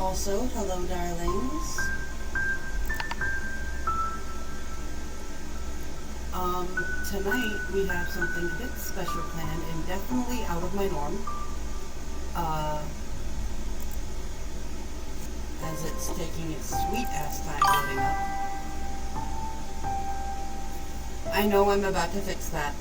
Also, hello, darlings. Tonight we have something a bit special planned and definitely out of my norm. Uh, as it's taking its sweet ass time loading up. I know I'm about to fix that.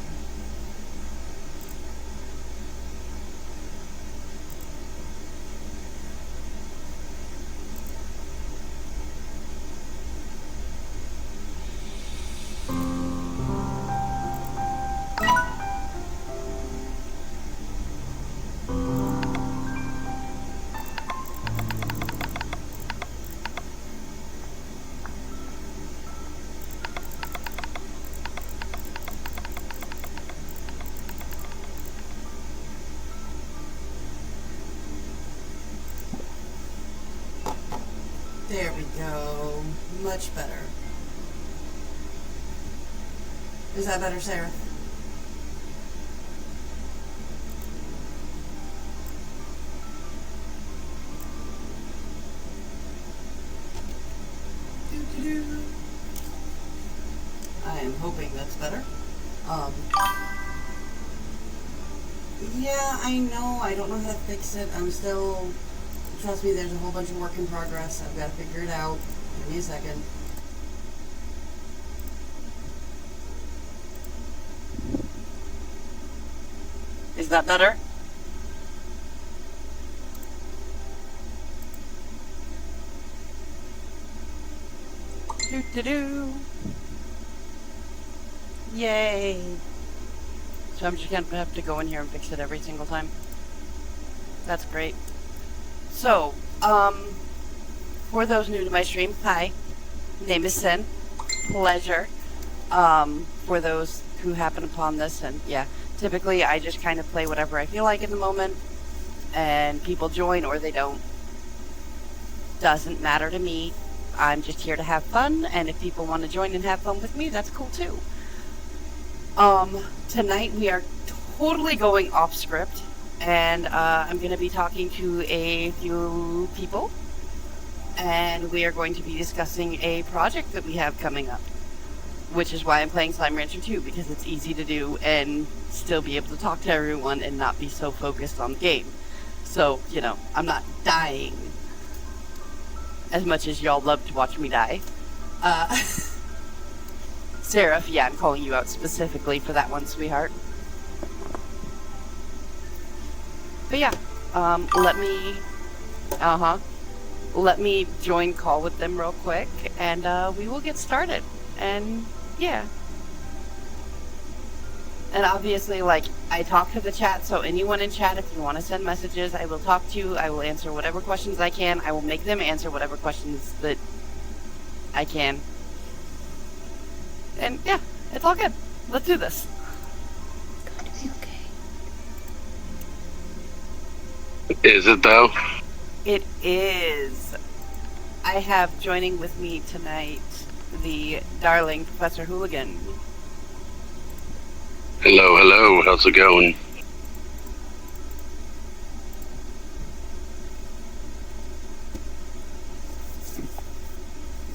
There we go. Much better. Is that better, Sarah? I am hoping that's better. Yeah, I know. I don't know how to fix it. I'm still... Trust me, there's a whole bunch of work in progress. I've got to figure it out. Give me a second. Is that better? Do. Yay. So I'm just going to have to go in here and fix it every single time. That's great. So, for those new to my stream, hi. Name is Sin. Pleasure. For those who happen upon this, and yeah, typically I just kind of play whatever I feel like in the moment, and people join or they don't. Doesn't matter to me. I'm just here to have fun, and if people want to join and have fun with me, that's cool too. Tonight we are totally going off script, and I'm going to be talking to a few people, and we are going to be discussing a project that we have coming up, which is why I'm playing Slime Rancher 2, because it's easy to do and still be able to talk to everyone and not be so focused on the game. So, you know, I'm not dying as much as y'all love to watch me die. Sarah, yeah, I'm calling you out specifically for that one, sweetheart. But yeah, let me join call with them real quick, and we will get started. And yeah. And obviously, like, I talk to the chat, so anyone in chat, if you want to send messages, I will talk to you. I will answer whatever questions I can. I will make them answer whatever questions that I can. And yeah, it's all good. Let's do this. It's going to be okay. Is it though? It is. I have joining with me tonight the darling Professor Hooligan. Hello, how's it going?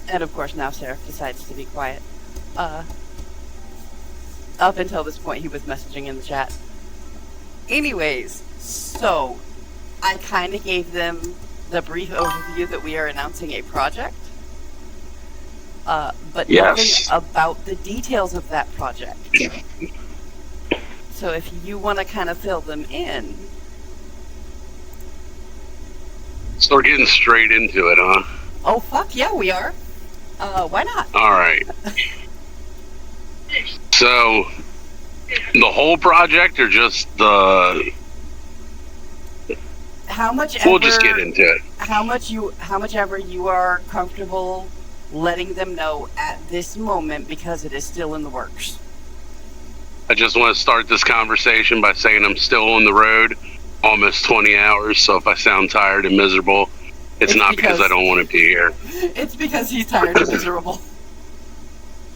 And of course now Seraph decides to be quiet. Up until this point he was messaging in the chat. Anyways, so I kind of gave them the brief overview that we are announcing a project. But yes, nothing about the details of that project. So if you want to kind of fill them in. So we're getting straight into it, huh? Oh, fuck yeah, we are. Why not? Alright. So, the whole project or just the... We'll just get into it. How much ever you are comfortable letting them know at this moment, because it is still in the works. I just want to start this conversation by saying I'm still on the road, almost 20 hours, so if I sound tired and miserable, it's not because I don't want to be here. It's because he's tired and miserable.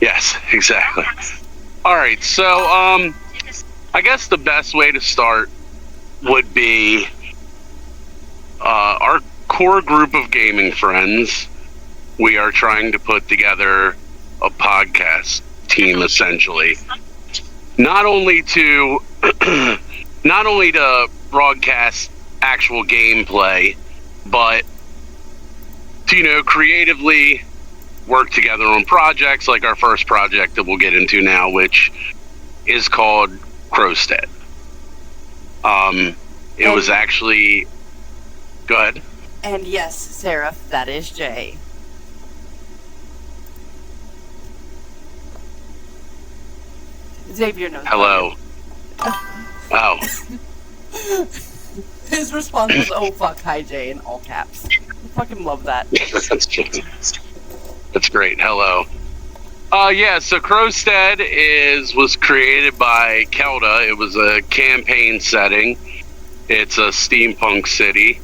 Yes, exactly. Alright, so, I guess the best way to start would be, our core group of gaming friends, we are trying to put together a podcast team, essentially. Not only to broadcast actual gameplay, but to, creatively work together on projects like our first project that we'll get into now, which is called Crowstead. It was actually... Go ahead. And yes, Seraph, that is Jay. Xavier knows. Hello. Oh. His response was, "Oh fuck, hi Jay," in all caps. I fucking love that. That's great. Hello. So Crowstead was created by Kelda. It was a campaign setting. It's a steampunk city,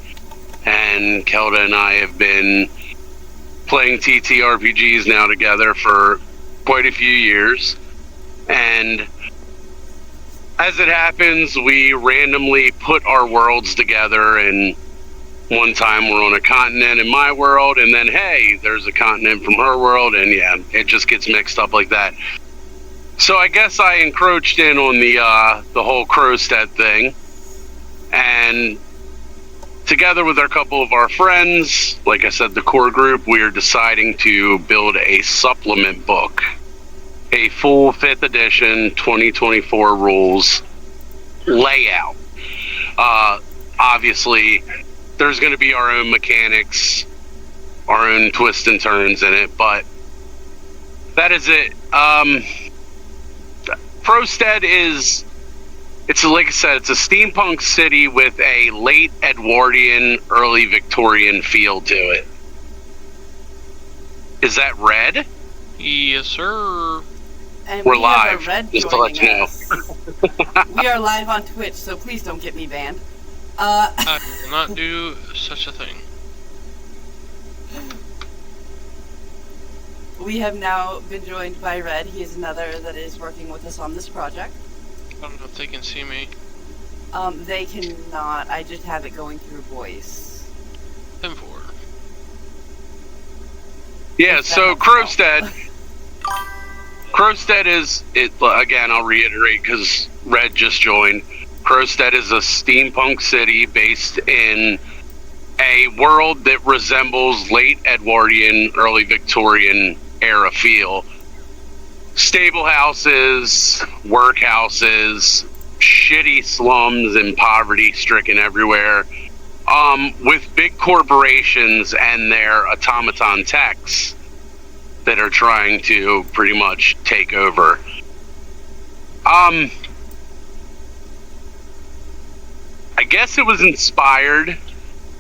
and Kelda and I have been playing TTRPGs now together for quite a few years. And as it happens, we randomly put our worlds together, and one time we're on a continent in my world, and then, hey, there's a continent from her world, and yeah, it just gets mixed up like that. So I guess I encroached in on the whole Crowstead thing, and together with a couple of our friends, like I said, the core group, we are deciding to build a supplement book. A full 5th edition 2024 rules layout. Obviously, there's going to be our own mechanics, our own twists and turns in it, but that is it. Crowstead it's like I said, it's a steampunk city with a late Edwardian, early Victorian feel to it. Is that red? Yes, sir. And We're we have live, a Red just to let you joining know. us. We are live on Twitch, so please don't get me banned. I will not do such a thing. We have now been joined by Red. He is another that is working with us on this project. I don't know if they can see me. They cannot. I just have it going through voice. 10-4. Yeah, If that so helps at all. Crowstead is, again, I'll reiterate because Red just joined. Crowstead is a steampunk city based in a world that resembles late Edwardian, early Victorian era feel. Stable houses, workhouses, shitty slums and poverty stricken everywhere, with big corporations and their automaton techs that are trying to pretty much take over. I guess it was inspired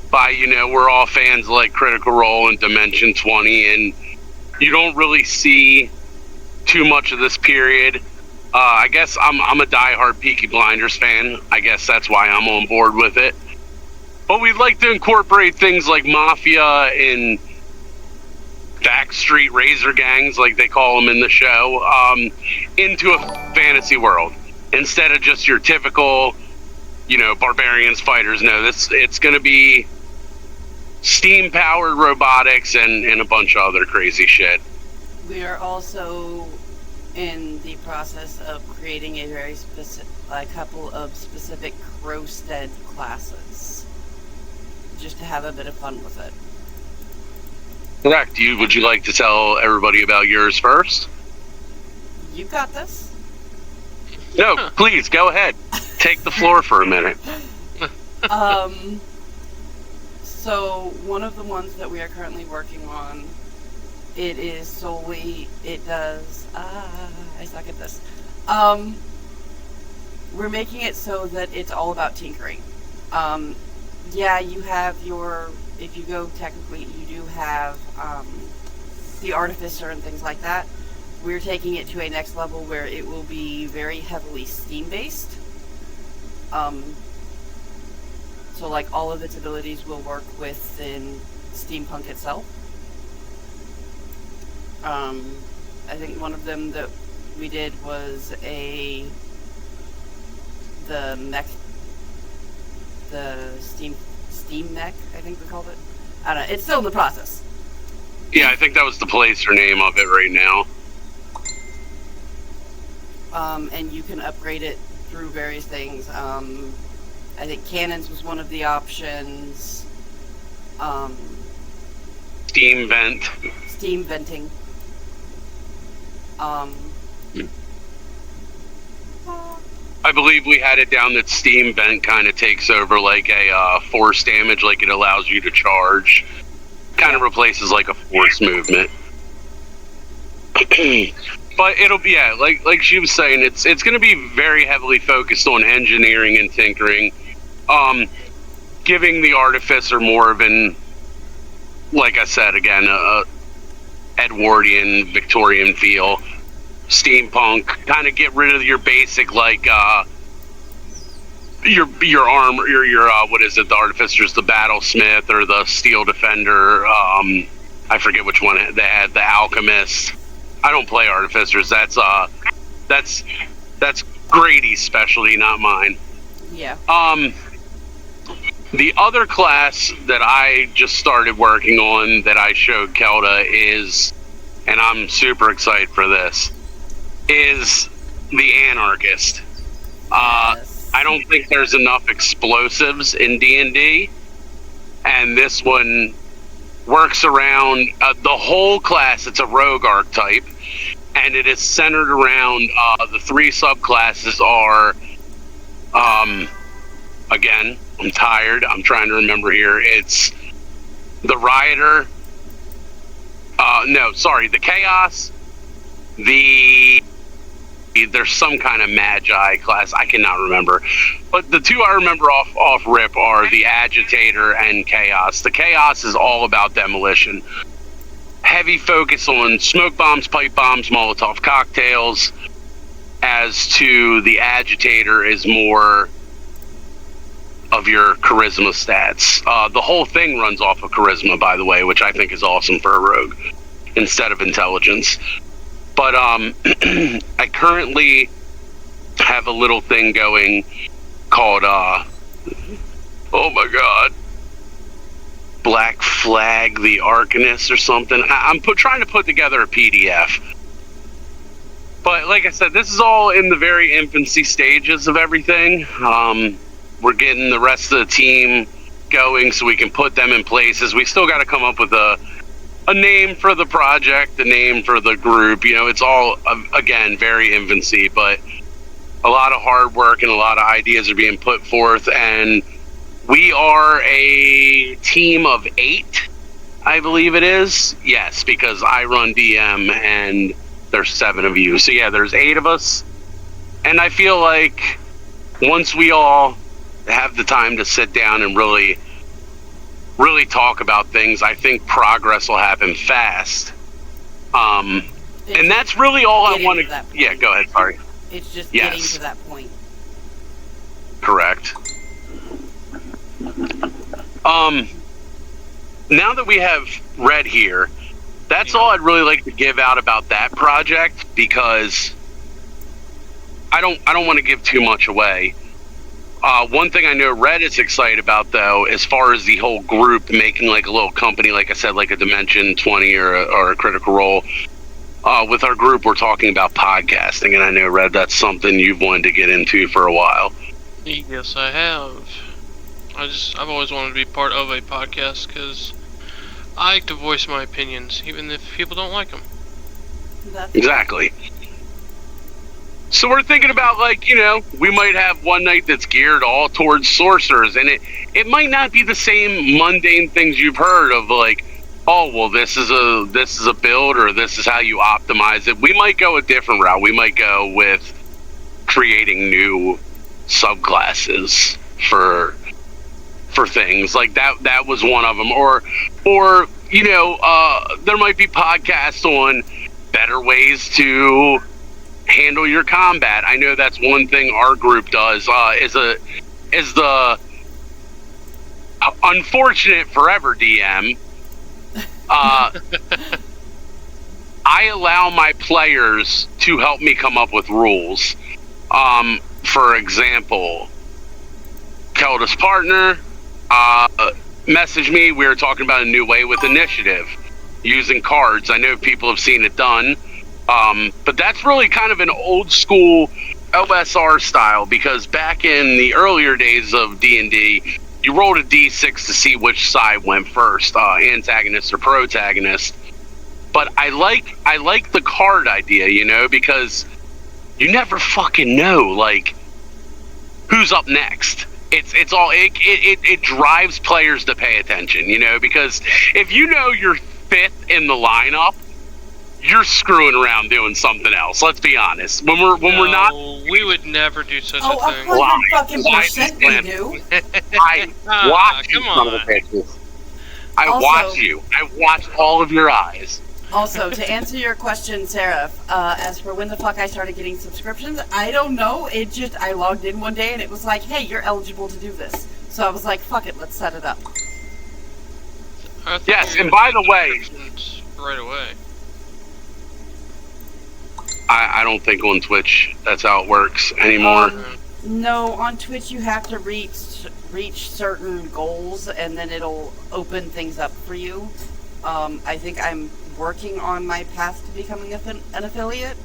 by, we're all fans like Critical Role and Dimension 20, and you don't really see too much of this period. I guess I'm a diehard Peaky Blinders fan. I guess that's why I'm on board with it. But we'd like to incorporate things like Mafia and backstreet razor gangs, like they call them in the show, into a fantasy world instead of just your typical, barbarians, fighters. No, it's going to be steam-powered robotics and a bunch of other crazy shit. We are also in the process of creating a couple of specific Crowstead classes, just to have a bit of fun with it. Correct. Would you like to tell everybody about yours first? You got this. No, please, go ahead. Take the floor for a minute. So one of the ones that we are currently working on, it does, I suck at this. We're making it so that it's all about tinkering. Yeah, you have if you go technically, you do have the Artificer and things like that. We're taking it to a next level where it will be very heavily Steam-based. So like all of its abilities will work within Steampunk itself. I think one of them that we did was the mech, the steam mech, I think we called it. I don't know. It's still in the process. Yeah, I think that was the place or name of it right now. And you can upgrade it through various things. I think cannons was one of the options. Steam vent. Steam venting. I believe we had it down that steam vent kind of takes over like a force damage, like it allows you to charge. Kind of replaces like a force movement. But it'll be, yeah, like she was saying, it's going to be very heavily focused on engineering and tinkering, giving the Artificer more of an, like I said again, Edwardian Victorian feel, steampunk. Kind of get rid of your basic like your armor, your what is it? The Artificer's the Battlesmith or the Steel Defender. I forget which one they had. The Alchemist. I don't play Artificers. That's Grady's specialty, not mine. Yeah. The other class that I just started working on that I showed Kelda is, and I'm super excited for this, is the Anarchist. Yes. I don't think there's enough explosives in D&D, and this one works around the whole class. It's a rogue archetype, and it is centered around the three subclasses are, again, I'm tired, I'm trying to remember here, it's the Rioter, the Chaos, there's some kind of Magi class, I cannot remember, but the two I remember off rip are the Agitator and Chaos. The Chaos is all about demolition. Heavy focus on smoke bombs, pipe bombs, Molotov cocktails, as to the Agitator is more of your charisma stats. The whole thing runs off of charisma, by the way, which I think is awesome for a rogue, instead of intelligence. But I currently have a little thing going called, oh my god, Black Flag the Arcanist or something. I'm trying to put together a PDF. But like I said, this is all in the very infancy stages of everything. We're getting the rest of the team going so we can put them in places. We still got to come up with a name for the project, a name for the group. You know, it's all, again, very infancy, but a lot of hard work and a lot of ideas are being put forth. And we are a team of 8, I believe it is. Yes, because I run DM and there's 7 of you. So yeah, there's 8 of us. And I feel like once we all have the time to sit down and really talk about things, I think progress will happen fast. And that's really all I want to... Yeah, go ahead, sorry. It's just getting to that point. Correct. Now that we have Red here, that's all I'd really like to give out about that project, because I don't want to give too much away. One thing I know Red is excited about, though, as far as the whole group making like a little company, like I said, like a Dimension 20 or a Critical Role. With our group, we're talking about podcasting, and I know, Red, that's something you've wanted to get into for a while. Yes, I have. I've always wanted to be part of a podcast because I like to voice my opinions, even if people don't like them. Exactly. So we're thinking about, like, you know, we might have one night that's geared all towards sorcerers, and it might not be the same mundane things you've heard of, like, oh, well, this is a build, or this is how you optimize it. We might go a different route. We might go with creating new subclasses for things like that. That was one of them, or you know, there might be podcasts on better ways to handle your combat. I know that's one thing our group does. Is the unfortunate forever DM. I allow my players to help me come up with rules. For example, Kelda's partner, messaged me. We were talking about a new way with initiative, using cards. I know people have seen it done, but that's really kind of an old school OSR style, because back in the earlier days of D&D, you rolled a d6 to see which side went first, antagonist or protagonist. But I like the card idea, you know, because you never fucking know, like, who's up next. It drives players to pay attention, you know, because if you know you're fifth in the lineup, you're screwing around doing something else. Let's be honest. When we're not, we would never do such Oh, a thing. 100% we do. I watch you, come son of a on. bitches. I Also- watch you. I watch all of your eyes. Also, to answer your question, Sarah, as for when the fuck I started getting subscriptions, I don't know. I logged in one day and it was like, hey, you're eligible to do this. So I was like, fuck it, let's set it up. I thought Yes, you and were by the doing way- subscriptions right away. I don't think on Twitch that's how it works anymore. No, on Twitch you have to reach certain goals and then it'll open things up for you. I think I'm working on my path to becoming an affiliate,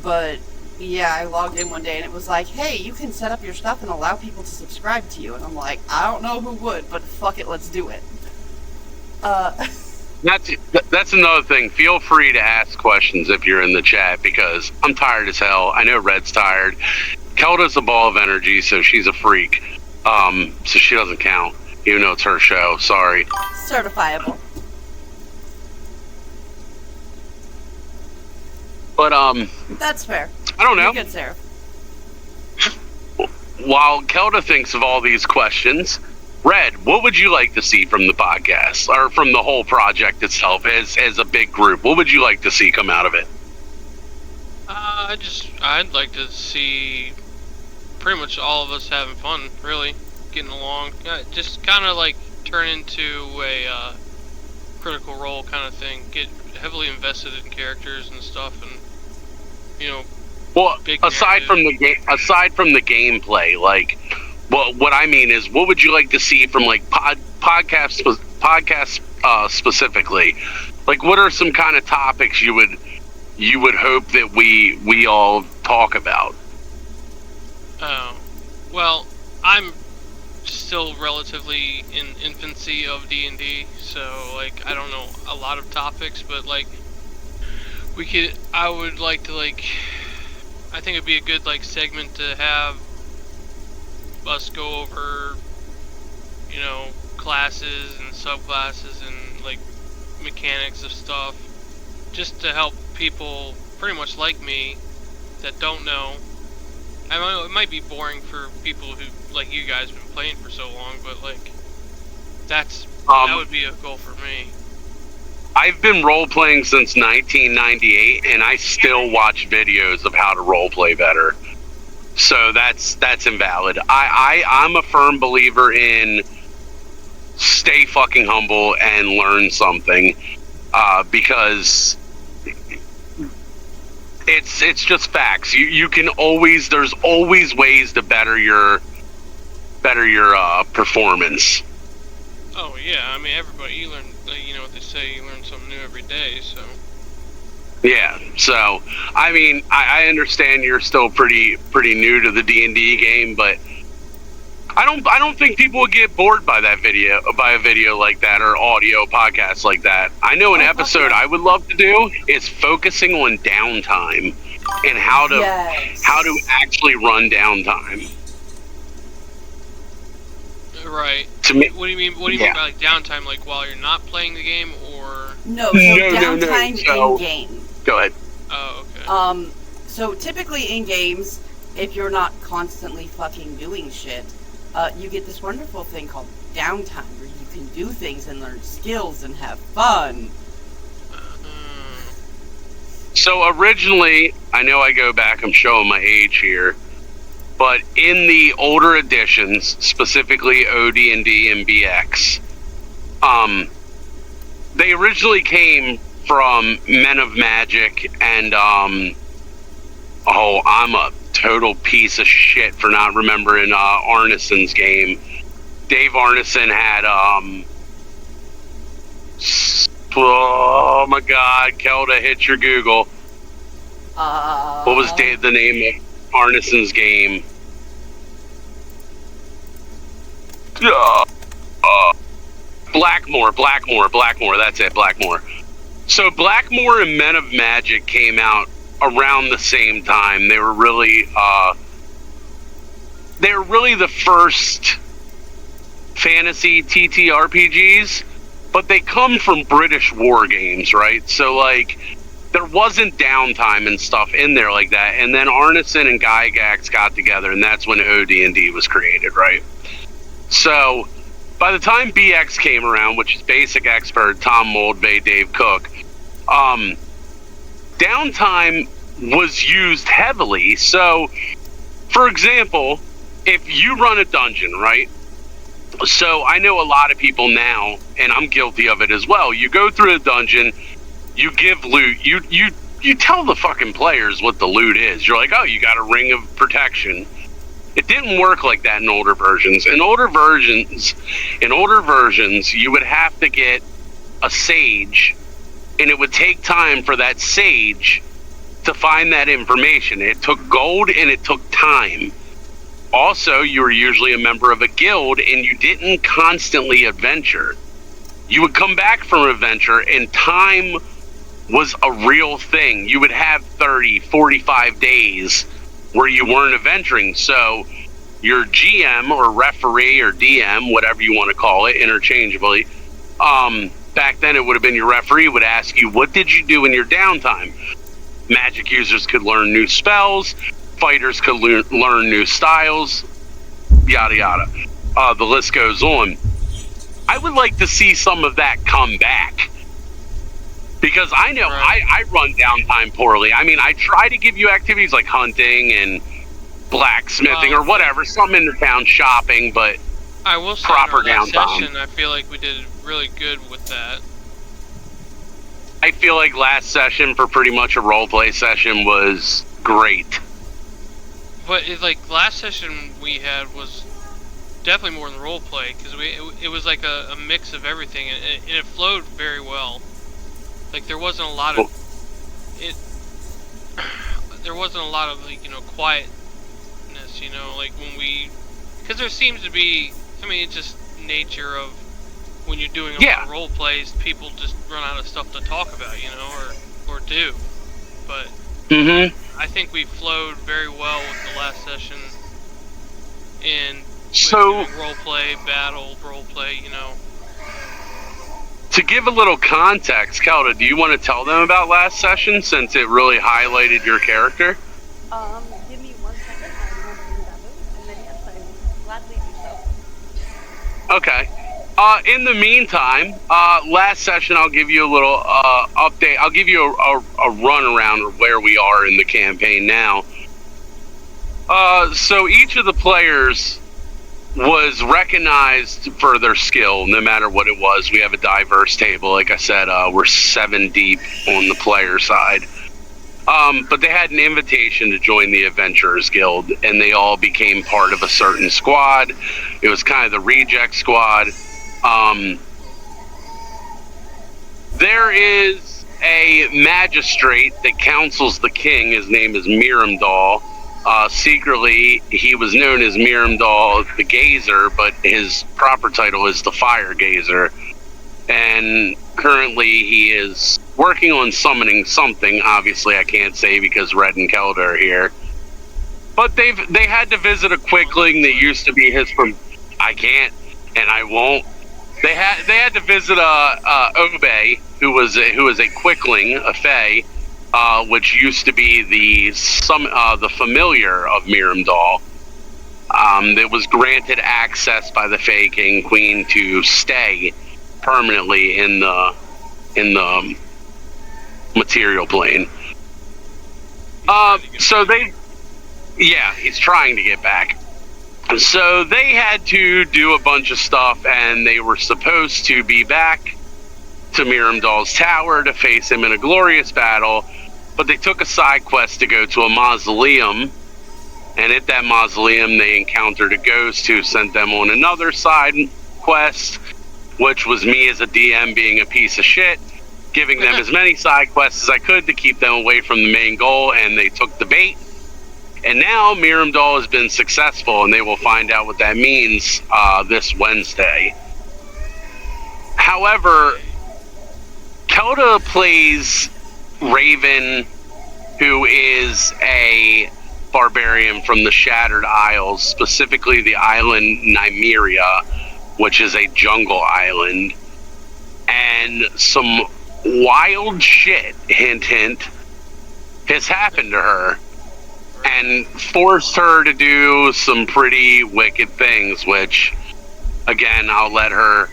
but yeah, I logged in one day and it was like, hey, you can set up your stuff and allow people to subscribe to you, and I'm like, I don't know who would, but fuck it, let's do it. That's another thing. Feel free to ask questions if you're in the chat, because I'm tired as hell. I know Red's tired. Kelda's a ball of energy, so she's a freak. So she doesn't count, even though it's her show. Sorry. Certifiable. But That's fair. I don't know. You're good, Sarah. While Kelda thinks of all these questions, Red, what would you like to see from the podcast, or from the whole project itself as a big group? What would you like to see come out of it? I'd like to see pretty much all of us having fun, really, getting along. Just kind of like turn into a Critical Role kind of thing. Get heavily invested in characters and stuff, and you know. Well, Big aside from the gameplay, like, what I mean is, what would you like to see from like podcasts specifically? Like, what are some kind of topics you would hope that we all talk about? Oh, well, I'm still relatively in infancy of D&D, so like I don't know a lot of topics, but like I would like to like. I think it'd be a good like segment to have us go over, you know, classes and subclasses and like mechanics of stuff, just to help people pretty much like me that don't know. I know it might be boring for people who like you guys been playing for so long, but like that would be a goal for me. I've been role-playing since 1998, and I still watch videos of how to role-play better. So that's invalid. I'm a firm believer in stay fucking humble and learn something, because it's just facts. You can always, there's always ways to better your performance. Oh yeah, I mean everybody, you learn, you know what they say, you learn something new every day, so. Yeah, so I mean, I understand you're still pretty new to the D&D game, but I don't think people would get bored by a video like that, or audio podcasts like that. I know an episode I would love to do is focusing on downtime and how to actually run downtime. Right. To me, What do you mean? What do you mean by like downtime? Like while you're not playing the game, or? No, so downtime So- in game. Go ahead. Oh, okay. So typically in games, if you're not constantly fucking doing shit, you get this wonderful thing called downtime, where you can do things and learn skills and have fun. So originally, I know I go back, I'm showing my age here, but in the older editions, specifically OD&D and BX, they originally came from Men of Magic and, I'm a total piece of shit for not remembering Arneson's game. Dave Arneson had oh my God, Kelda, hit your Google. What was the name of Arneson's game? Blackmore. That's it, Blackmore. So Blackmore and Men of Magic came out around the same time. They were really the first fantasy TTRPGs, but they come from British war games, right? So like there wasn't downtime and stuff in there like that. And then Arneson and Gygax got together, and that's when OD&D was created, right? So by the time BX came around, which is Basic Expert, Tom Moldvay, Dave Cook, downtime was used heavily. So, for example, if you run a dungeon, right? So I know a lot of people now, and I'm guilty of it as well. You go through a dungeon, you give loot, you tell the fucking players what the loot is. You're like, oh, you got a ring of protection. It didn't work like that in older versions. In older versions, you would have to get a sage, and it would take time for that sage to find that information. It took gold and it took time. Also, you were usually a member of a guild, and you didn't constantly adventure. You would come back from adventure, and time was a real thing. You would have 30, 45 days where you weren't adventuring. So your GM or referee or DM, whatever you want to call it, interchangeably, back then it would have been your referee, would ask you, what did you do in your downtime? Magic users could learn new spells, fighters could learn new styles, yada yada. The list goes on. I would like to see some of that come back, because I know I run downtime poorly. I mean, I try to give you activities like hunting and blacksmithing or whatever, something in the town, shopping, but I will say proper in our last downtime. session, I feel like we did really good with that. I feel like last session for pretty much a roleplay session was great. But like last session we had was definitely more than roleplay, because it was like a mix of everything, and it flowed very well. Like there wasn't a lot of there wasn't a lot of like, you know, quietness, you know, like when we, because there seems to be, I mean, it's just nature of when you're doing a lot of role plays, people just run out of stuff to talk about, you know, or do. But I think we flowed very well with the last session, and so role play, battle, role play, you know. To give a little context, Kelda, do you want to tell them about last session, since it really highlighted your character? Give me 1 second. I will bring that up, and then yes, I will gladly do so. Okay. In the meantime, last session I'll give you a little update. I'll give you a run around of where we are in the campaign now. So each of the players was recognized for their skill, no matter what it was. We have a diverse table. Like I said, we're 7 deep on the player side. But they had an invitation to join the Adventurers Guild, and they all became part of a certain squad. It was kind of the reject squad. There is a magistrate that counsels the king. His name is Miramdal. Secretly, he was known as Miramdal the Gazer, but his proper title is the Fire Gazer. And currently he is working on summoning something. Obviously I can't say because Red and Kelda are here. But they had to visit a quickling that used to be his from... I can't, and I won't. They had to visit Obey, who was a quickling, a fae, which used to be the familiar of Miramdal. That was granted access by the Fae King Queen to stay permanently in the material plane. He's trying to get back. So they had to do a bunch of stuff, and they were supposed to be back to Miramdal's tower to face him in a glorious battle, but they took a side quest to go to a mausoleum And at that mausoleum, they encountered a ghost who sent them on another side quest, which was me as a DM being a piece of shit, giving them as many side quests as I could to keep them away from the main goal, and they took the bait. And now Miramdal has been successful, and they will find out what that means this Wednesday. However, Kelda plays Raven, who is a barbarian from the Shattered Isles, specifically the island Nymeria, which is a jungle island. And some wild shit, hint hint, has happened to her and forced her to do some pretty wicked things, which, again, I'll let her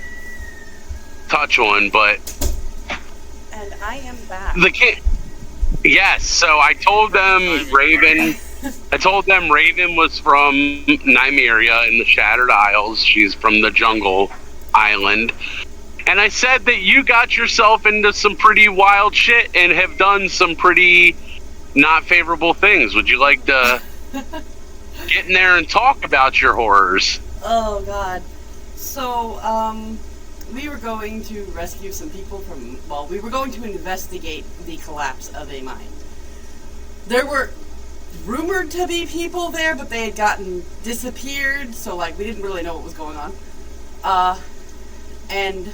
touch on. But And I am back. the kid, yes, so I told them Raven was from Nymeria in the Shattered Isles. She's from the jungle island. And I said that you got yourself into some pretty wild shit and have done some pretty not favorable things. Would you like to get in there and talk about your horrors? Oh god. So, we were going to rescue some people from, well, we were going to investigate the collapse of a mine. There were rumored to be people there, but they had gotten disappeared, so like we didn't really know what was going on. And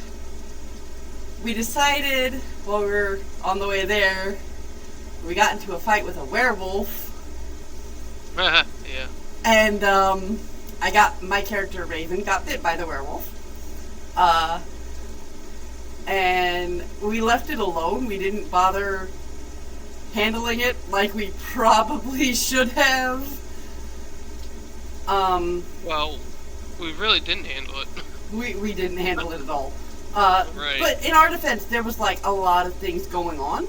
we decided while we were on the way there, we got into a fight with a werewolf. Yeah. And I got my character Raven got bit by the werewolf. And we left it alone. We didn't bother handling it like we probably should have. Well, we really didn't handle it. We didn't handle it at all. Right. But in our defense, there was like a lot of things going on.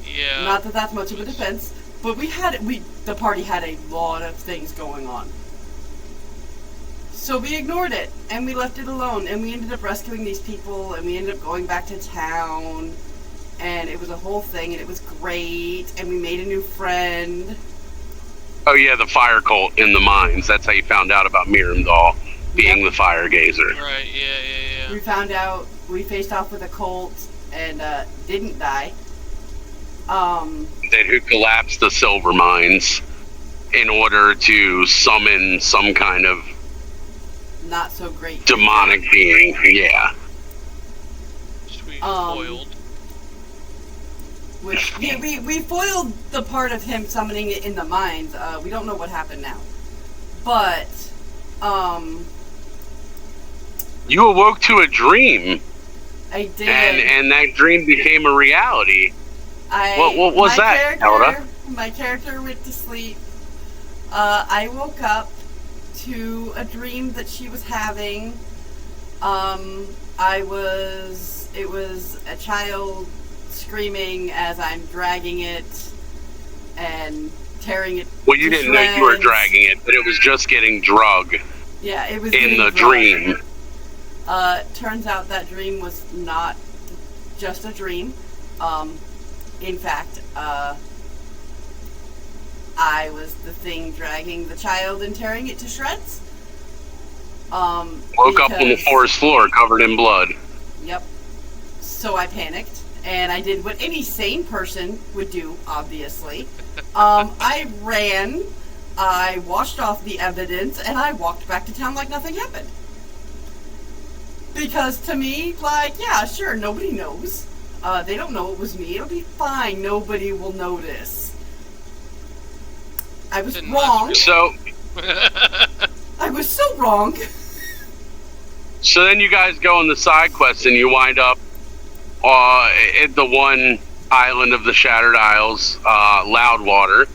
Yeah. Not that that's much of a defense, but the party had a lot of things going on. So we ignored it, and we left it alone, and we ended up rescuing these people, and we ended up going back to town, and it was a whole thing, and it was great, and we made a new friend. Oh yeah, the fire cult in the mines. That's how you found out about Miramdal being the fire gazer. Right, yeah. We found out, we faced off with a cult, and didn't die. That who collapsed the silver mines in order to summon some kind of Not so great. demonic being. Yeah. Sweet Um, foiled. Which, yeah, we foiled the part of him summoning it in the mines. We don't know what happened now. But, You awoke to a dream, I did. and that dream became a reality. What was my that, Elda? My character went to sleep. I woke up to a dream that she was having. It was a child screaming as I'm dragging it and tearing it. Well, you to didn't know you were shreds. dragging it, but it was just getting drug Yeah, it was in getting the drug. dream. Turns out that dream was not just a dream. In fact, I was the thing dragging the child and tearing it to shreds. Woke up on the because- forest floor covered in blood. Yep. So I panicked, and I did what any sane person would do, obviously. I ran, I washed off the evidence, and I walked back to town like nothing happened. Because to me, like, yeah, sure, nobody knows. They don't know it was me. It'll be fine. Nobody will notice. I was Didn't wrong. So I was so wrong. So then you guys go on the side quest and you wind up at the one island of the Shattered Isles, Loudwater,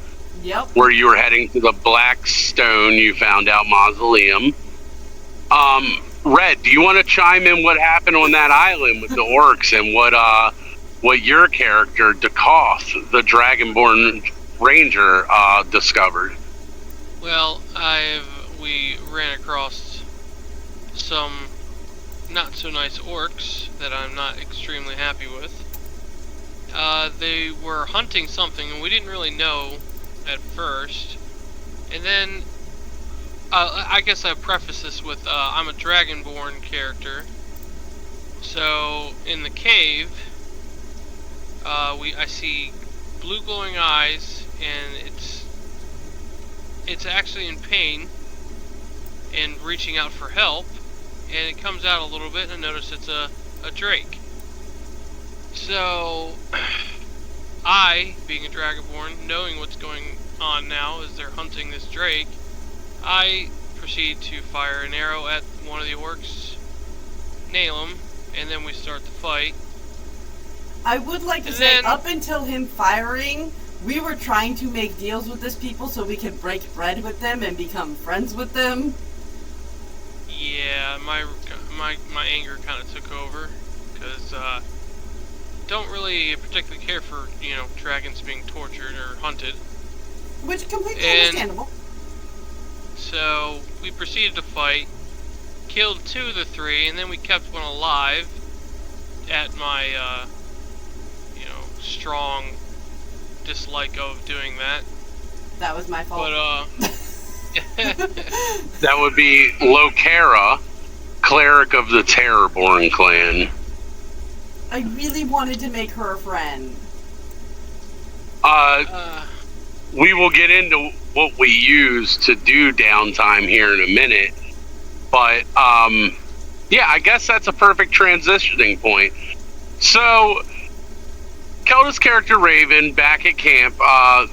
Yep. where you were heading to the Black Stone, you found out, mausoleum. Red, do you want to chime in what happened on that island with the orcs and what your character, Dakoth, the Dragonborn Ranger, discovered? Well, we ran across some not so nice orcs that I'm not extremely happy with. They were hunting something, and we didn't really know at first. And then, I guess I preface this with, I'm a Dragonborn character. So, in the cave, I see blue glowing eyes, and it's actually in pain, and reaching out for help, and it comes out a little bit, and I notice it's a drake. So, I, being a Dragonborn, knowing what's going on now as they're hunting this drake, I proceed to fire an arrow at one of the orcs, nail him, and then we start the fight. I would like to And say, then- up until him firing, we were trying to make deals with this people so we could break bread with them and become friends with them. Yeah, my anger kind of took over, because don't really particularly care for, dragons being tortured or hunted. Which completely And- understandable. So we proceeded to fight, killed 2 of the 3, and then we kept one alive at my, strong dislike of doing that. That was my fault. But, That would be Lokara, cleric of the Terrorborn clan. I really wanted to make her a friend. We will get into what we use to do downtime here in a minute, but yeah, I guess that's a perfect transitioning point. So, Kelda's character Raven back at camp,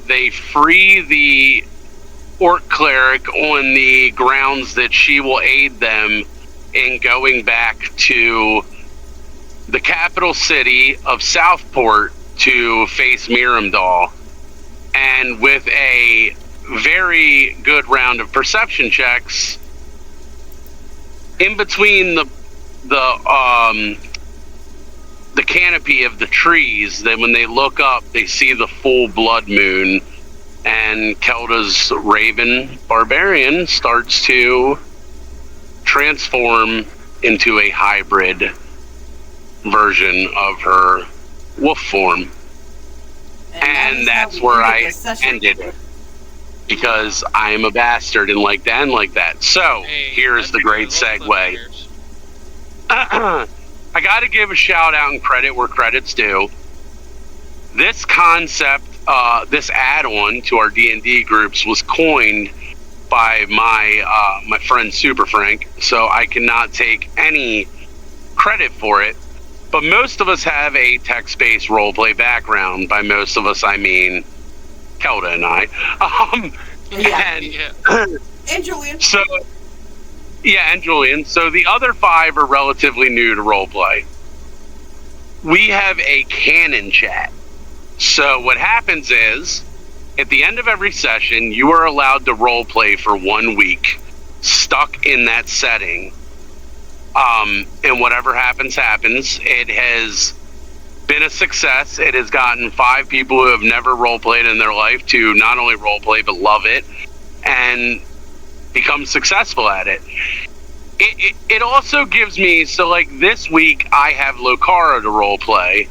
they free the orc cleric on the grounds that she will aid them in going back to the capital city of Southport to face Miramdal. And with a very good round of perception checks, in between the canopy of the trees, then when they look up, they see the full blood moon, and Kelda's Raven Barbarian starts to transform into a hybrid version of her wolf form. And that's where I ended it. Because I'm a bastard and like that and like that. So, hey, here's the great segue. I gotta give a shout out and credit where credit's due. This concept, this add-on to our D&D groups was coined by my friend Super Frank, so I cannot take any credit for it. But most of us have a text-based roleplay background. By most of us, I mean Kelda and I. And Julian. So, yeah, and Julian. So the other 5 are relatively new to roleplay. We have a canon chat. So what happens is, at the end of every session, you are allowed to roleplay for 1 week, stuck in that setting. And whatever happens, happens. It has been a success. It has gotten 5 people who have never roleplayed in their life to not only roleplay, but love it and become successful at it. It also gives me, so like this week, I have Lokara to roleplay,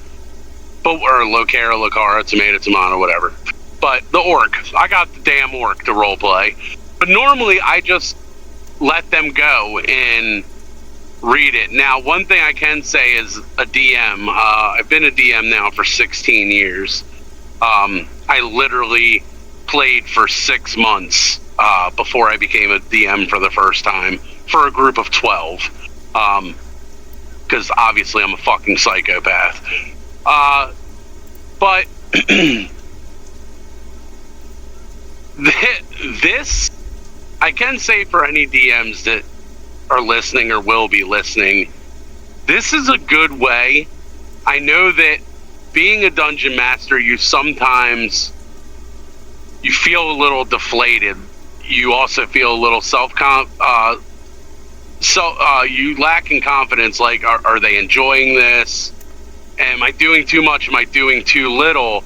or Lokara, tomato, whatever. But the orc, I got the damn orc to roleplay. But normally, I just let them go and read it. Now, one thing I can say is a DM. I've been a DM now for 16 years. I literally played for 6 months before I became a DM for the first time for a group of 12. Because obviously I'm a fucking psychopath. But this, I can say for any DMs that are listening or will be listening, this is a good way. I know that being a dungeon master, you sometimes you feel a little deflated. You also feel a little you lack in confidence. Like, are they enjoying this? Am I doing too much? Am I doing too little?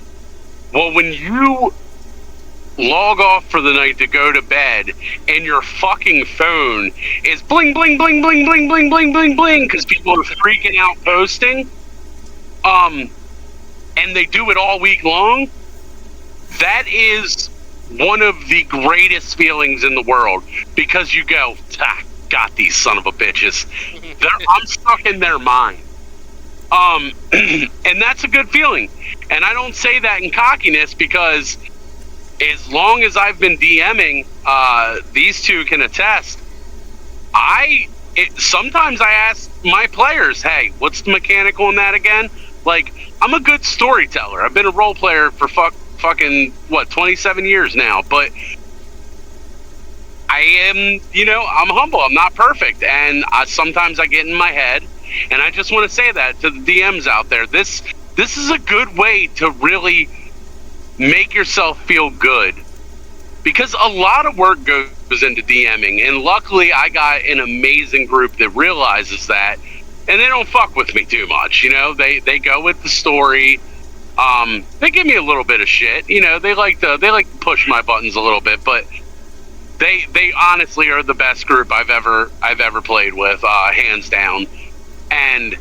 Well, when you log off for the night to go to bed and your fucking phone is bling, bling, bling, bling, bling, bling, bling, bling, bling, because people are freaking out posting, and they do it all week long, that is one of the greatest feelings in the world, because you go, got these son of a bitches. I'm stuck in their mind. And that's a good feeling. And I don't say that in cockiness, because as long as I've been DMing, these two can attest. Sometimes I ask my players, hey, what's the mechanic on that again? Like, I'm a good storyteller. I've been a role player for fucking 27 years now, but I am, I'm humble. I'm not perfect, and sometimes I get in my head, and I just want to say that to the DMs out there. This is a good way to really make yourself feel good, because a lot of work goes into DMing, and luckily I got an amazing group that realizes that, and they don't fuck with me too much. They go with the story. They give me a little bit of shit. They like to push my buttons a little bit, but they honestly are the best group I've ever played with, hands down. And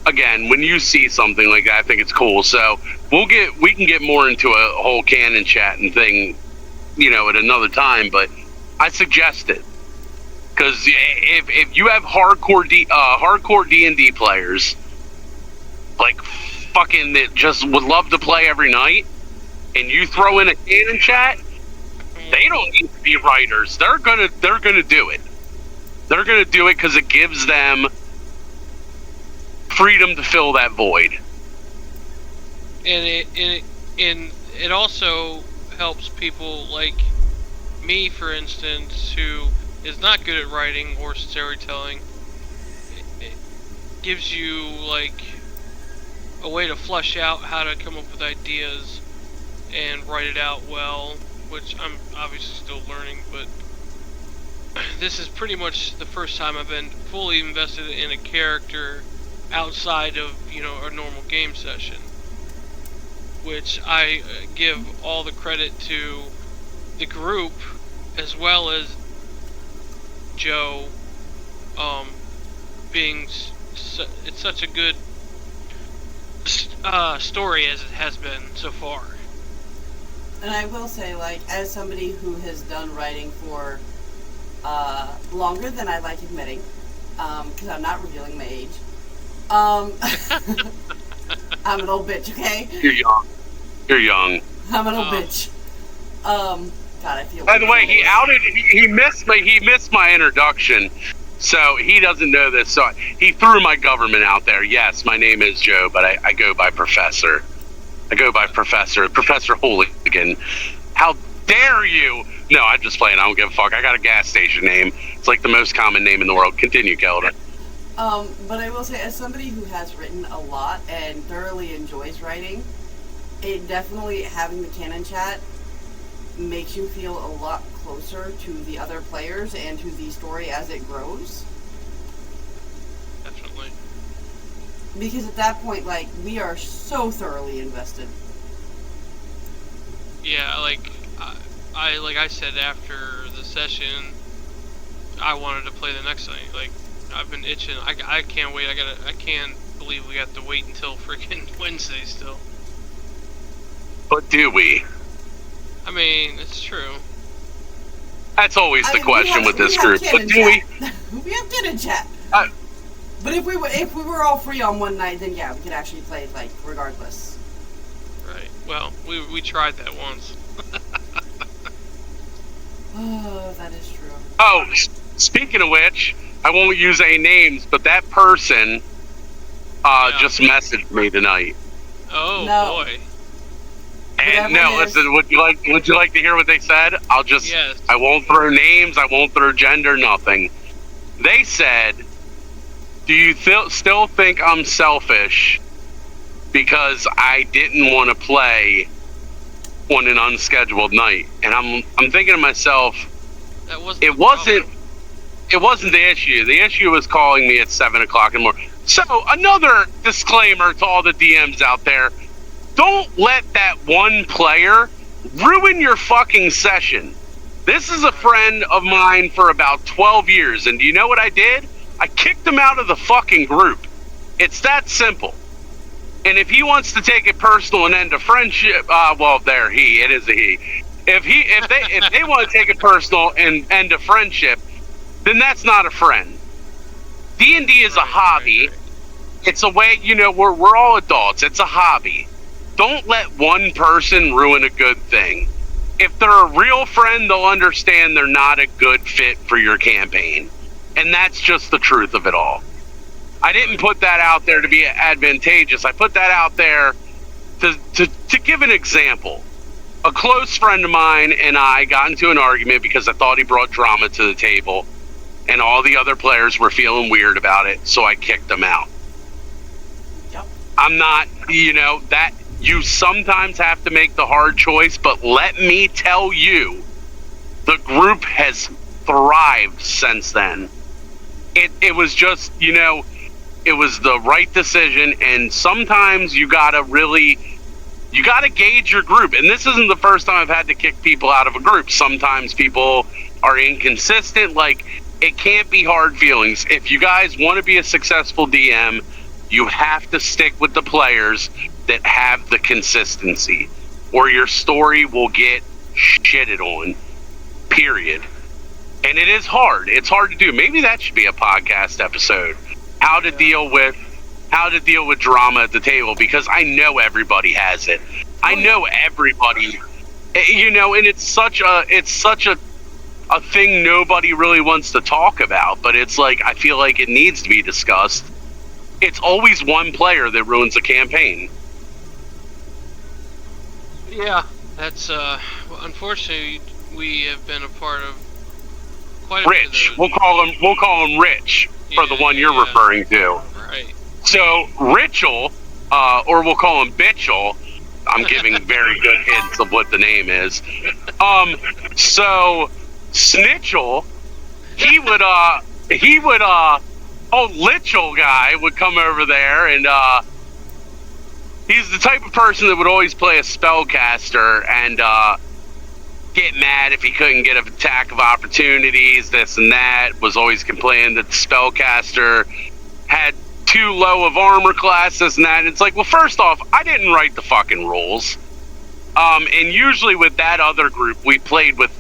again, when you see something like that, I think it's cool. So we can get more into a whole canon chat and thing, at another time. But I suggest it, because if you have hardcore D&D players, like fucking that just would love to play every night, and you throw in a canon chat, they don't need to be writers. They're gonna do it. They're gonna do it because it gives them freedom to fill that void. And it also helps people like me, for instance, who is not good at writing or storytelling. It gives you like a way to flush out how to come up with ideas and write it out well, which I'm obviously still learning, but this is pretty much the first time I've been fully invested in a character outside of, a normal game session, which I give all the credit to the group as well as Joe, being it's such a good story as it has been so far. And I will say, as somebody who has done writing for longer than I like admitting, because I'm not revealing my age, I'm an old bitch, okay? You're young. I'm an old bitch. God, I feel. By the way, he missed my introduction, so he doesn't know this. So he threw my government out there. Yes, my name is Joe, but I go by Professor. Professor Hooligan. How dare you? No, I'm just playing. I don't give a fuck. I got a gas station name. It's like the most common name in the world. Continue, Kelda. But I will say, as somebody who has written a lot and thoroughly enjoys writing, it definitely, having the canon chat makes you feel a lot closer to the other players and to the story as it grows. Definitely. Because at that point, we are so thoroughly invested. Yeah, like I said after the session, I wanted to play the next night. Like, I've been itching. I can't wait. I can't believe we got to wait until freaking Wednesday still. But do we? I mean, it's true. That's always the question with this group. But do we? We have canon chat. But if we were all free on one night, then yeah, we could actually play regardless. Right. Well, we tried that once. Oh, that is true. Oh, speaking of which, I won't use any names, but that person just messaged me tonight. Oh no. Boy. And no, listen. Would you like to hear what they said? Yes. I won't throw names. I won't throw gender. Nothing. They said, "Do you still think I'm selfish because I didn't want to play on an unscheduled night?" And I'm thinking to myself, it wasn't the issue. The issue was calling me at 7 o'clock in the morning. So another disclaimer to all the DMs out there. Don't let that one player ruin your fucking session. This is a friend of mine for about 12 years, and do you know what I did? I kicked him out of the fucking group. It's that simple. And if he wants to take it personal and end a friendship, it is a he. if they want to take it personal and end a friendship, then that's not a friend. D&D is a hobby. Right. It's a way, we're all adults. It's a hobby. Don't let one person ruin a good thing. If they're a real friend, they'll understand they're not a good fit for your campaign. And that's just the truth of it all. I didn't put that out there to be advantageous. I put that out there to give an example. A close friend of mine and I got into an argument because I thought he brought drama to the table, and all the other players were feeling weird about it, so I kicked him out. Yep. I'm not, that you sometimes have to make the hard choice, but let me tell you, the group has thrived since then. It was just, it was the right decision, and sometimes you gotta gauge your group. And this isn't the first time I've had to kick people out of a group. Sometimes people are inconsistent. Like, it can't be hard feelings. If you guys want to be a successful DM, you have to stick with the players that have the consistency, or your story will get shitted on, period. And it is hard. It's hard to do. Maybe that should be a podcast episode. How to deal with drama at the table, because I know everybody has it. I know everybody, and it's such a thing nobody really wants to talk about, but it's like, I feel like it needs to be discussed. It's always one player that ruins a campaign. Yeah, that's unfortunately we have been a part of quite a Rich. bit of We'll call him Rich for the one you're referring to. Right. So Richel, or we'll call him Bitchel. I'm giving very good hints of what the name is. So Snitchel, he would old Litchel guy would come over there, and he's the type of person that would always play a spellcaster and get mad if he couldn't get an attack of opportunities, this and that, was always complaining that the spellcaster had too low of armor classes and that. And it's like, well, first off, I didn't write the fucking rules. And usually with that other group, we played with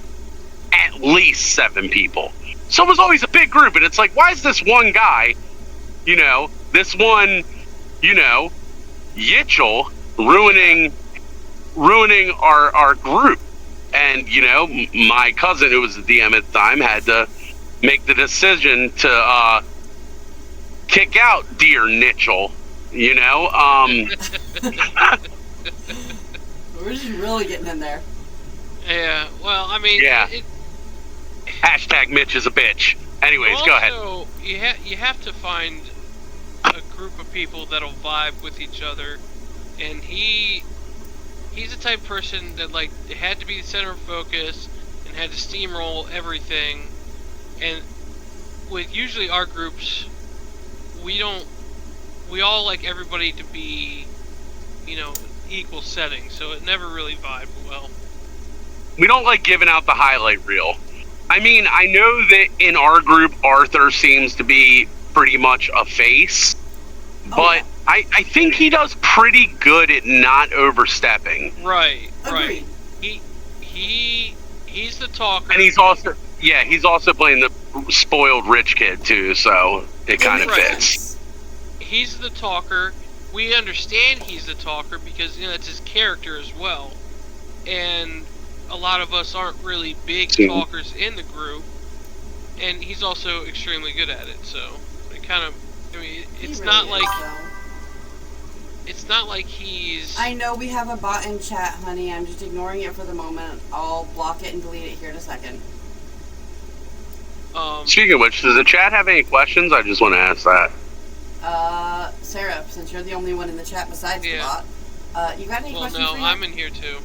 at least 7 people. So it was always a big group, and it's like, why is this one guy, this one, Yitchel, ruining our group? And, my cousin, who was the DM at the time, had to make the decision to kick out dear Nitchel, We're just really getting in there. Yeah, well, I mean, yeah. Hashtag Mitch is a bitch. Anyways, go ahead. Also, you have to find a group of people that'll vibe with each other, and he's the type of person that, like, it had to be the center of focus and had to steamroll everything. And with usually our groups, we all like everybody to be, equal settings, so it never really vibed well. We don't like giving out the highlight reel. I mean, I know that in our group, Arthur seems to be pretty much a face, but I think he does pretty good at not overstepping. Right, Agreed. right. He's the talker. And he's also playing the spoiled rich kid too, so it kind of fits. He's the talker. We understand he's the talker because that's his character as well. And a lot of us aren't really big talkers in the group, and he's also extremely good at it. So it kind of, it's He not really like is, though. it's not like he's. I know we have a bot in chat, honey. I'm just ignoring it for the moment. I'll block it and delete it here in a second. Speaking of which, does the chat have any questions? I just want to ask that. Sarah, since you're the only one in the chat besides the bot, you got any questions no, for me? I'm in here too.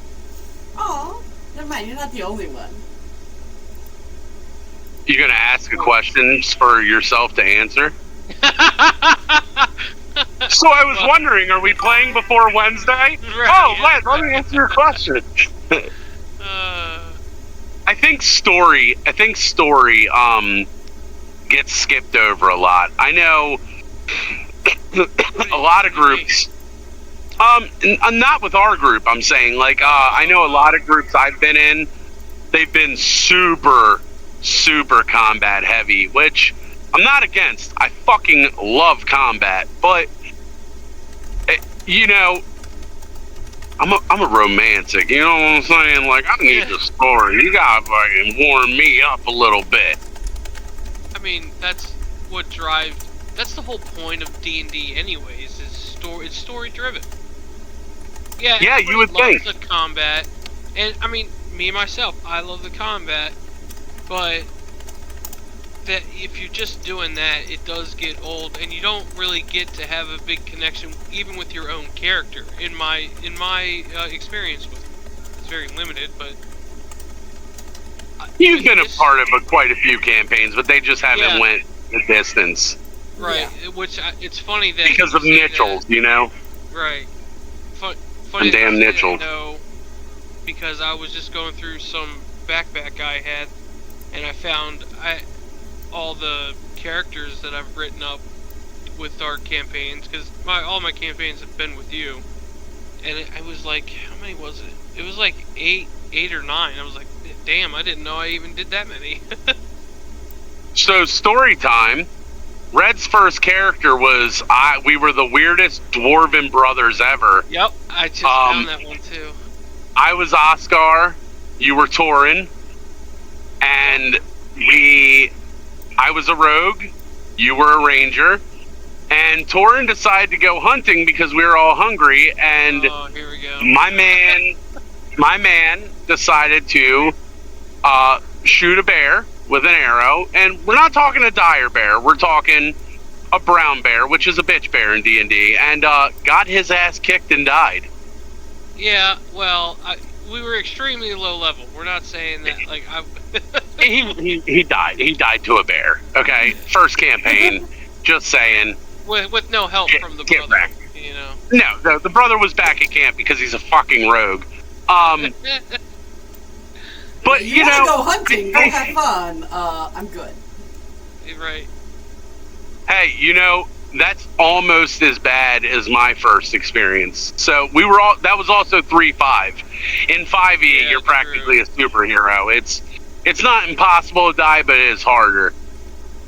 Aw, never mind. You're not the only one. You're gonna ask a question for yourself to answer? So I was wondering, are we playing before Wednesday? Right, Let me answer your question. I think story gets skipped over a lot. I know a lot of groups Not with our group. I'm saying, like, I know a lot of groups I've been in. They've been super, super combat heavy, which I'm not against. I fucking love combat, but you know, I'm a romantic. You know what I'm saying? Like, I need the story. You gotta fucking warm me up a little bit. I mean, that's what drives. That's the whole point of D&D, anyways. Is story. It's story driven. Yeah. Yeah, you would think think. the combat, and I mean, me myself, I love the combat, but that if you're just doing that, it does get old, and you don't really get to have a big connection, even with your own character. In my experience with it. It's very limited, but You've been a part of quite a few campaigns, but they just haven't went the distance. Right, which it's funny that because of Nichels, you know. Right. Funny damn Nichels. No, because I was just going through some backpack I had, and I found all the characters that I've written up with our campaigns, because all my campaigns have been with you, and I was like, how many was it? It was like eight or nine. I was like, damn, I didn't know I even did that many. So story time. Red's first character was we were the weirdest dwarven brothers ever. Yep, I just found that one too. I was Oscar, you were Torin, and I was a rogue, you were a ranger, and Torin decided to go hunting because we were all hungry, and here we go. my man decided to shoot a bear with an arrow, and we're not talking a dire bear, we're talking a brown bear, which is a bitch bear in D&D, and got his ass kicked and died. Yeah, well, we were extremely low level. We're not saying that, like, he died. He died to a bear. Okay, first campaign. Just saying. With no help from the brother, back. You know. No, the brother was back at camp because he's a fucking rogue. But you know, go hunting, go have fun. I'm good. Right. Hey, you know, that's almost as bad as my first experience. So that was also 3-5. In 5e, you're practically a superhero. It's not impossible to die, but it is harder.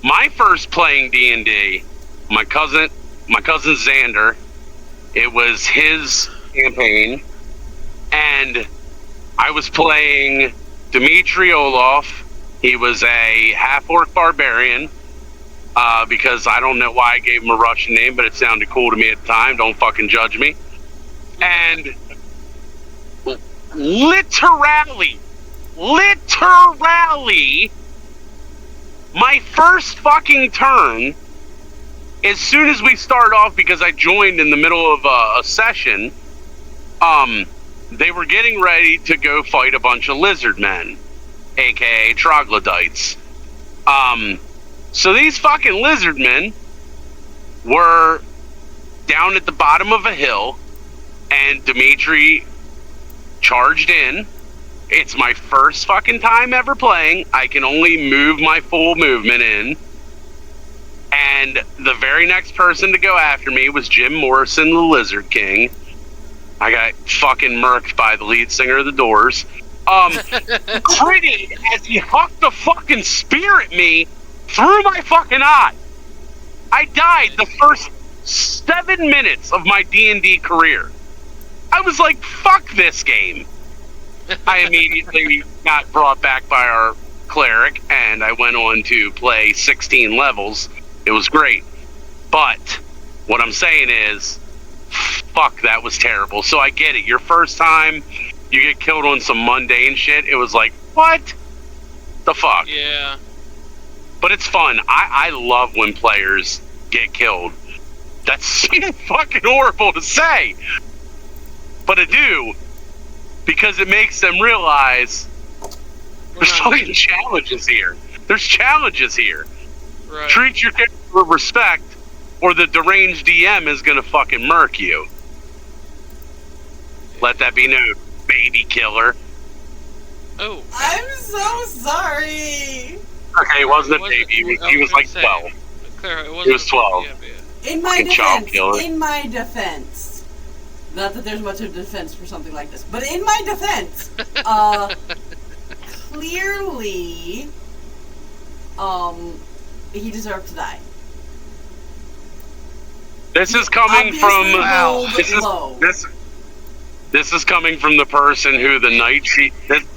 My first playing D&D, my cousin Xander, it was his campaign, and I was playing Dmitry Olaf. He was a half-orc barbarian, because I don't know why I gave him a Russian name, but it sounded cool to me at the time. Don't fucking judge me. And literally, my first fucking turn, as soon as we started off, because I joined in the middle of a session, they were getting ready to go fight a bunch of lizard men, aka troglodytes. So these fucking lizard men were down at the bottom of a hill, and Dimitri charged in. It's my first fucking time ever playing. I can only move my full movement in. And the very next person to go after me was Jim Morrison, the Lizard King. I got fucking murked by the lead singer of the Doors. Pretty as he hucked the fucking spear at me through my fucking eye. I died the first 7 minutes of my D&D career. I was like, fuck this game. I immediately got brought back by our cleric, and I went on to play 16 levels. It was great. But what I'm saying is, fuck, that was terrible. So I get it. Your first time, you get killed on some mundane shit. It was like, what the fuck? Yeah. But it's fun. I love when players get killed. That's fucking horrible to say. But I do. Because it makes them realize there's fucking challenges here. There's challenges here. Right. Treat your character with respect, or the deranged DM is gonna fucking murk you. Let that be known, baby killer. Oh. I'm so sorry. Okay, he wasn't a baby. He was like 12. Clara, He was 12. In my Fucking child defense, killer. Not that there's much of a defense for something like this. But in my defense, clearly, he deserved to die. This is coming from Obviously rolled low. This is coming from the person who the night she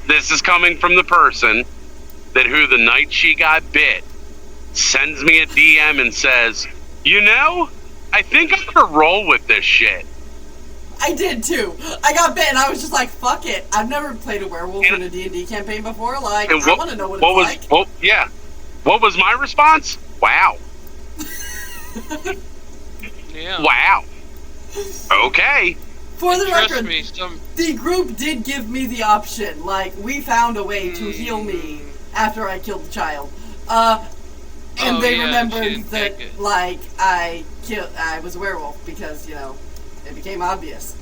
this is coming from the person that who the night she got bit sends me a DM and says, "You know, I think I'm gonna roll with this shit." I did too. I got bit and I was just like, "Fuck it." I've never played a werewolf in a D&D campaign before. Like, I want to know what it's like. What was my response? Wow. Yeah. Wow. Okay. For the Trust record, me, the group did give me the option. Like, we found a way to heal me after I killed the child. And they remembered that, like, I was a werewolf because, you know, it became obvious.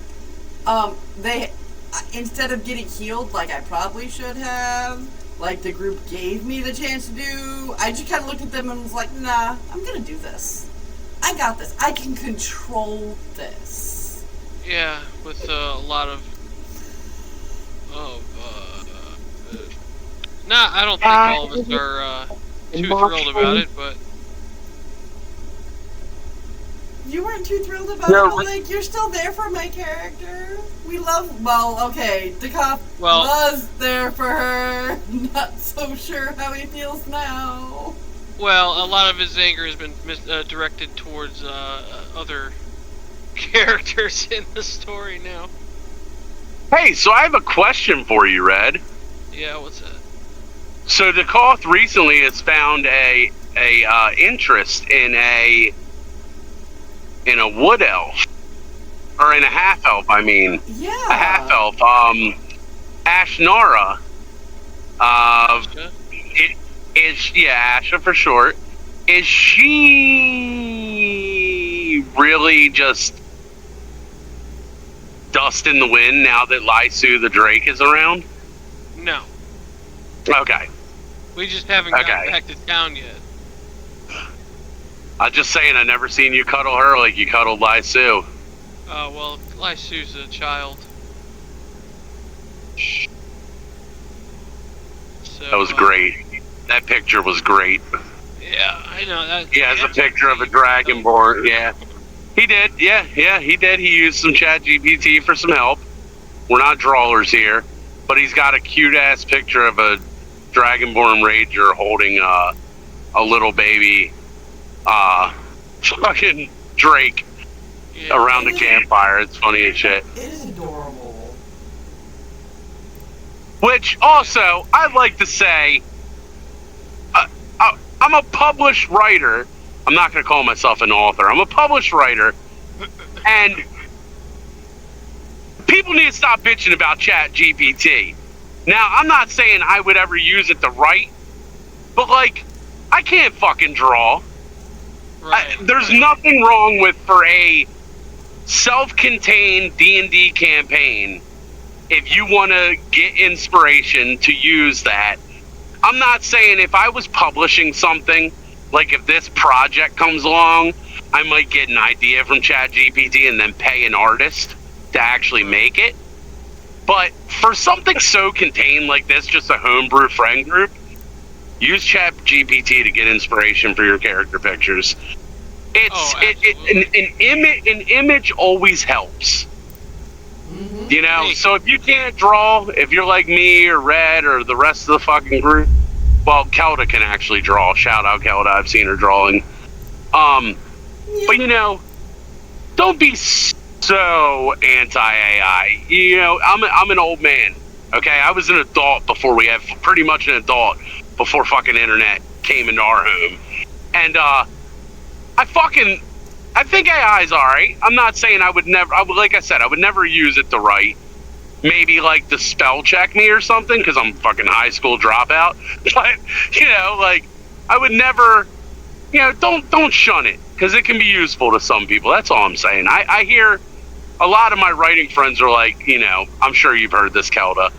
They, instead of getting healed like I probably should have, like the group gave me the chance to do, I just kind of looked at them and was like, nah, I'm gonna do this. I got this. I can control this. yeah, with a lot of nah, I don't think all of us are too thrilled about it, but You weren't too thrilled about it, but, like, you're still there for my character. We love, well, okay, the cop was there for her. Not so sure how he feels now. well, a lot of his anger has been directed towards other characters in the story now. Hey, so I have a question for you, Red. Yeah, what's that? So Dakoth recently has found a interest in a wood elf, or in a half elf. I mean, Yeah. a half elf. Ashnara. Asha for short. Is she really just dust in the wind now that Lysu the Drake is around? No, Okay. we just haven't gotten back to town yet. I'm just saying, I never seen you cuddle her like you cuddled Lysu. Well, Lysu's a child. So, That was great. That picture was great. Yeah, I know that. He has a picture of a dragonborn. Yeah, he did. Yeah, he did. He used some Chat GPT for some help. We're not drawlers here, but he's got a cute ass picture of a dragonborn ranger holding a little baby, fucking Drake around the campfire. It's funny as shit. It is adorable. Which also, I'd like to say, I'm a published writer. I'm not going to call myself an author. I'm a published writer, and people need to stop bitching about Chat GPT. Now, I'm not saying I would ever use it to write, but like, I can't fucking draw. Right. There's nothing wrong with, for a self-contained D&D campaign, if you want to get inspiration to use that. I'm not saying if I was publishing something, like if this project comes along, I might get an idea from ChatGPT and then pay an artist to actually make it. But for something so contained like this, just a homebrew friend group, use ChatGPT to get inspiration for your character pictures. An image always helps. Mm-hmm. You know, so if you can't draw, if you're like me or Red or the rest of the fucking group, well, Kelda can actually draw. Shout out Kelda, I've seen her drawing. But you know, don't be so anti-AI. You know, I'm an old man. Okay, I was an adult before we had pretty much an adult before fucking internet came into our home, and I think AI's alright. I'm not saying I would never, like I said, I would never use it to write. Maybe like to spell check me or something, because I'm fucking high school dropout. But, you know, like, I would never, you know, don't shun it, because it can be useful to some people. That's all I'm saying. I hear a lot of my writing friends are like, you know, I'm sure you've heard this, Kelda.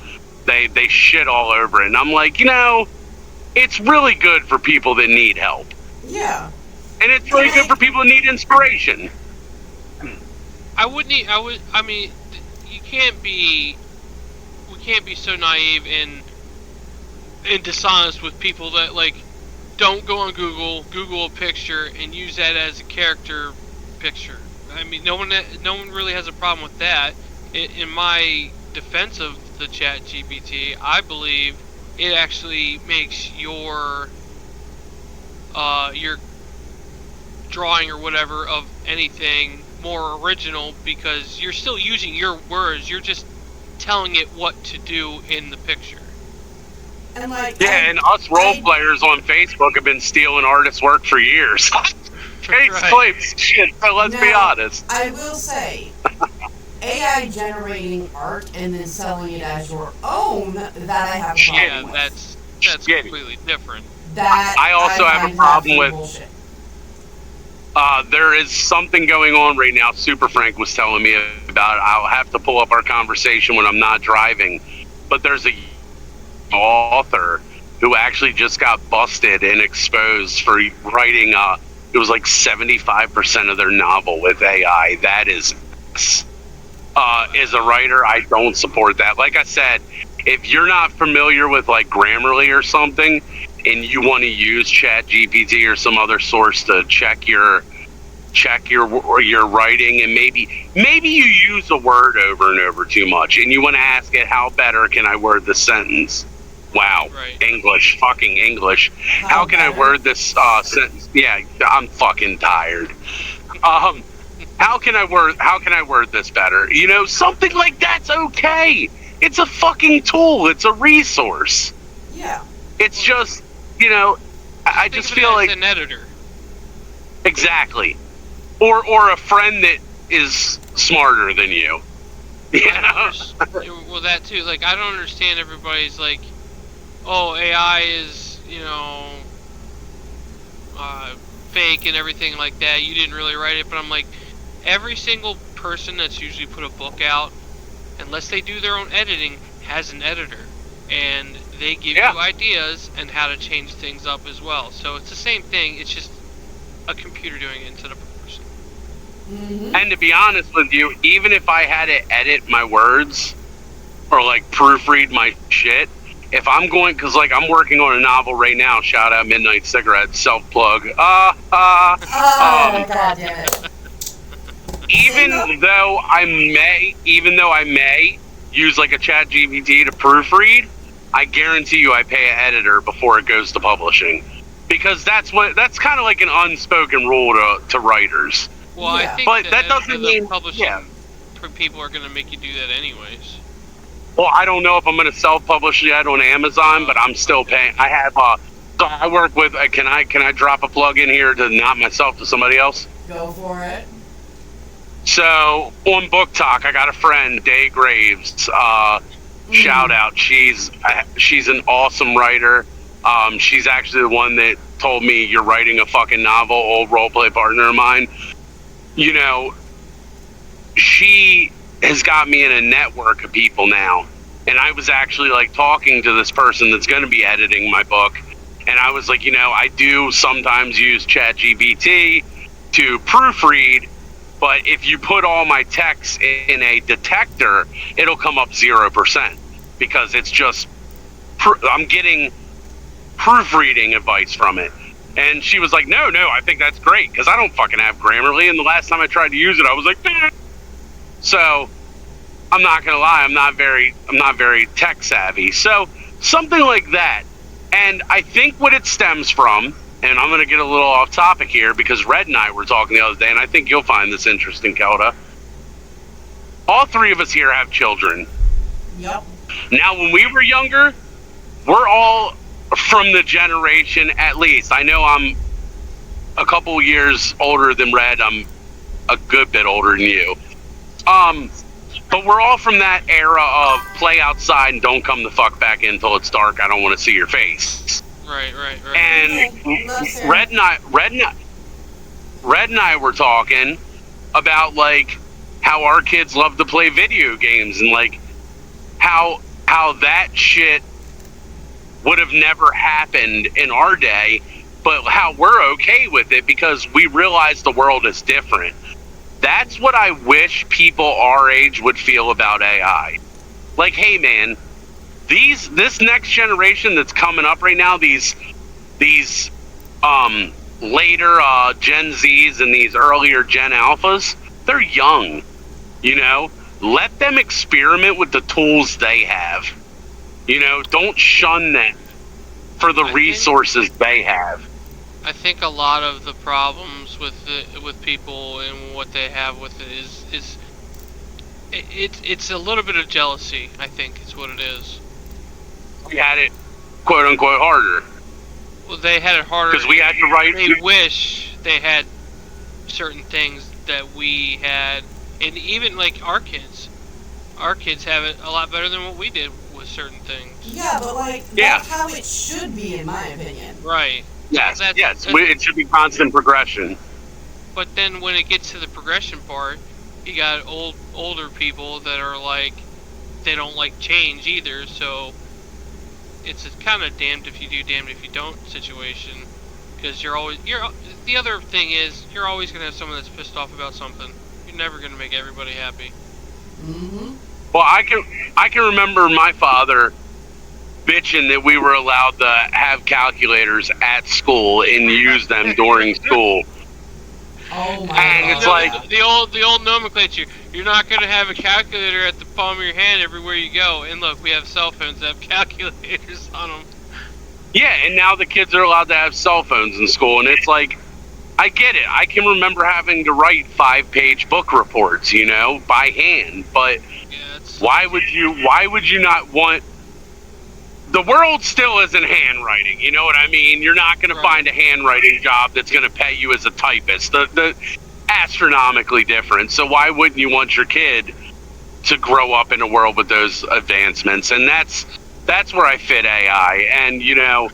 They shit all over it. And I'm like, you know, it's really good for people that need help. Yeah. And it's really good for people who need inspiration. I wouldn't. I mean, you can't be. We can't be so naive and dishonest with people that like don't go on Google a picture, and use that as a character picture. I mean, no one really has a problem with that. In my defense of the ChatGPT, I believe it actually makes your drawing or whatever of anything more original, because you're still using your words. You're just telling it what to do in the picture. And like, Yeah, and us role players on Facebook have been stealing artists' work for years. Case claims shit, but let's be Now, honest. I will say, AI generating art and then selling it as your own, that I have a Yeah, problem with. That's Shitty. completely different. That I also have a find problem absolute with- bullshit. There is something going on right now. Super Frank was telling me about it. I'll have to pull up our conversation when I'm not driving. But there's a author who actually just got busted and exposed for writing. It was like 75% of their novel with AI. That is, as a writer, I don't support that. Like I said, if you're not familiar with like Grammarly or something, and you want to use ChatGPT or some other source to check your writing, and maybe you use a word over and over too much, and you want to ask it, how better can I word the sentence? Wow, Right. English, fucking English. How can I word this sentence? Yeah, I'm fucking tired. How can I word this better? You know, something like that's okay. It's a fucking tool. It's a resource. Yeah. It's just, you know, I Think just of it feel as like an editor. exactly, or a friend that is smarter than you. You know? Well, that too. Like, I don't understand everybody's like, oh, AI is, fake and everything like that. You didn't really write it, but I'm like, every single person that's usually put a book out, unless they do their own editing, has an editor, and they give you ideas and how to change things up as well. So it's the same thing. It's just a computer doing it instead of a person. Mm-hmm. And to be honest with you, even if I had to edit my words or like proofread my shit, if I'm going, because like I'm working on a novel right now, shout out Midnight Cigarette, self plug. Oh, God damn it. Even though I may use like a ChatGPT to proofread, I guarantee you I pay an editor before it goes to publishing, because that's kind of like an unspoken rule to writers. Well, Yeah. I think But that doesn't mean- publishing yeah. people are going to make you do that anyways. Well, I don't know if I'm going to self-publish yet on Amazon, but I'm still paying. I have so I work with. Can I drop a plug in here to not myself to somebody else? Go for it. So on Book Talk, I got a friend, Day Graves. Shout out. She's an awesome writer. She's actually the one that told me you're writing a fucking novel. Old roleplay partner of mine. You know, she has got me in a network of people now, and I was actually like talking to this person that's going to be editing my book, and I was like, you know, I do sometimes use ChatGPT to proofread, but if you put all my text in a detector, it'll come up 0%, because it's just I'm getting proofreading advice from it. And she was like, no, I think that's great, because I don't fucking have Grammarly, and the last time I tried to use it, I was like, eh. So I'm not gonna lie, I'm not very tech savvy. So something like that. And I think what it stems from, and I'm gonna get a little off topic here, because Red and I were talking the other day, and I think you'll find this interesting, Kelda. All three of us here have children. Yep. Now, when we were younger, we're all from the generation, at least. I know I'm a couple years older than Red. I'm a good bit older than you. But we're all from that era of play outside and don't come the fuck back in until it's dark. I don't want to see your face. Right. And Okay, listen. Red and I were talking about like how our kids love to play video games, and like how that shit would have never happened in our day, but how we're okay with it because we realize the world is different. That's what I wish people our age would feel about AI. Like, hey man, this next generation that's coming up right now, these later Gen Zs and these earlier Gen Alphas, they're young. You know, let them experiment with the tools they have. You know, don't shun them for the resources they have. I think a lot of the problems with people and what they have with it it's a little bit of jealousy. I think is what it is. We had it, quote unquote, harder. Well, they had it harder because we had to write. They wish they had certain things that we had, and even like our kids have it a lot better than what we did with certain things. Yeah, but like that's how it should be, in my opinion. Right. Yes, it should be constant progression. But then when it gets to the progression part, you got older people that are like, they don't like change either, so it's kind of damned if you do, damned if you don't situation. Because the other thing is, you're always going to have someone that's pissed off about something. You're never going to make everybody happy. Mm-hmm. Well, I can remember my father bitching that we were allowed to have calculators at school and use them during school. Oh my and God. It's like the old nomenclature. You're not going to have a calculator at the palm of your hand everywhere you go. And look, we have cell phones that have calculators on them. Yeah, and now the kids are allowed to have cell phones in school, and it's like, I get it. I can remember having to write 5-page book reports, you know, by hand. But why would you not want? The world still isn't handwriting, you know what I mean? You're not going to find a handwriting job that's going to pay you as a typist. The astronomically different. So why wouldn't you want your kid to grow up in a world with those advancements? And that's where I fit AI. And you know,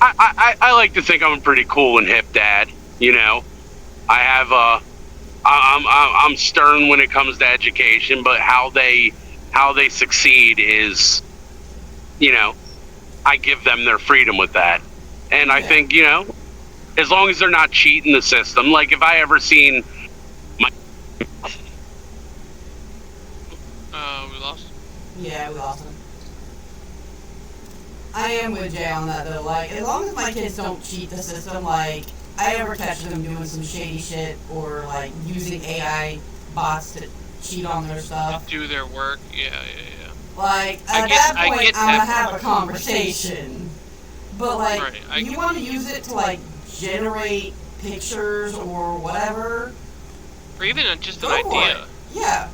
I like to think I'm a pretty cool and hip dad. You know, I have I'm stern when it comes to education, but how they succeed is, you know, I give them their freedom with that. And I think, you know, as long as they're not cheating the system, like if I ever seen my... We lost? Yeah, we lost him. I am with Jay on that though, like, as long as my kids don't cheat the system, like, I ever catch them doing some shady shit or like using AI bots to cheat on their stuff. Do their work, yeah. Like, at that point, I'm gonna have a conversation. But, like, you want to use it to, like, generate pictures or whatever? Or even just an idea. Yeah.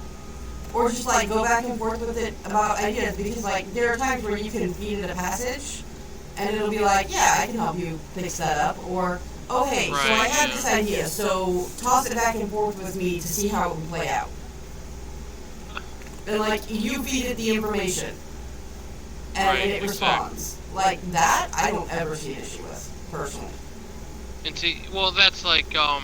Or just, like, go back and forth with it about ideas. Because, like, there are times where you can feed it a passage, and it'll be like, yeah, I can help you fix that up. Or, oh, hey, so I had this idea, so toss it back and forth with me to see how it would play out. And, like, you feed it the information, and it responds. Like, that, I don't ever see an issue with, personally. And see, well, that's like, I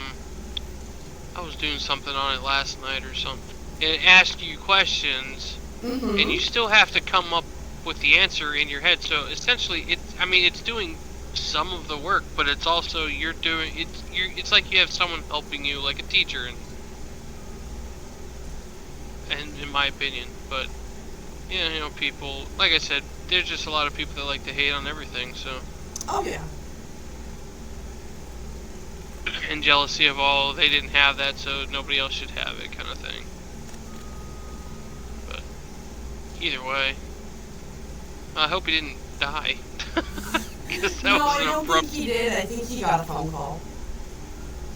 was doing something on it last night or something. It asks you questions, and you still have to come up with the answer in your head. So, essentially, it's doing some of the work, but it's also, it's like you have someone helping you, like a teacher, and in my opinion, but yeah, you know, people, like I said, there's just a lot of people that like to hate on everything, so. Oh yeah. And jealousy of all, they didn't have that, so nobody else should have it, kind of thing. But either way, I hope he didn't die. No, I don't think he did. I think he got a phone call.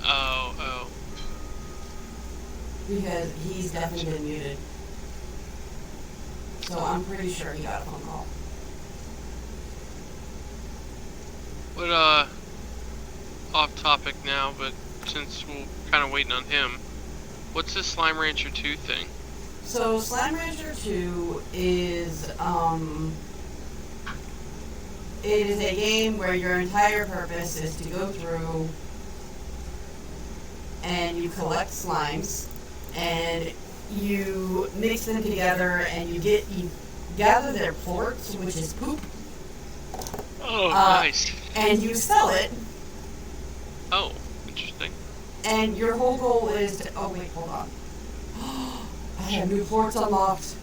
Oh. Because he's definitely been muted. So I'm pretty sure he got a phone call. But, off topic now, but since we're kind of waiting on him, what's this Slime Rancher 2 thing? So Slime Rancher 2 is, it is a game where your entire purpose is to go through and you collect slimes and you mix them together and you gather their plorts, which is poop. Oh, nice. And you sell it. Oh, interesting. And your whole goal is to, oh wait, hold on. I have new ports unlocked.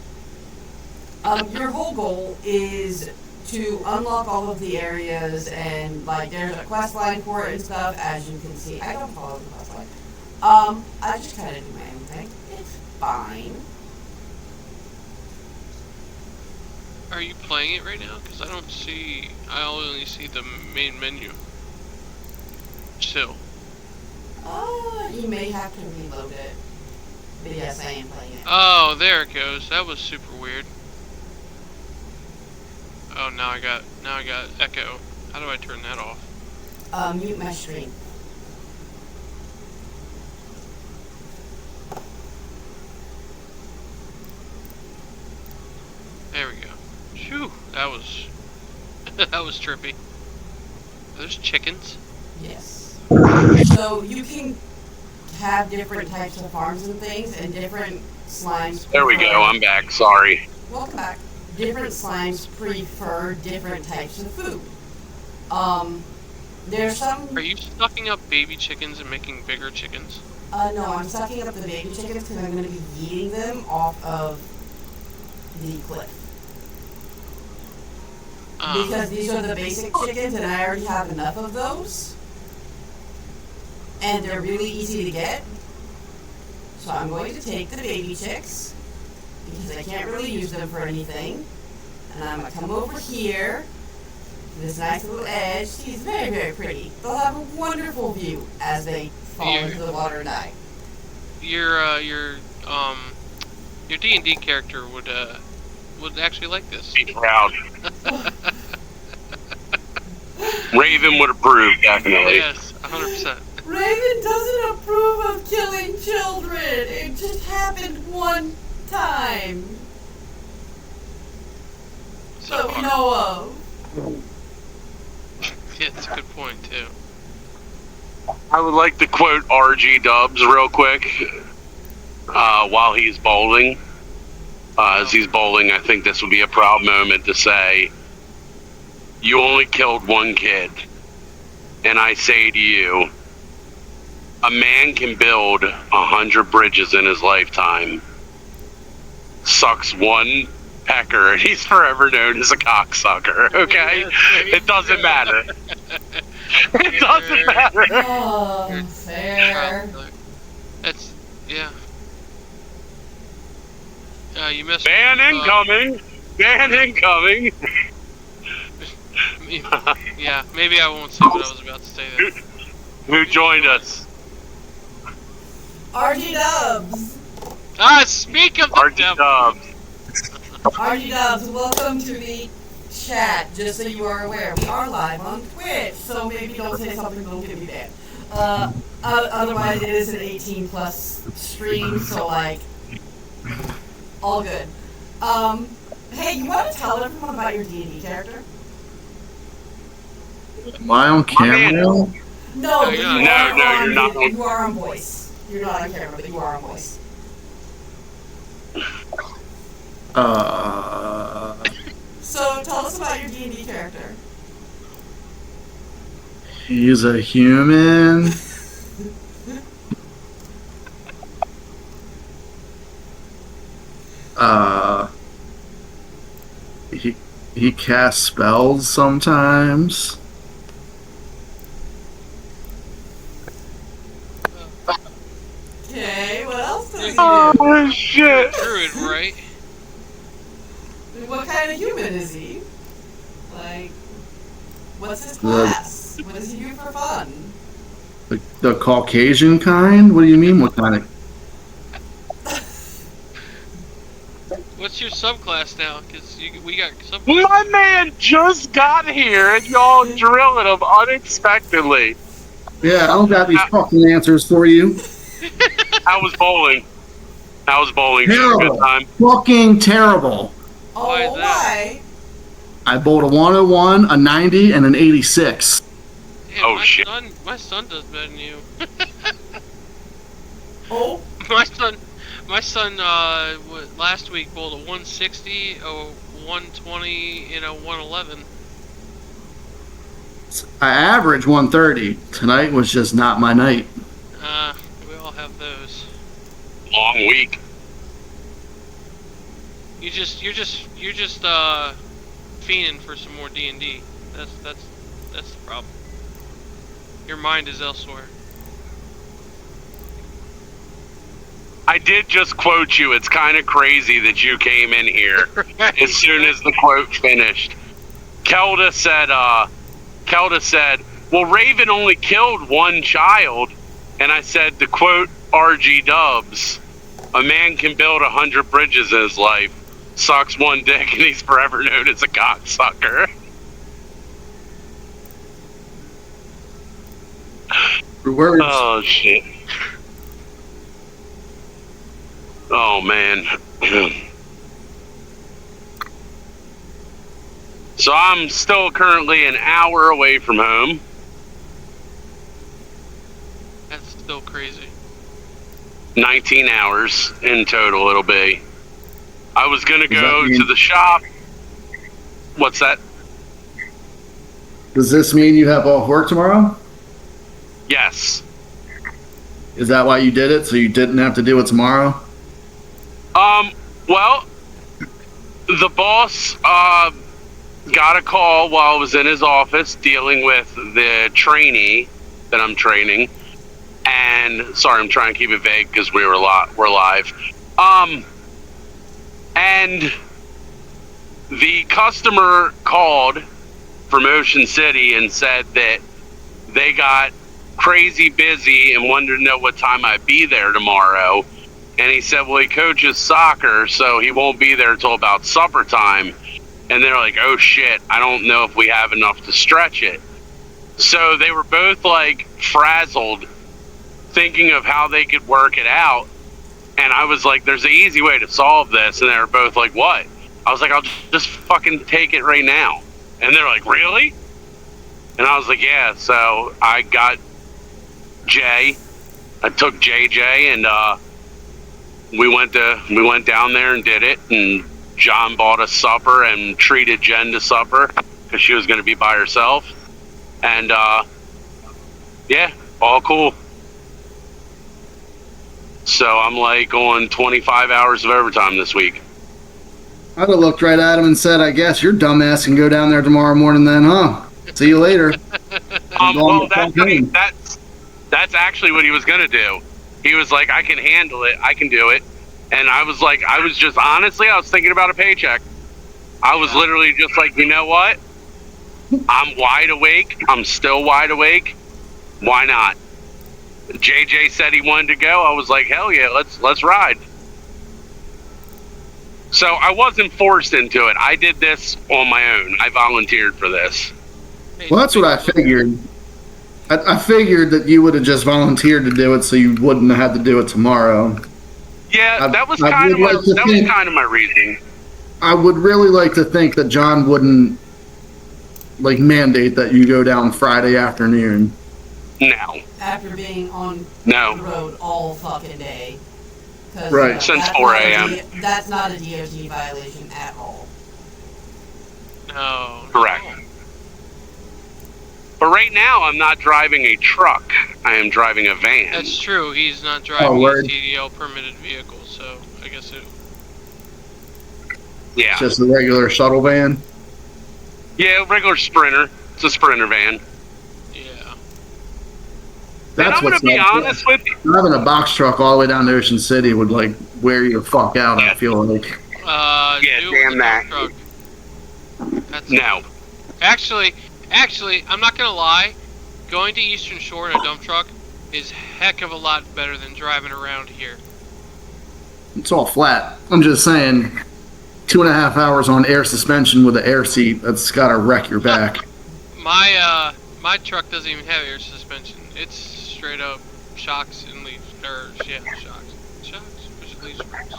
Your whole goal is to unlock all of the areas, and like there's a quest line for it and stuff, as you can see. I don't follow the quest line. I just kind of do my own thing. It's fine. Are you playing it right now? Because I only see the main menu. Still. You may have to reload it. But yes, I am playing it. Oh, there it goes. That was super weird. Oh, now I got echo. How do I turn that off? Mute my stream. There we go. Phew, that was that was trippy. Are those chickens? Yes. So you can have different types of farms and things, and different slimes. There we go. I'm back. Sorry. Welcome back. Different slimes prefer different types of food. There's some. Are you sucking up baby chickens and making bigger chickens? No, I'm sucking up the baby chickens because I'm going to be eating them off of the cliff. Because these are the basic chickens, and I already have enough of those. And they're really easy to get. So I'm going to take the baby chicks, because I can't really use them for anything. And I'm going to come over here, this nice little edge. She's very, very pretty. They'll have a wonderful view as they fall into the water and die. Your D&D character would actually like this. Be proud. Raven would approve, definitely. Yes, 100%. Raven doesn't approve of killing children. It just happened one time. So That we far. know of. Yeah, that's a good point too. I would like to quote RG Dubs real quick while he's bowling. As he's bowling, I think this would be a proud moment to say, you only killed one kid. And I say to you, a man can build 100 bridges in his lifetime. Sucks one pecker, and he's forever known as a cocksucker, okay? It doesn't matter. It doesn't matter. Oh, You're fair. That's yeah. You missed. Ban incoming! Ban incoming! Yeah, maybe I won't say what I was about to say there. Who joined us? RG Dubs. Speak of the RG devil. Dubs. RG Dubs, welcome to the chat. Just so you are aware, we are live on Twitch, so maybe don't say something that'll get me banned. Otherwise, it is an 18+ stream, so like, all good. Hey, you want to tell everyone about your D&D character? Am I on camera? No, No, but you're you not. are No, on, you're not. You are on voice. You're not on camera, but you are on voice. So tell us about your D&D character. He's a human. He casts spells sometimes. Okay, what else does he do? Oh, shit! Druid, right? What kind of human is he? Like, what's his class? What does he do for fun? The Caucasian kind? What do you mean? What kind of? What's your subclass now? Because we got subclass. My man just got here and y'all drilling him unexpectedly. Yeah, I don't got these fucking answers for you. I was bowling. I was bowling. It was a good time. Fucking terrible. Oh, Why is that? why? I bowled a 101, a 90, and an 86. Damn, Oh, shit. My son does better than you. Oh, My son last week bowled a 160, a 120, and a 111. I averaged 130. Tonight was just not my night. We all have those. Long week. You're just fiending for some more D&D. That's the problem. Your mind is elsewhere. I did just quote you. It's kind of crazy that you came in here as soon as the quote finished. Kelda said, well, Raven only killed one child. And I said, to quote RG Dubs, a man can build 100 bridges in his life, sucks one dick, and he's forever known as a cocksucker. Words. Oh, shit. Oh, man. So I'm still currently an hour away from home. That's still crazy. 19 hours in total it'll be. I was going to Does go that mean- to the shop. What's that? Does this mean you have off work tomorrow? Yes. Is that why you did it? So you didn't have to do it tomorrow? Well, the boss, got a call while I was in his office dealing with the trainee that I'm training. And, sorry, I'm trying to keep it vague because we're live. And the customer called from Ocean City and said that they got crazy busy and wanted to know what time I'd be there tomorrow. And he said, well, he coaches soccer, so he won't be there till about supper time. And they're like, oh shit, I don't know if we have enough to stretch it. So they were both like frazzled, thinking of how they could work it out. And I was like, there's an easy way to solve this. And they were both like, what? I was like, I'll just fucking take it right now. And they're like, really? And I was like, yeah. So I got Jay. I took JJ and we went down there and did it. And John bought us supper and treated Jen to supper because she was going to be by herself. And yeah, all cool. So I'm like on 25 hours of overtime this week. I'd have looked right at him and said, I guess your dumbass can go down there tomorrow morning then, huh? See you later. Well, that's actually what he was going to do. He was like, I can handle it. I can do it. And I was like, I was thinking about a paycheck. I was literally just like, you know what? I'm wide awake. I'm still wide awake. Why not? JJ said he wanted to go. I was like, hell yeah, let's ride. So I wasn't forced into it. I did this on my own. I volunteered for this. Well, that's what I figured. I figured that you would have just volunteered to do it so you wouldn't have had to do it tomorrow. Yeah, that was I kind of would like to think- my reasoning. I would really like to think that John wouldn't like mandate that you go down Friday afternoon. No. After being on No. the road all fucking day. 'Cause, Right. Since that's 4 not a a.m.. That's not a DOT violation at all. No. Correct. But right now, I'm not driving a truck. I am driving a van. That's true. He's not driving a word. CDL permitted vehicle, so I guess it. Yeah. It's just a regular shuttle van. Yeah, regular Sprinter. It's a Sprinter van. Yeah. And That's I'm going what's to be not good. honest with you. Having a box truck all the way down to Ocean City would like wear you the fuck out. I feel like. Yeah, do it with damn a that. dump truck. That's No. Actually, I'm not gonna lie. Going to Eastern Shore in a dump truck is heck of a lot better than driving around here. It's all flat. I'm just saying, 2.5 hours on air suspension with an air seat, that's gotta wreck your back. My truck doesn't even have air suspension. It's straight up shocks and leaf, shocks, which leaf springs.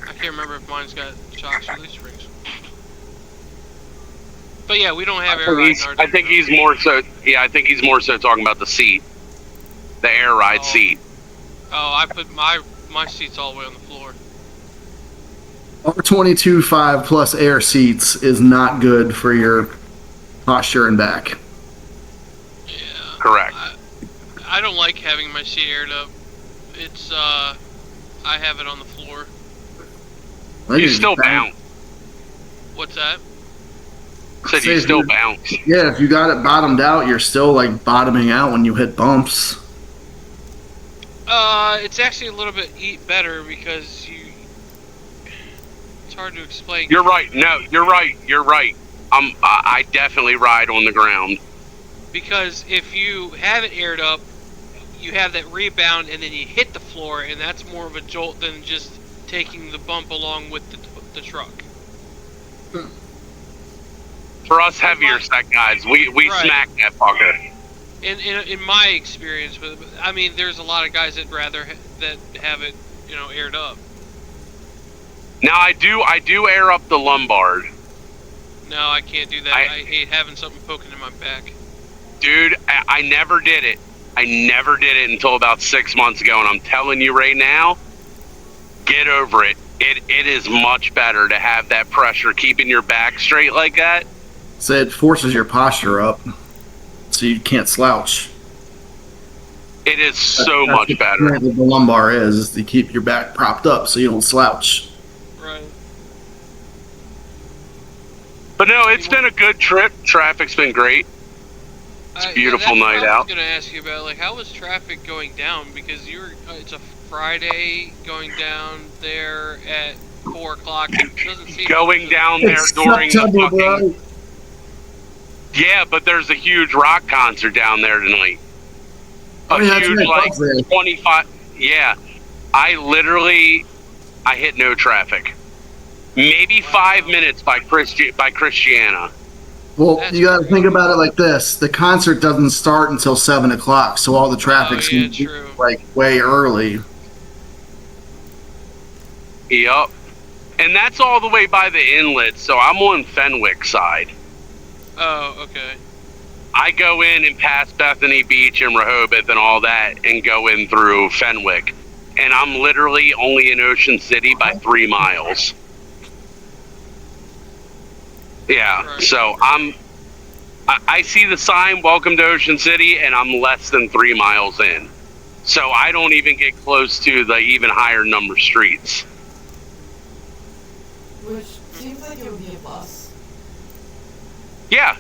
I can't remember if mine's got shocks or leaf springs. But yeah, we don't have air ride in our I think he's more so. Yeah, I think he's more so talking about the seat, the air ride Oh. seat. Oh, I put my seat's all the way on the floor. Our 22.5 plus air seats is not good for your posture and back. Yeah. Correct. I don't like having my seat aired up. It's I have it on the floor. You still bounce. What's that? Said Say you if still you- bounce. Yeah, if you got it bottomed out, you're still like bottoming out when you hit bumps. It's actually a little bit better because you. It's hard to explain. You're right. No, you're right. You're right. I definitely ride on the ground. Because if you have it aired up, you have that rebound, and then you hit the floor, and that's more of a jolt than just taking the bump along with the truck. For us heavier set guys, we Right. smack that fucker. In my experience, but I mean, there's a lot of guys that rather that have it, aired up. Now I do air up the lumbar. No, I can't do that. I hate having something poking in my back. Dude, I never did it. I never did it until about 6 months ago, and I'm telling you right now, get over it. It is much better to have that pressure keeping your back straight like that. So it forces your posture up, so you can't slouch. It is so That's much what better. the lumbar is to keep your back propped up so you don't slouch. Right. But no, it's been a good trip. Traffic's been great. It's a beautiful that's what night I out. was gonna ask you about, like, how was traffic going down? Because it's a Friday going down there at 4 o'clock. It doesn't seem Going down there It's during the September, fucking... bro. Yeah, but there's a huge rock concert down there tonight. Oh, yeah, that's huge, right, like, Bug's there. 25... Yeah. I hit no traffic. Maybe 5 minutes by Christiana. Well, That's you got to crazy. think about it like this: the concert doesn't start until 7 o'clock, so all the traffic's yeah, gonna be, true. like way early. Yup. And that's all the way by the inlet, so I'm on Fenwick side. Oh, okay. I go in and pass Bethany Beach and Rehoboth and all that and go in through Fenwick. And I'm literally only in Ocean City by 3 miles. Yeah, Right. so I see the sign, welcome to Ocean City, and I'm less than 3 miles in. So I don't even get close to the even higher number streets. Which seems like it would be a plus. Yeah,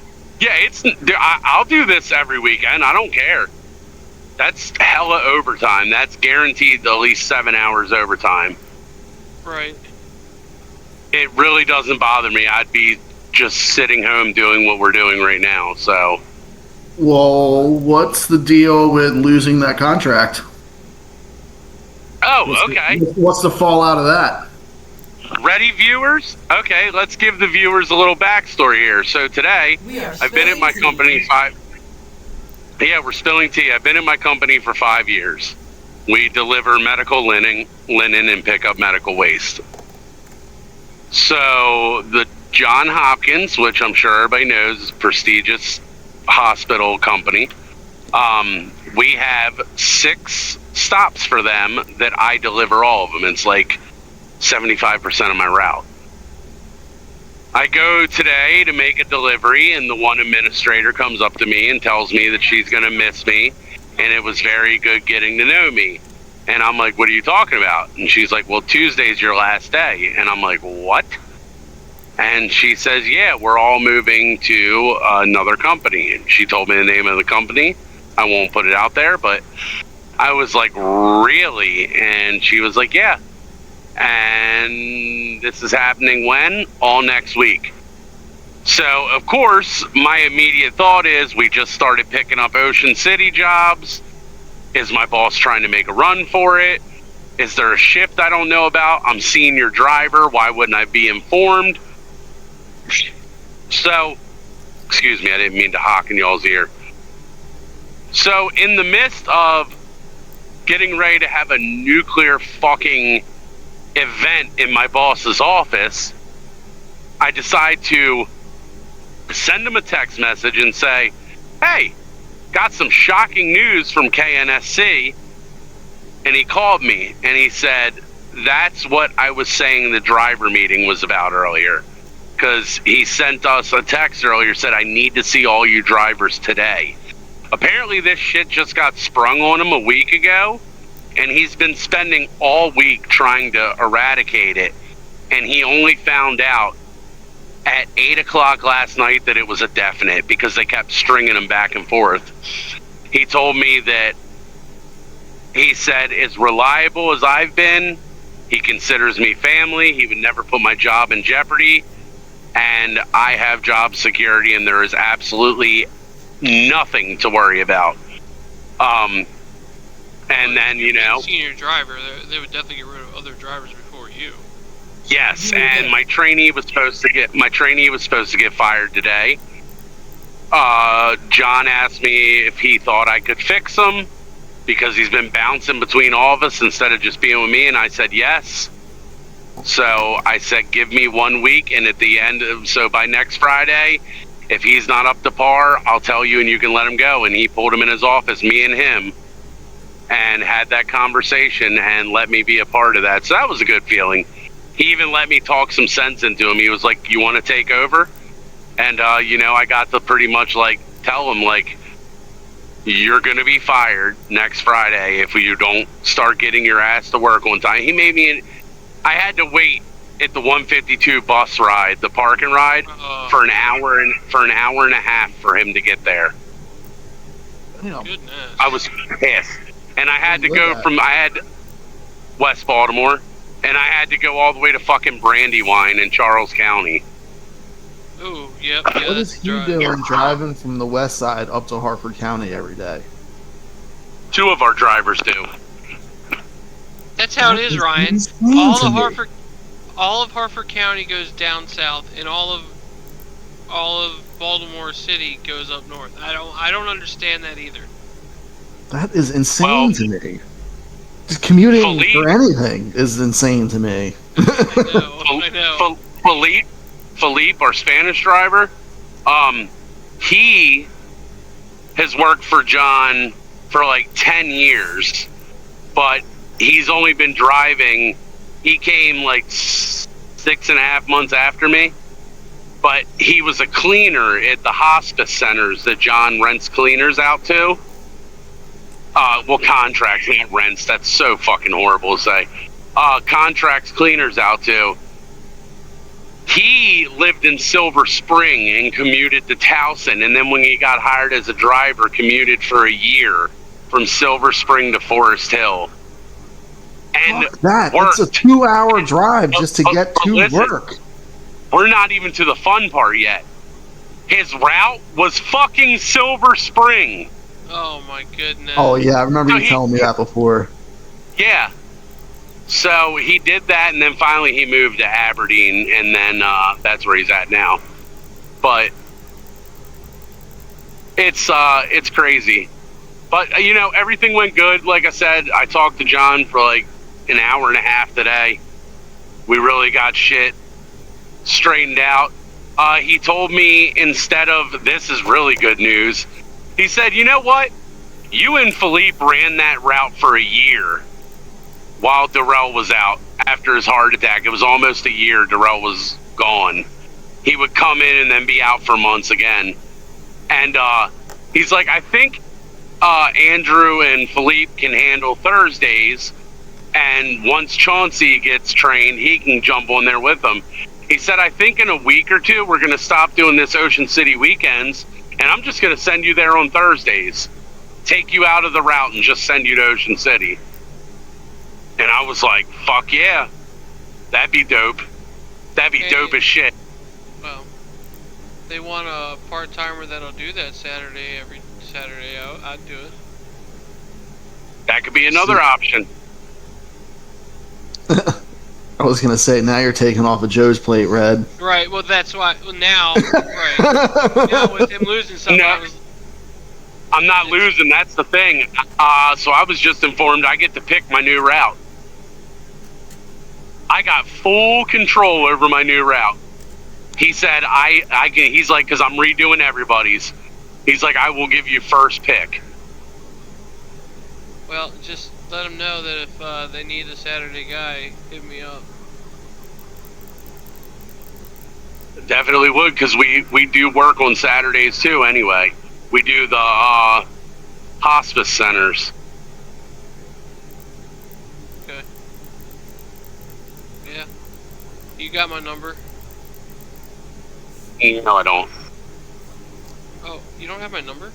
I'll do this every weekend. I don't care. That's hella overtime. That's guaranteed at least 7 hours overtime. Right. It really doesn't bother me. I'd be just sitting home doing what we're doing right now. So, Well, what's the deal with losing that contract? okay. What's the fallout of that? Ready, viewers? Okay, let's give the viewers a little backstory here. So today, We are I've been at my spilling company tea. we're spilling tea. I've been at my company for 5 years. We deliver medical linen and pick up medical waste. So the John Hopkins, which I'm sure everybody knows, is a prestigious hospital company. We have 6 stops for them that I deliver all of them. It's like 75% of my route. I go today to make a delivery, and the one administrator comes up to me and tells me that she's going to miss me, and it was very good getting to know me. And I'm like, what are you talking about? And she's like, well, Tuesday's your last day. And I'm like, what? And she says, yeah, we're all moving to another company. And she told me the name of the company. I won't put it out there, but I was like, really? And she was like, yeah. And this is happening when? All next week. So, of course, my immediate thought is we just started picking up Ocean City jobs. Is my boss trying to make a run for it? Is there a shift I don't know about? I'm senior driver. Why wouldn't I be informed? So, excuse me, I didn't mean to hawk in y'all's ear. So, in the midst of getting ready to have a nuclear fucking event in my boss's office, I decide to send him a text message and say, hey, got some shocking news from KNSC. And he called me and he said, that's what I was saying the driver meeting was about earlier. Because he sent us a text earlier, said, I need to see all you drivers today. Apparently this shit just got sprung on him a week ago, and he's been spending all week trying to eradicate it, and he only found out at 8 o'clock last night that it was a definite because they kept stringing him back and forth. He told me that he said, as reliable as I've been, he considers me family. He would never put my job in jeopardy, and I have job security, and there is absolutely nothing to worry about. And then, you know, senior driver, they would definitely get rid of other drivers before you. yes, and my trainee was supposed to get fired today. John asked me if he thought I could fix him because he's been bouncing between all of us instead of just being with me, and I said yes. So I said, give me 1 week, and at the end so by next Friday, if he's not up to par, I'll tell you and you can let him go. And he pulled him in his office, me and him, and had that conversation and let me be a part of that. So that was a good feeling. He even let me talk some sense into him. He was like, you want to take over? And, you know, I got to pretty much, like, tell him, like, you're going to be fired next Friday if you don't start getting your ass to work on time. He made me... I had to wait at the 152 bus ride, the parking ride, for an hour and a half for him to get there. Goodness. I was pissed. And I had to go I had West Baltimore, and I had to go all the way to fucking Brandywine in Charles County. Ooh, yep. What is he doing driving from the west side up to Harford County every day? 2 of our drivers do. That's how it is, Ryan. All of Harford County goes down south, and all of Baltimore City goes up north. I don't understand that either. That is insane to me. Just commuting Philippe, for anything is insane to me. I know. Philippe, our Spanish driver, he has worked for John for like 10 years, but he's only been driving. He came like 6.5 months after me, but he was a cleaner at the hospice centers that John rents cleaners out to. Well, contracts, not rents. That's so fucking horrible to say. Contracts cleaners out to. He lived in Silver Spring and commuted to Towson, and then when he got hired as a driver, commuted for a year from Silver Spring to Forest Hill. And It's a 2-hour drive just to get to work. We're not even to the fun part yet. His route was fucking Silver Spring. Oh my goodness. Oh yeah, I remember you telling me that before. Yeah. So he did that, and then finally he moved to Aberdeen, and then that's where he's at now. But it's crazy. But you know, everything went good. Like I said, I talked to John for like an hour and a half today. We really got shit straightened out. He told me instead of, this is really good news, he said, you know what? You and Philippe ran that route for a year while Darrell was out after his heart attack. It was almost a year Darrell was gone. He would come in and then be out for months again. And he's like, I think Andrew and Philippe can handle Thursdays, and once Chauncey gets trained, he can jump on there with them. He said, I think in a week or two, we're going to stop doing this Ocean City weekends, and I'm just going to send you there on Thursdays. Take you out of the route and just send you to Ocean City. And I was like, fuck yeah. That'd be dope. That'd be dope as shit. Well, they want a part-timer that'll do that every Saturday. I'd do it. That could be another option. I was gonna say, now you're taking off of Joe's plate, Red. Right. Well, that's why. Well, now, right. Now with him losing something, No, I'm not losing. That's the thing. So I was just informed I get to pick my new route. I got full control over my new route. He said I can. He's like, because I'm redoing everybody's. He's like, I will give you first pick. Well, just let them know that if they need a Saturday guy, hit me up. Definitely would, because we do work on Saturdays too. Anyway, we do the hospice centers. Okay. Yeah. You got my number? No, I don't. Oh, you don't have my number?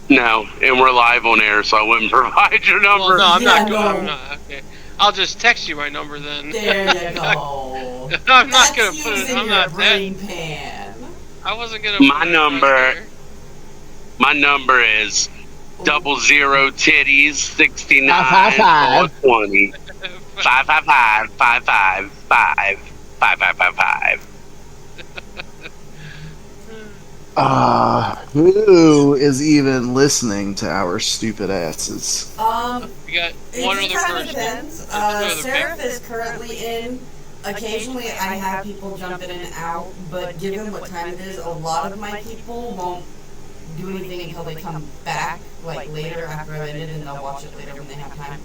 No, and we're live on air, so I wouldn't provide your number. Well, no, I'm Yeah, not. no. I'm not. Okay. I'll just text you my number then. There you go. I'm not That's gonna put it. using I'm your not brain that. pan. I wasn't gonna. My put it number- right there. My number is 00 titties 69 555. 420 555 555 5555. Who is even listening to our stupid asses? We got It one just other kind of person. depends. There's two other Seraph people. is currently in. Occasionally, I have people jump in and out, but given what time it is, a lot of my people won't do anything until they come back, like later after I've ended, and they'll watch it later when they have time.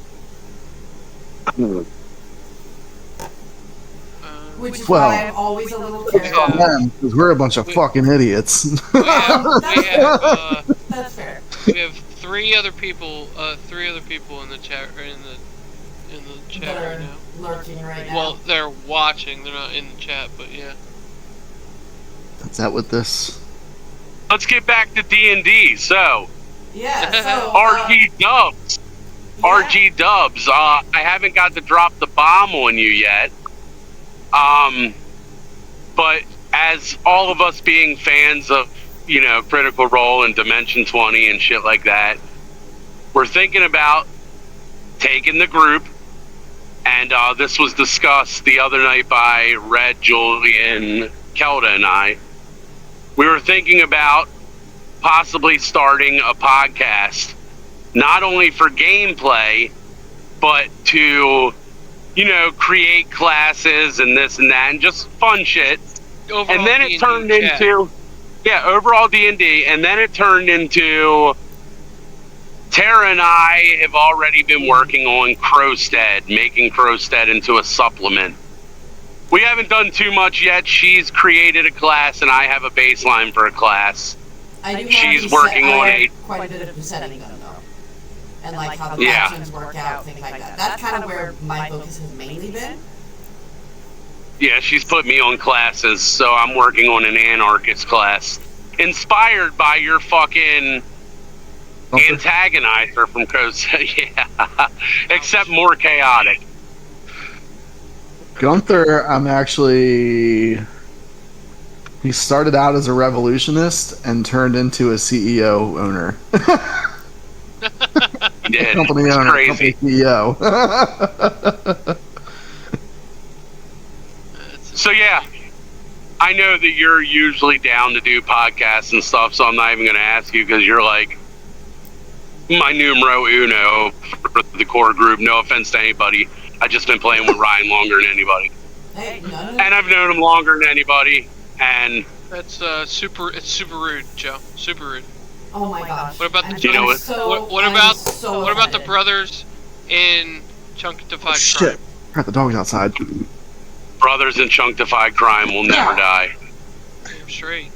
Which is Well- why I'm always a little It's careful. on them, because we're a bunch of fucking idiots. We have That's fair. we have three other people in the chat or in the chat That right are now. lurking right now. Well, they're watching. They're not in the chat, but yeah. Is that what this? Let's get back to D&D. So, yeah, so... RG Dubs. yeah. RG Dubs. I haven't got to drop the bomb on you yet. But as all of us being fans of, Critical Role and Dimension 20 and shit like that, we're thinking about taking the group, and this was discussed the other night by Red, Julian, Kelda, and I. We were thinking about possibly starting a podcast, not only for gameplay, but to, create classes and this and that, and just fun shit. Overall And then D&D it turned chat. into, overall D&D, and then it turned into, Tara and I have already been working on Crowstead, making Crowstead into a supplement. We haven't done too much yet. She's created a class, and I have a baseline for a class. I do have She's these working I on have a- quite a bit of setting them though, and like how the Yeah. actions work out, things like that. That's kind of where my focus has mainly been. Yeah, she's put me on classes, so I'm working on an anarchist class. Inspired by your fucking antagonizer from Crowstead. Yeah. Except more chaotic. Gunther, he started out as a revolutionist and turned into a CEO owner. Yeah, Company it's owner, crazy. company CEO. So yeah, I know that you're usually down to do podcasts and stuff, so I'm not even going to ask you because you're like my numero uno for the core group. No offense to anybody. I've just been playing with Ryan longer than anybody. Hey, none of And I've known him longer than anybody. And That's super. It's super rude, Joe. Super rude. oh my gosh. What about the- I'm You know what? so, What I'm about so what about the offended. brothers in Chunkified Shit. Crap, the dog's outside. brothers in Chunkified Crime will never Yeah. die. Crime? Damn straight.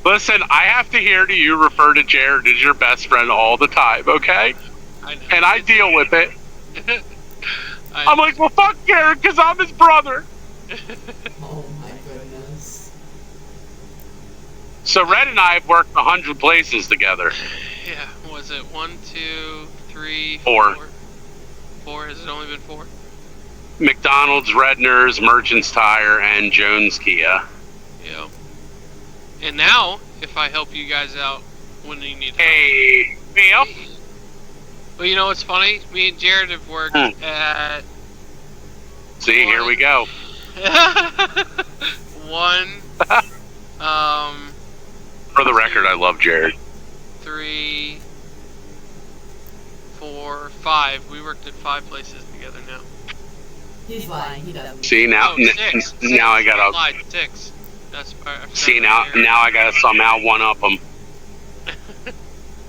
Listen, I have to hear to you refer to Jared as your best friend all the time, okay? I know. And I deal with it. I I'm like, well, fuck Jared, because I'm his brother. Oh my goodness. So Red and I have worked 100 places together. yeah. Was it 1, 2, 3, Four. 4? Has it only been 4? McDonald's, Redner's, Merchant's Tire, and Jones Kia. Yeah. And now, if I help you guys out when you need help. Hey, Bill. Well, you know what's funny? Me and Jared have worked at See, here we go. one, For the record, I love Jared. 3, 4, 5. We worked at 5 places together now. He's lying. He doesn't. See now, Oh, 6. now I Can't gotta lie, 6. That's see now I gotta somehow one up him.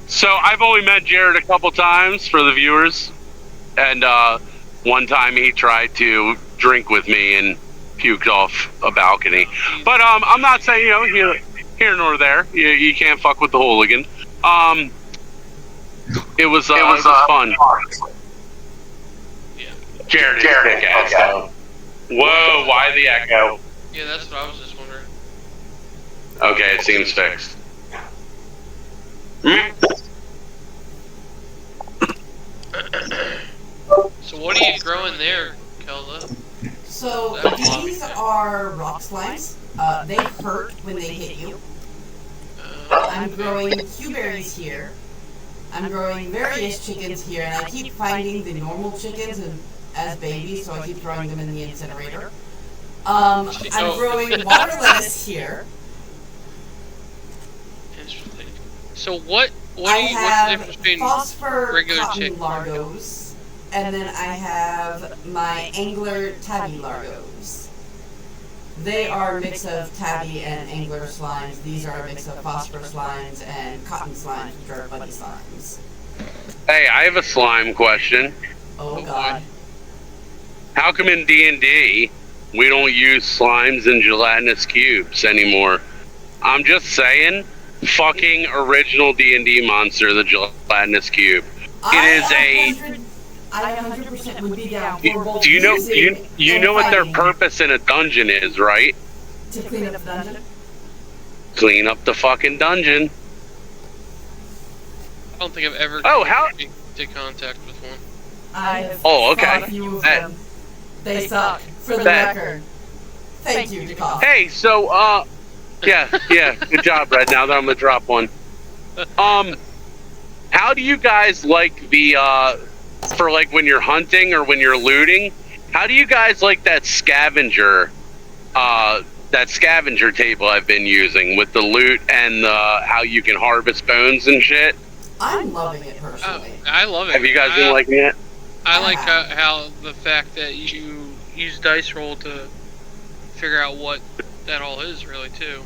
So I've only met Jared a couple times for the viewers, and one time he tried to drink with me and puked off a balcony. But I'm not saying here nor there. You can't fuck with the hooligan. It was fun. Yeah. Jared is kick ass though. Whoa, why the echo? Yeah, that's what I was just wondering. Okay, it seems fixed. So what are you growing there, Kelda? So these are rock slimes. They hurt when they hit you. I'm growing Q-berries here. I'm growing various chickens here, and I keep finding the normal chickens as babies, so I keep throwing them in the incinerator. I'm growing water lettuce here. Interesting. So what's I the have difference between phosphor regular cotton chicken? largos, and then I have my angler tabby largos. They are a mix of tabby and angler slimes. These are a mix of phosphor slimes and cotton slimes, which are buddy slimes. Hey, I have a slime question. Oh god. How come in D&D we don't use slimes and gelatinous cubes anymore? I'm just saying, fucking original D&D monster, the gelatinous cube. I 100% would be down for both Do you know using you and know what their fighting purpose in a dungeon is, right? to clean up the dungeon? Clean up the fucking dungeon. I don't think I've ever Oh, come how- into contact with one. I have Oh, okay. fought a few of them. They suck, for the That- record. Thank you, Jacob. Hey, so yeah, good job, Red. Now that I'm gonna drop one. How do you guys like the for like when you're hunting or when you're looting? How do you guys like that scavenger table I've been using with the loot and how you can harvest bones and shit? I'm loving it Oh, personally. I love it. Have you guys been liking it? I like how the fact that you use dice roll to figure out what that all is, really, too.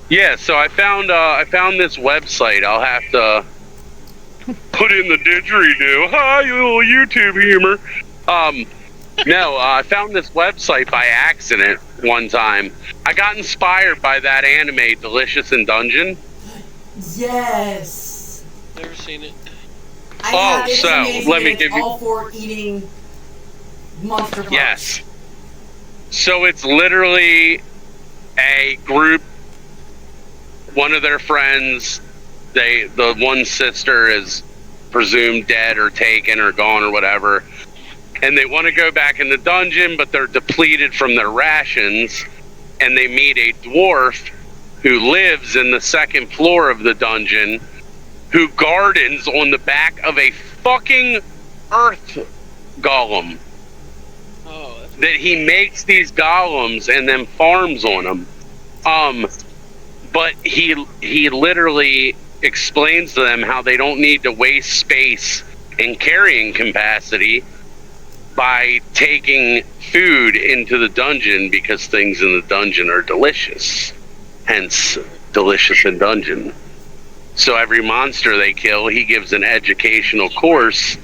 Yeah, so I found this website. I'll have to put in the didgeridoo. Hi, you little YouTube humor. No, I found this website by accident one time. I got inspired by that anime, Delicious in Dungeon. Yes. Never seen it. I have, it's so, amazing let me and it's give you- all for eating monster parts. Yes. So it's literally a group. One of their friends, the one sister is presumed dead or taken or gone or whatever, and they want to go back in the dungeon, but they're depleted from their rations, and they meet a dwarf who lives in the second floor of the dungeon, who gardens on the back of a fucking earth golem. Oh, that's That he makes these golems and then farms on them. But he literally explains to them how they don't need to waste space and carrying capacity by taking food into the dungeon, because things in the dungeon are delicious. Hence, Delicious in Dungeon. So every monster they kill, he gives an educational course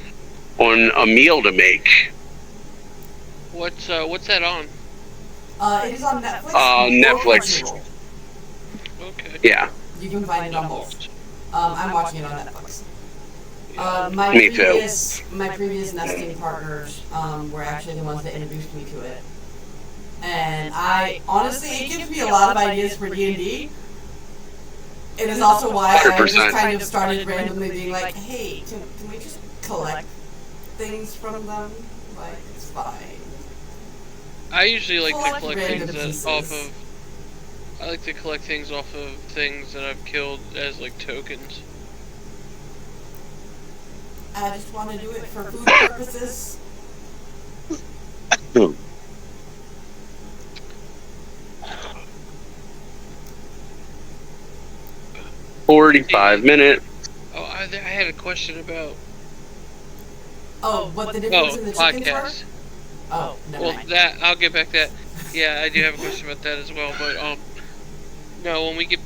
on a meal to make. what's that on? It is on Netflix. Netflix. Or Crunchyroll. Okay. Yeah. You can find it on both. I'm watching it on Netflix. My Me too. previous nesting partners were actually the ones that introduced me to it. And I honestly, it gives me a lot of ideas for D&D. It is also why I just 100%. kind of started randomly being like, hey, can we just collect things from them? Like, it's fine. I usually like to Collect collect random things pieces. I like to collect things off of things that I've killed as like tokens. I just want to do it for food purposes. 45 minutes. Oh, I had a question about Oh, what the difference in the chickens were? podcasts. Oh, never Well, mind. that I'll get back to that. Yeah, I do have a question about that as well. But no, when we get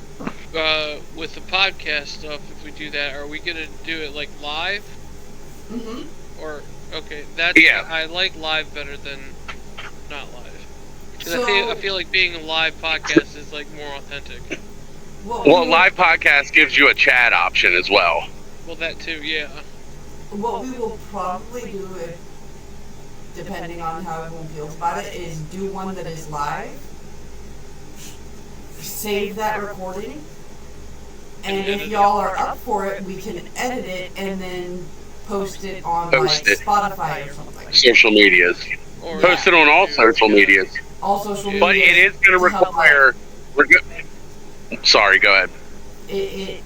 with the podcast stuff, if we do that, are we gonna do it like live Mm-hmm. or okay? That's Yeah. I like live better than not live. 'Cause So, I feel like being a live podcast is like more authentic. Well, live podcast gives you a chat option as well. Well, that too, yeah. What we will probably do, if, depending on how everyone feels about it, is do one that is live, save that recording, and if y'all are up for it, we can edit it and then post it on Post like it. Spotify or something. Social medias. Or Post it on all social medias. All social media. But it is going to require. Sorry, go ahead. It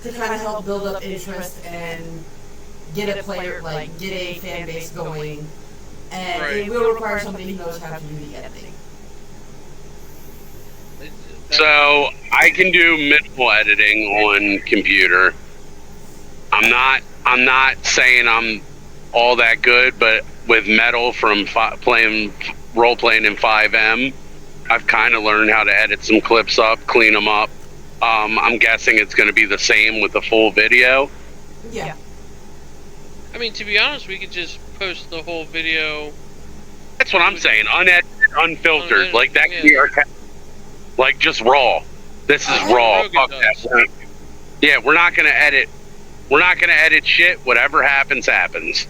to kind of help build up interest and get a player, like get a fan base going, and Right. it will require somebody who knows how to do the editing. So I can do minimal editing on computer. I'm not saying I'm all that good, but with Metal from playing role playing in 5M, I've kind of learned how to edit some clips up, clean them up. I'm guessing it's going to be the same with the full video. Yeah. I mean, to be honest, we could just post the whole video. That's what I'm saying. Unedited, unfiltered. Like that can be Yeah. our like just raw. This is Like raw. Rogan Fuck does. that. Yeah, we're not gonna edit. We're not gonna edit shit. Whatever happens, happens.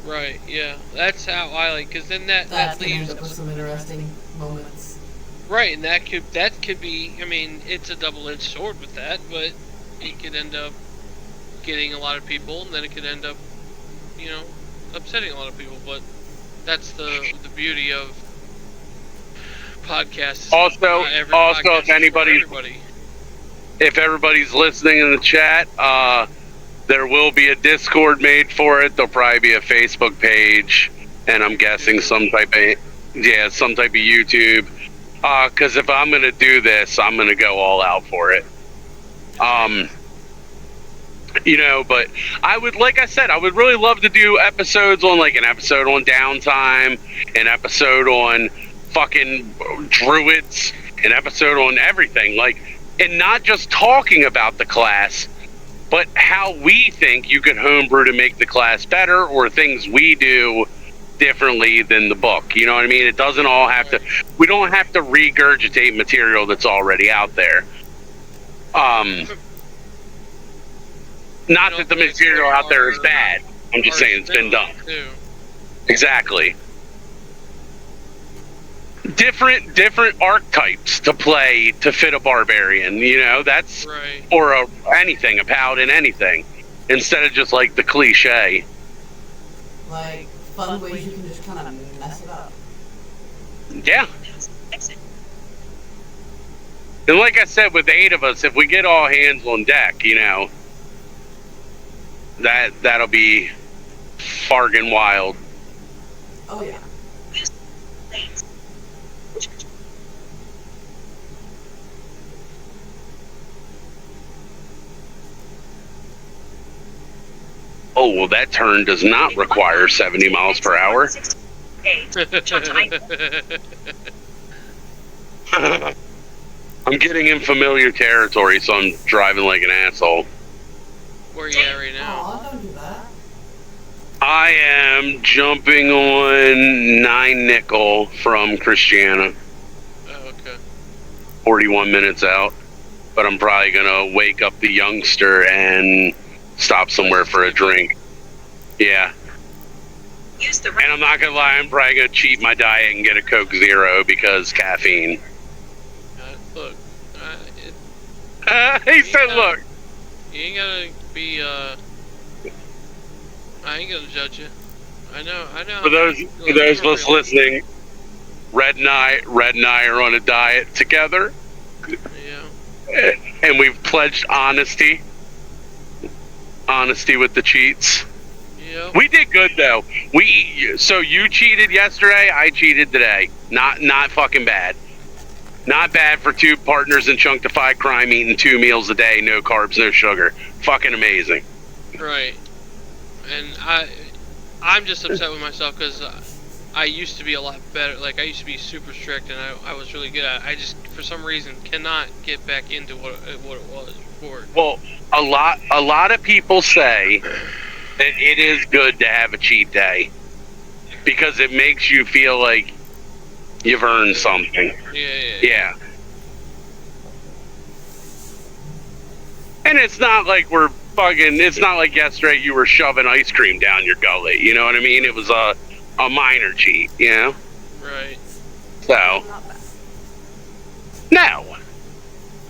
Right, yeah. That's how I like, because then that That can end leaves. up with some interesting moments. Right, and that could be, I mean, it's a double-edged sword with that, but it could end up getting a lot of people, and then it could end up, you know, upsetting a lot of people, but that's the beauty of podcasts. Also, Not every also, podcast if is for anybody's everybody. if everybody's listening in the chat, there will be a Discord made for it. There'll probably be a Facebook page, and I'm guessing some type of YouTube. Because if I'm gonna do this, I'm gonna go all out for it. You know, but I would, like I said, I would really love to do episodes on, like, an episode on downtime, an episode on fucking druids, an episode on everything, like, and not just talking about the class, but how we think you could homebrew to make the class better, or things we do differently than the book. You know what I mean? It doesn't all have to. We don't have to regurgitate material that's already out there. Not that the material out there is bad. I'm just saying it's been done. Too. Exactly. Different archetypes to play to fit a barbarian. You know, that's Right. or anything, a paladin, anything, instead of just like the cliche. Like fun ways you can just kind of mess it up. Yeah. And like I said, with the 8 of us, if we get all hands on deck, you know, that'll be fargan wild. Oh yeah. Oh, well, that turn does not require 70 miles per hour. I'm getting in familiar territory, so I'm driving like an asshole. Where you at right now? Aw, don't do that. I am jumping on 9 nickel from Christiana, Oh, okay. 41 minutes out. But I'm probably going to wake up the youngster and stop somewhere for a drink. Yeah. And I'm not going to lie, I'm probably going to cheat my diet and get a Coke Zero because caffeine. Look, He said, look. you ain't gotta be, I ain't gonna judge you. I know. For those of us listening, Red and I are on a diet together. Yeah. And we've pledged honesty with the cheats. Yep. We did good though. So you cheated yesterday, I cheated today. Not fucking bad. Not bad for 2 partners in Chunktified Crime eating 2 meals a day, no carbs, no sugar. Fucking amazing. Right. And I'm just upset with myself because I used to be a lot better. Like, I used to be super strict and I was really good at it. I just, for some reason, cannot get back into what it was before. Well, a lot of people say that it is good to have a cheat day because it makes you feel like you've earned something. Yeah. And it's not like we're fucking. It's not like yesterday you were shoving ice cream down your gullet. You know what I mean? It was a minor cheat. You know. Right. So Not bad. no.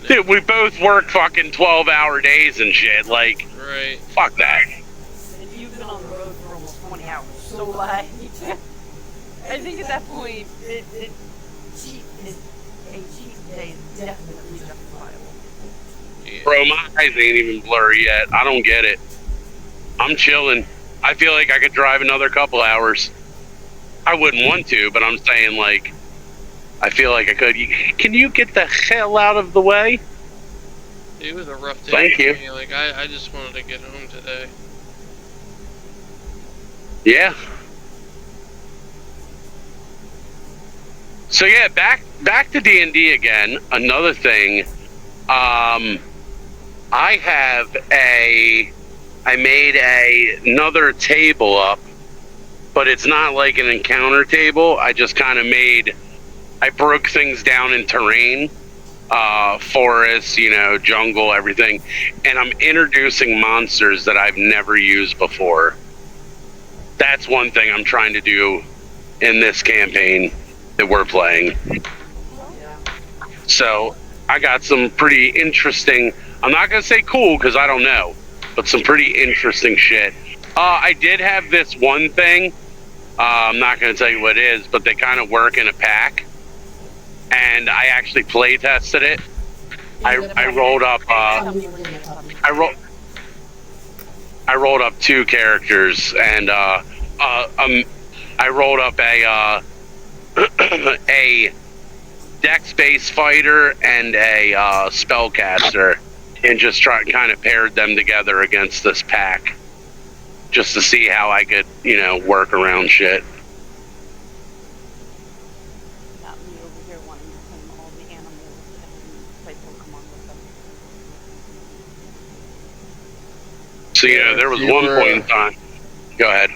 Dude, we both work fucking 12-hour days and shit. Like, Right. fuck that. And you've been on the road for almost 20 hours, so like, I think at that point, a cheat day is definitely justifiable. Yeah. Bro, my eyes ain't even blurry yet. I don't get it. I'm chilling. I feel like I could drive another couple hours. I wouldn't want to, but I'm saying, like, I feel like I could. Can you get the hell out of the way? It was a rough day. Thank for you. me. Like I just wanted to get home today. Yeah. So yeah, back to D&D again. Another thing, I made another table up, but it's not like an encounter table. I just kind of I broke things down in terrain, forests, jungle, everything, and I'm introducing monsters that I've never used before. That's one thing I'm trying to do in this campaign that we're playing. So I got some pretty interesting, I'm not going to say cool because I don't know, but some pretty interesting shit. I did have this one thing, I'm not going to tell you what it is, but they kind of work in a pack, and I actually play tested it. I rolled up I rolled up 2 characters, and I rolled up a dex-based fighter and a spellcaster, and just kind of paired them together against this pack, just to see how I could, work around shit. Got me over here wanting to claim all the animals and play Pokemon with them. So, there was one point in time. Go ahead.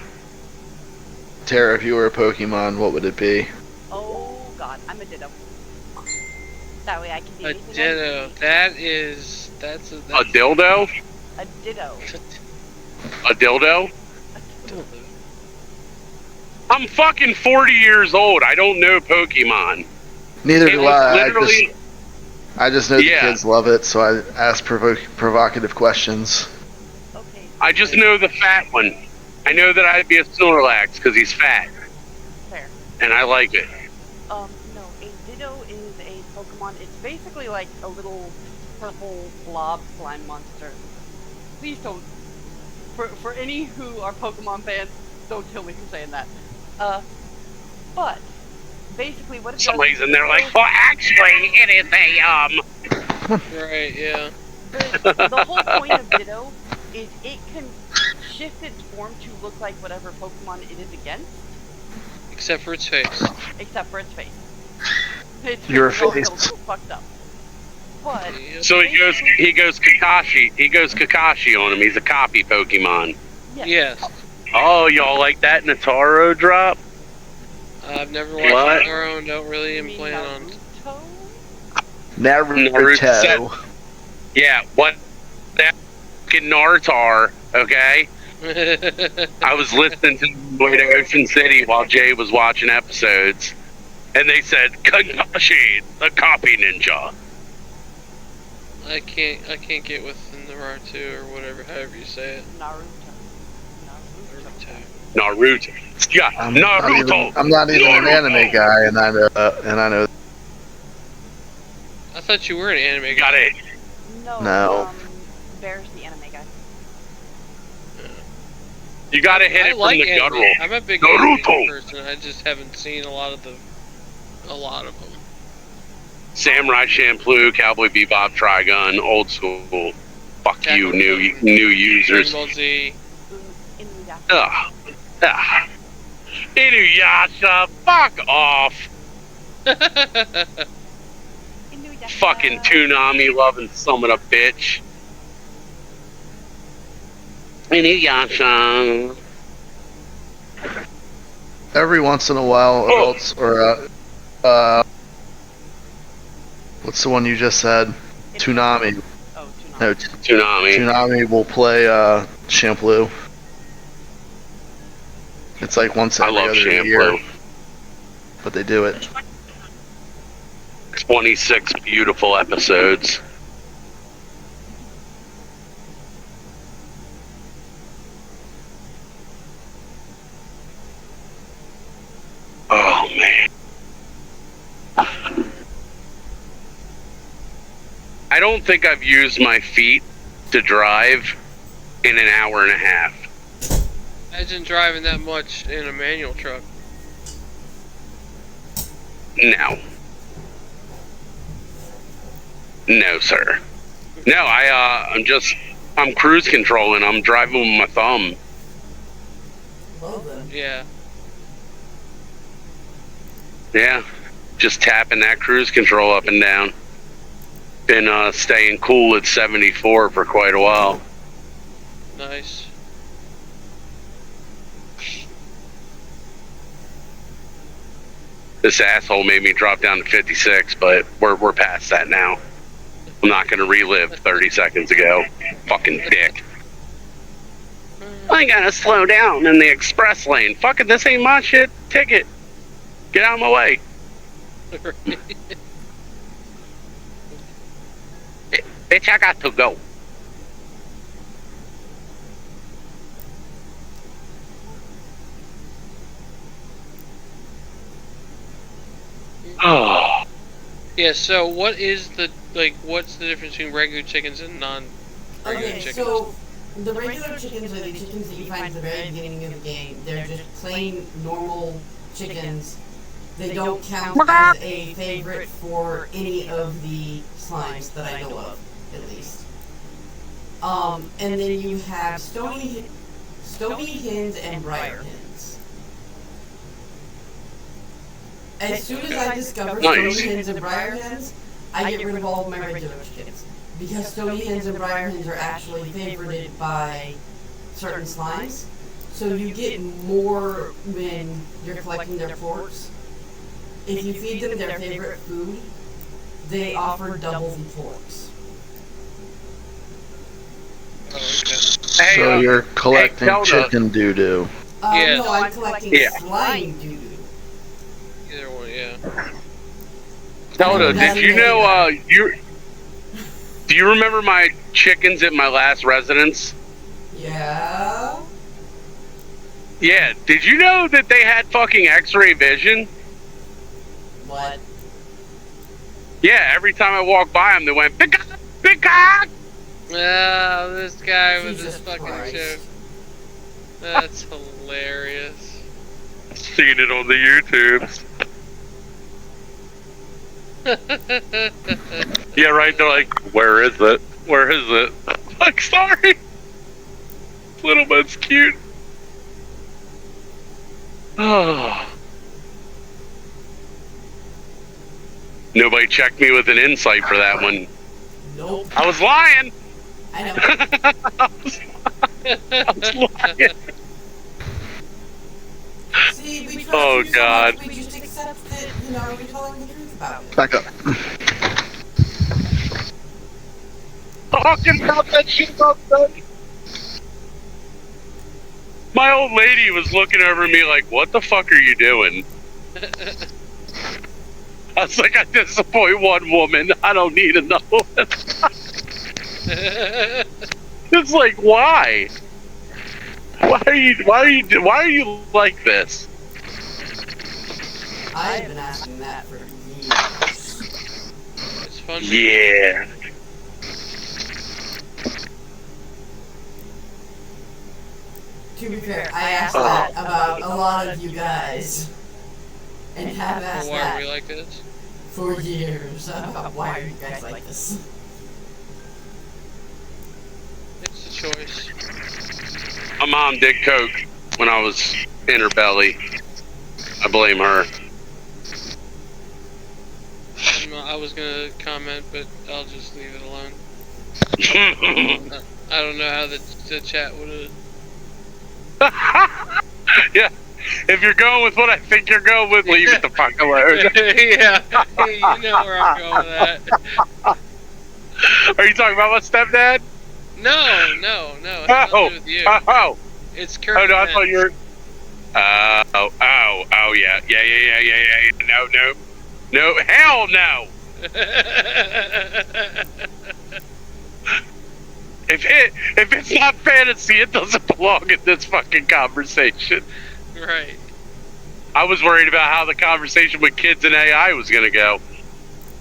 Tara, if you were a Pokemon, what would it be? Oh god, I'm a Ditto. That way I can be A anything I ditto. need. That's A dildo? A Ditto. A dildo? A dildo. I'm fucking 40 years old. I don't know Pokemon. Neither It do was I. literally... I just know Yeah. the kids love it, so I ask provocative questions. Okay. I just know the fat one. I know that I'd be a Snorlax because he's fat, Fair. and I like it. No, a Ditto is a Pokemon. It's basically like a little purple blob slime monster. Please don't. For any who are Pokemon fans, don't kill me for saying that. But basically, what it Somebody's does in there like, well, actually, it is a, right. Yeah. the whole point of Ditto is it can shift its form to look like whatever Pokemon it is against, Except for its face. except for its face. Its Your face is face. a little fucked up. But Yep. So he goes Kakashi. He goes Kakashi on him. He's a copy Pokemon. Yes. Oh, y'all like that Nataro drop? I've never watched What? Naruto and don't really you even mean plan on. Naruto? Naruto. Yeah, what? That fucking Nartar, okay? I was listening to the way to Ocean City while Jay was watching episodes, and they said, Kakashi, the copy ninja. I can't get with the Naruto or whatever, however you say it. Naruto. Naruto. Naruto. Yeah, Naruto. I'm not even an Naruto. anime guy, and I know. I thought you were an anime Got guy. it. No. Bear's the anime guy. You gotta hit I it from like the anime. guttural. I'm a big Naruto. anime person. I just haven't seen a lot of them. Samurai Champloo, Cowboy Bebop, Trigun, old school. Fuck you, new users. Dragon Ball Z. Inuyasha. Ugh. Ugh. Inuyasha, fuck off. Inuyasha. Fucking Toonami loving son of a bitch. Inuyasha. Every once in a while, adults or what's the one you just said? Toonami. Oh, Toonami. No, Tsunami. Tsunami will play Champloo. It's like once I every love other Champloo. year, but they do it. 26 beautiful episodes. Oh man. I don't think I've used my feet to drive in an hour and a half. Imagine driving that much in a manual truck. No. No, sir. No, I'm cruise controlling. I'm driving with my thumb. Well then. Yeah. Yeah. Just tapping that cruise control up and down. Been staying cool at 74 for quite a while. Nice. This asshole made me drop down to 56, but we're past that now. I'm not gonna relive 30 seconds ago. Fucking dick. I gotta slow down in the express lane. Fucking this ain't my shit. Ticket. Get out of my way. Bitch, I got to go. Oh. Yeah, so what is what's the difference between regular chickens and non-regular Okay, chickens? so the regular chickens are the chickens that you find at the very beginning of the game. They're just plain normal chickens. They don't count as a favorite for any of the slimes that I know of, at least. And then you have stony hens and briar hens. As soon as I discover Nice. stony hens and briar hens, I get rid of all of my regular chickens. Because stony hens and briar hens are actually favorited by certain slimes. So you get more when you're collecting their forks. If you feed them their favorite food, they offer double the forks. Oh, okay. Hey, So you're collecting Kelda. chicken doo-doo. Yeah. No, I'm collecting Yeah. slime doo-doo. Either one, yeah. Zelda, did you know, do you remember my chickens at my last residence? Yeah? Yeah, did you know that they had fucking x-ray vision? What? Yeah, every time I walked by them, they went, peacock, peacock! Ah, this guy with Jesus his fucking Christ. joke. That's hilarious. Seen it on the YouTubes. Yeah, right, they're like, where is it? Where is it? I'm like, sorry. Little bit's cute. Oh. Nobody checked me with an insight for that one. Nope. I was lying. I know. I was lying. See, we trust Oh, you so God. much, we just accept that, you're telling the truth about it. Back up. Talking about that shit outside. My old lady was looking over me like, what the fuck are you doing? I was like, I disappoint one woman. I don't need another one. It's like, why? Why are you like this? I've been asking that for years. It's fun. Yeah. To be fair, I asked that about a lot of you guys. And have Well, asked why are that we like this? for years about why are you guys like this. It's a choice. My mom did coke when I was in her belly. I blame her. I was gonna comment, but I'll just leave it alone. I don't know how the chat would have. Yeah. If you're going with what I think you're going with, leave it the fuck alone. Yeah, you know where I'm going with that. Are you talking about my stepdad? No. It has nothing to do with you. Oh. It's current. Oh no, I events. thought you were. Yeah. No, hell no. If it's not fantasy, it doesn't belong in this fucking conversation. Right. I was worried about how the conversation with kids and AI was gonna go.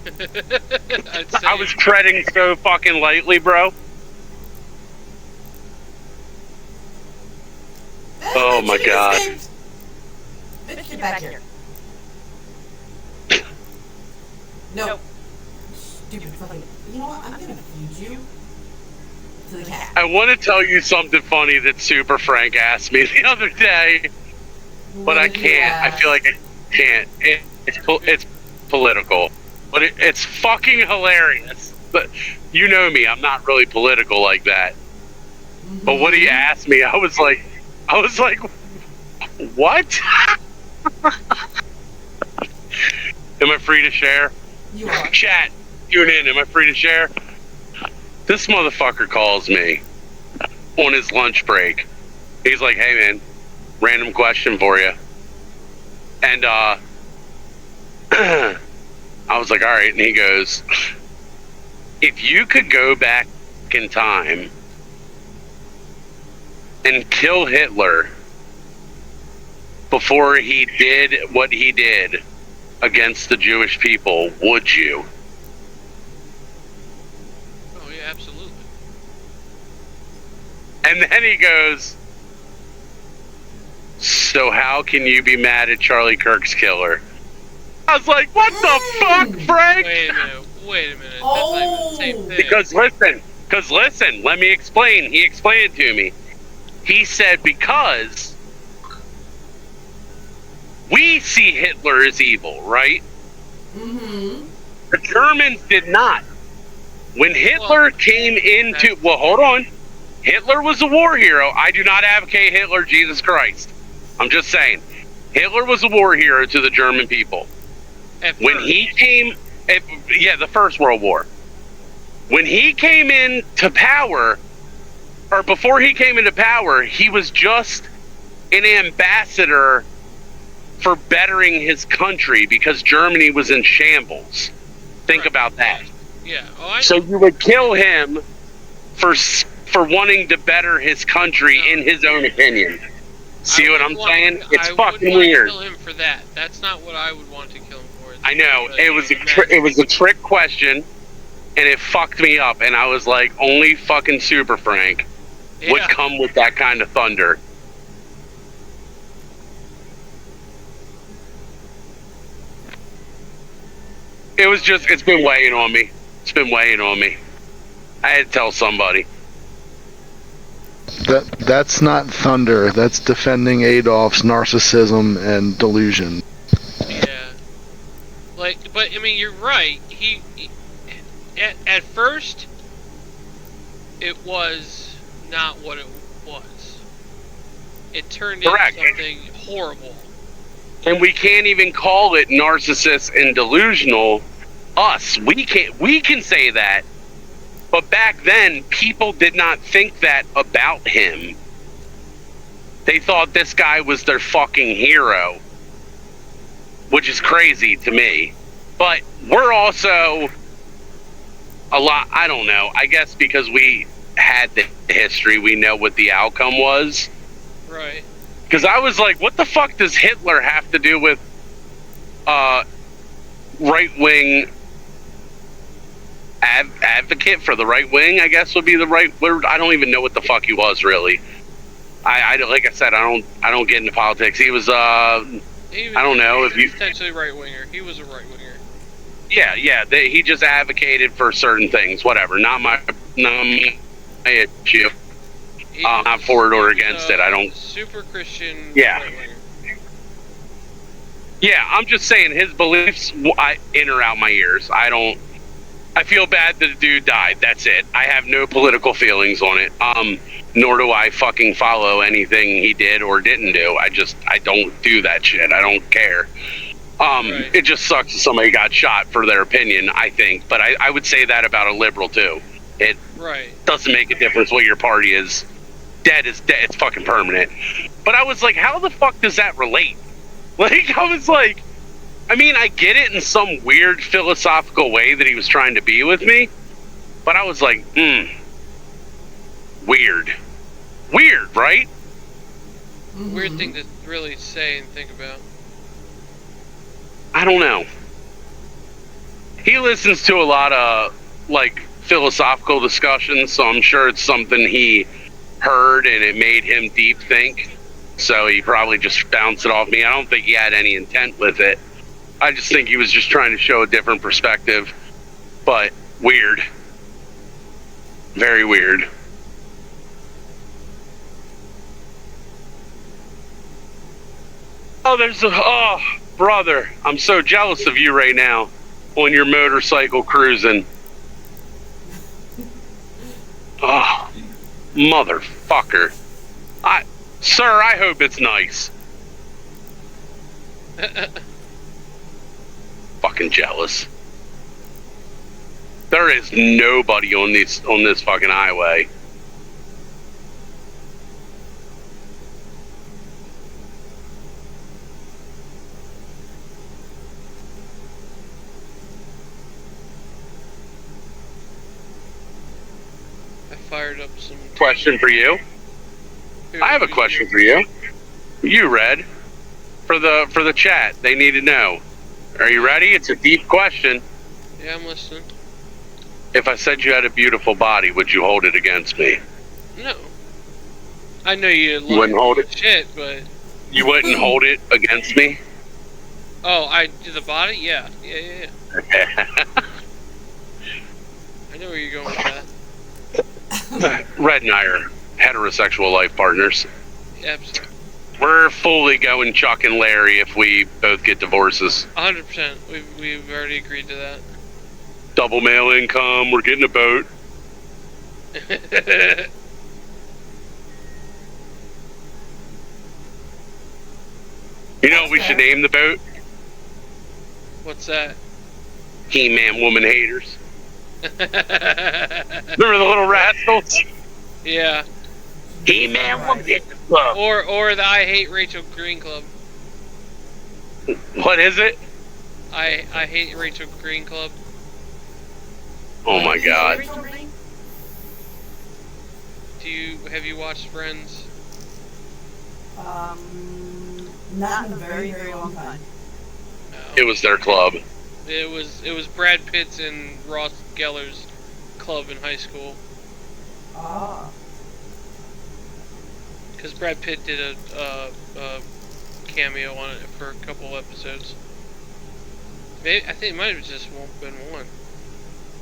I'd say I was treading so fucking lightly, bro. Oh my god. Bitch, get back here. No. Stupid fucking. You know what? I'm gonna feed you to the cat. I want to tell you something funny that Super Frank asked me the other day, but I can't. I feel like I can't. It's political, but it's fucking hilarious. But you know me, I'm not really political like that. But what he asked me, I was like, what? Am I free to share? You are. Chat, tune in. Am I free to share? This motherfucker calls me on his lunch break. He's like, hey man, random question for you. And I was like, all right. And he goes, if you could go back in time and kill Hitler before he did what he did against the Jewish people, would you? Oh yeah, absolutely. And then he goes, so how can you be mad at Charlie Kirk's killer? I was like, what the fuck, Frank? Wait a minute. That's not even the same thing. Because listen, let me explain. He explained it to me. He said, because we see Hitler as evil, right? Mm-hmm. The Germans did not. When Hitler came into... Well, hold on. Hitler was a war hero. I do not advocate Hitler, Jesus Christ. I'm just saying. Hitler was a war hero to the German people. When he came... the First World War. When he came into power, or before he came into power, he was just an ambassador for bettering his country because Germany was in shambles. Think about that. Yeah. Oh, I know. So you would kill him for wanting to better his country in his own opinion. See what I'm saying? It's fucking weird. I wouldn't want to kill him for that. That's not what I would want to kill him for. I know it was a trick question, and it fucked me up. And I was like, only fucking Super Frank would come with that kind of thunder. It's been weighing on me. It's been weighing on me. I had to tell somebody. That's not thunder. That's defending Adolf's narcissism and delusion. Yeah. But I mean, you're right. He at first, it was not what it was. It turned into something horrible. And we can't even call it narcissist and delusional. We can say that. But back then, people did not think that about him. They thought this guy was their fucking hero. Which is crazy to me. But we're also a lot, I don't know. I guess because we had the history, we know what the outcome was. Right. Because I was like, what the fuck does Hitler have to do with right-wing advocate for the right wing, I guess would be the right word. I don't even know what the fuck he was, really. I like I said, I don't get into politics. He was, I don't know if you... potentially right-winger. He was a right-winger. Yeah, he just advocated for certain things, whatever. Not my issue. I'm not for it or against it. I don't... Super Christian. Yeah. Right-winger. Yeah, I'm just saying his beliefs in or out my ears. I feel bad that the dude died. That's it. I have no political feelings on it. Nor do I fucking follow anything he did or didn't do. I don't do that shit. I don't care. It just sucks if somebody got shot for their opinion, I think. But I would say that about a liberal too. It Right. doesn't make a difference what your party is. Dead is dead. It's fucking permanent. But I was like, how the fuck does that relate? Like, I was like, I mean, I get it in some weird philosophical way that he was trying to be with me, but I was like, weird. Weird, right? Weird thing to really say and think about. I don't know. He listens to a lot of, like, philosophical discussions, so I'm sure it's something he heard and it made him deep think. So he probably just bounced it off me. I don't think he had any intent with it. I just think he was just trying to show a different perspective. But weird. Very weird. Oh, brother, I'm so jealous of you right now on your motorcycle cruising. Oh, motherfucker. Sir, I hope it's nice. Fucking jealous. There is nobody on this fucking highway. I fired up some. Question for you. I have a question for you. You, Red. For the chat, they need to know. Are you ready? It's a deep question. Yeah, I'm listening. If I said you had a beautiful body, would you hold it against me? No. I know you wouldn't hold it? Shit, but... You wouldn't hold it against me? Oh, I do the body? Yeah. Yeah. I know where you're going with that. Red and I are heterosexual life partners. Absolutely. We're fully going Chuck and Larry if we both get divorces. 100%. We've already agreed to that. Double male income, we're getting a boat. You know what we should name the boat? What's that? He-Man Woman Haters. Remember the little rascals? Yeah. He-Man Woman Haters Club. Or the I Hate Rachel Green Club. What is it? I Hate Rachel Green Club. Oh my god. Have you watched Friends? Not in a very, very long time. No. It was their club. It was Brad Pitt's and Ross Geller's club in high school. Ah. Because Brad Pitt did a cameo on it for a couple episodes. Maybe, I think it might have just been one.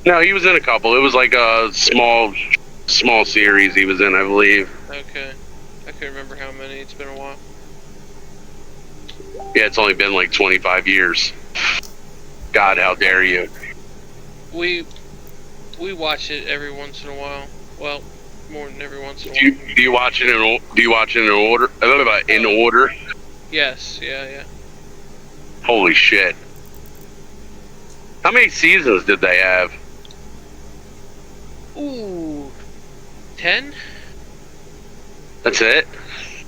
No, he was in a couple. It was like a small series he was in, I believe. Okay. I couldn't remember how many. It's been a while. Yeah, it's only been like 25 years. God, how dare you. We watch it every once in a while. Well, more than every once in a Do while. you watch it in order? In order? Yes, yeah. Holy shit. How many seasons did they have? Ooh. 10? That's it?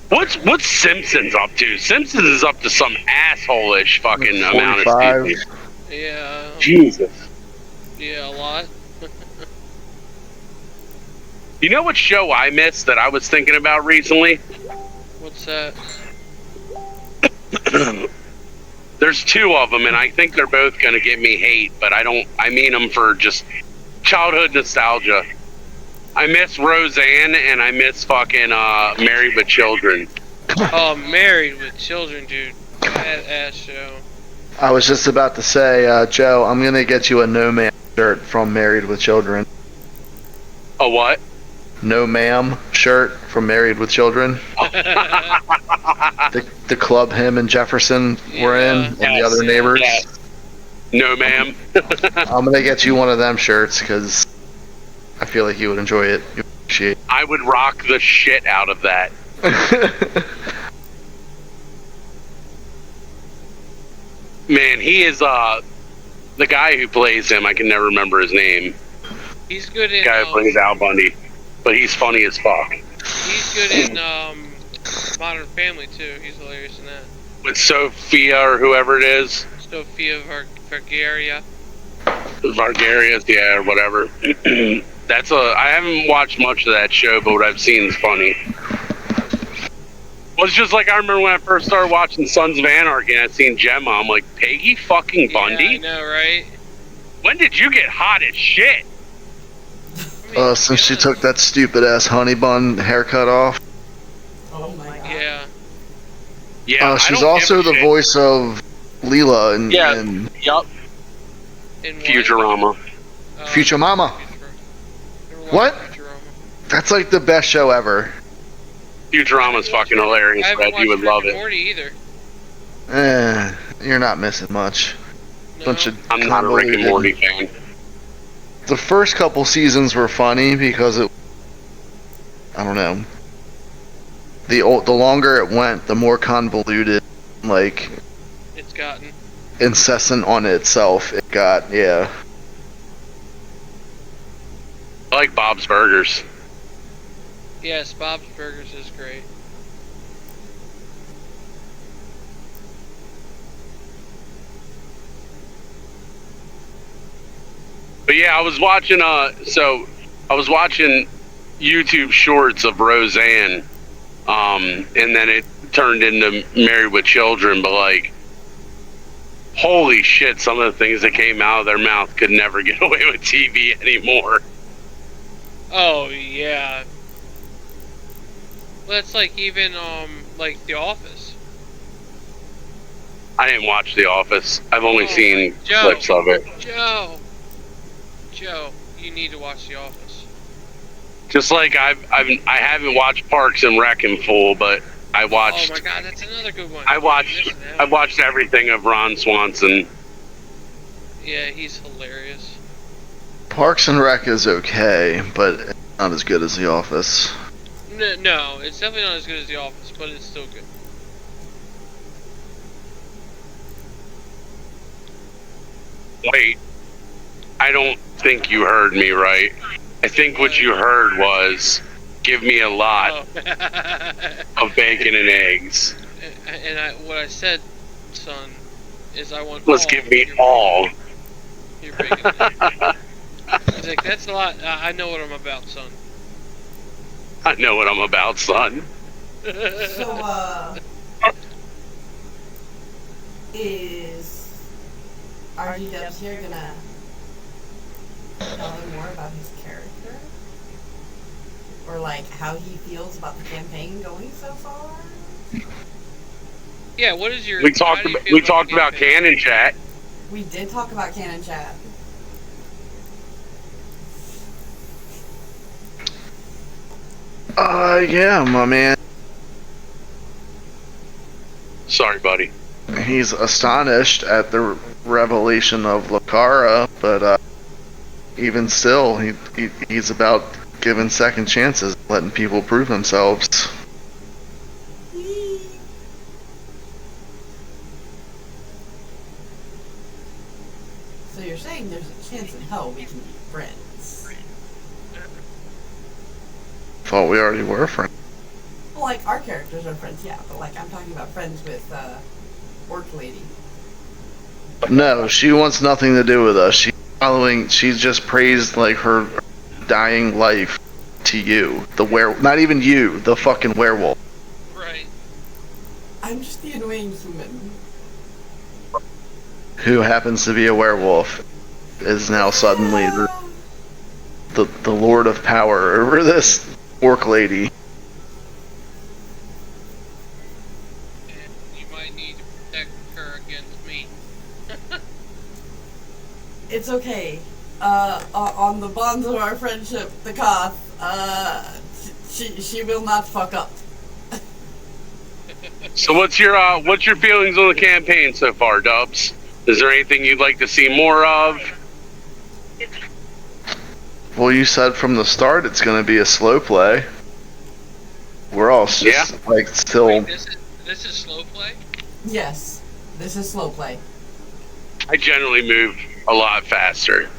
What's Simpsons up to? Simpsons is up to some asshole-ish fucking amount of 45. seasons. Yeah. Jesus. Yeah, a lot. You know what show I missed that I was thinking about recently? What's that? There's two of them, and I think they're both gonna get me hate, but I mean them for just childhood nostalgia. I miss Roseanne, and I miss fucking Married with Children. Oh, Married with Children, dude. Badass show. I was just about to say, Joe, I'm gonna get you a No Ma'am shirt from Married with Children. A what? No Ma'am shirt from Married with Children. The club him and Jefferson were in, and the other neighbors. Yes. No, ma'am. I'm gonna get you one of them shirts because I feel like you would enjoy it. You would appreciate it. I would rock the shit out of that. Man, he is the guy who plays him. I can never remember his name. He's good in. Guy who plays Al Bundy, but he's funny as fuck. He's good in Modern Family too. He's hilarious in that. With Sophia or whoever it is, Sofia Vergara. Vargarius, yeah, or whatever. I haven't watched much of that show, but what I've seen is funny. Well, it's just like I remember when I first started watching Sons of Anarchy and I seen Gemma. I'm like, Peggy fucking Bundy? Yeah, I know, right? When did you get hot as shit? I mean, Since she yeah. took that stupid ass honey bun haircut off. Oh my god. Yeah. Yeah, I She's don't also give a the shit. voice of Leela in, Yeah. in Yup. In what? Futurama. Future Mama. Never watched What? Futurama. That's like the best show ever. Futurama's fucking hilarious, I haven't Fred. You would watched love Rick and it. Morty either. You're not missing much. No. Bunch of I'm not a Rick and Morty fan. The first couple seasons were funny because I don't know. The longer it went, the more convoluted, like It's gotten. incessant on itself it got. Yeah. I like Bob's Burgers. Yes, Bob's Burgers is great. But yeah, I was watching YouTube shorts of Roseanne, and then it turned into Married with Children, but like, holy shit, some of the things that came out of their mouth could never get away with TV anymore. Oh yeah. Well, that's like even like The Office. I didn't watch The Office. I've only Oh, seen Joe. clips of it. Joe, you need to watch The Office. Just like I haven't watched Parks and Rec in full, but I Oh watched my God, that's another good one. I watched everything of Ron Swanson. Yeah, he's hilarious. Parks and Rec is okay, but it's not as good as The Office. No, it's definitely not as good as The Office, but it's still good. Wait, I don't think you heard me right. I think what you heard was, give me a lot Oh. of bacon and eggs. What I said, son, is I want. Let's all give me your all. Your bacon. He's like, that's a lot. I know what I'm about, son. I know what I'm about, son. So, is RG Dubs here gonna tell him more about his character? Or, like, how he feels about the campaign going so far? Yeah, what is your? We how talked do you about, feel we talked the about campaign? Canon Chat. We did talk about Canon Chat. Yeah, my man. Sorry, buddy. He's astonished at the revelation of Lucara, but even still, he's about giving second chances, letting people prove themselves. So you're saying there's a chance in hell we can be friends? Thought we already were friends. Well, like, our characters are friends, yeah, but, like, I'm talking about friends with, Orc Lady. No, she wants nothing to do with us. She's just praised like her dying life to you, not even you, the fucking werewolf. Right. I'm just the annoying human. Who happens to be a werewolf, is now suddenly the lord of power over this orc lady. And you might need to protect her against me. It's okay. On the bonds of our friendship, the Koth, she will not fuck up. So what's your feelings on the campaign so far, Dubs? Is there anything you'd like to see more of? Well, you said from the start it's going to be a slow play. We're all just like still. Wait, this is slow play? Yes, this is slow play. I generally move a lot faster.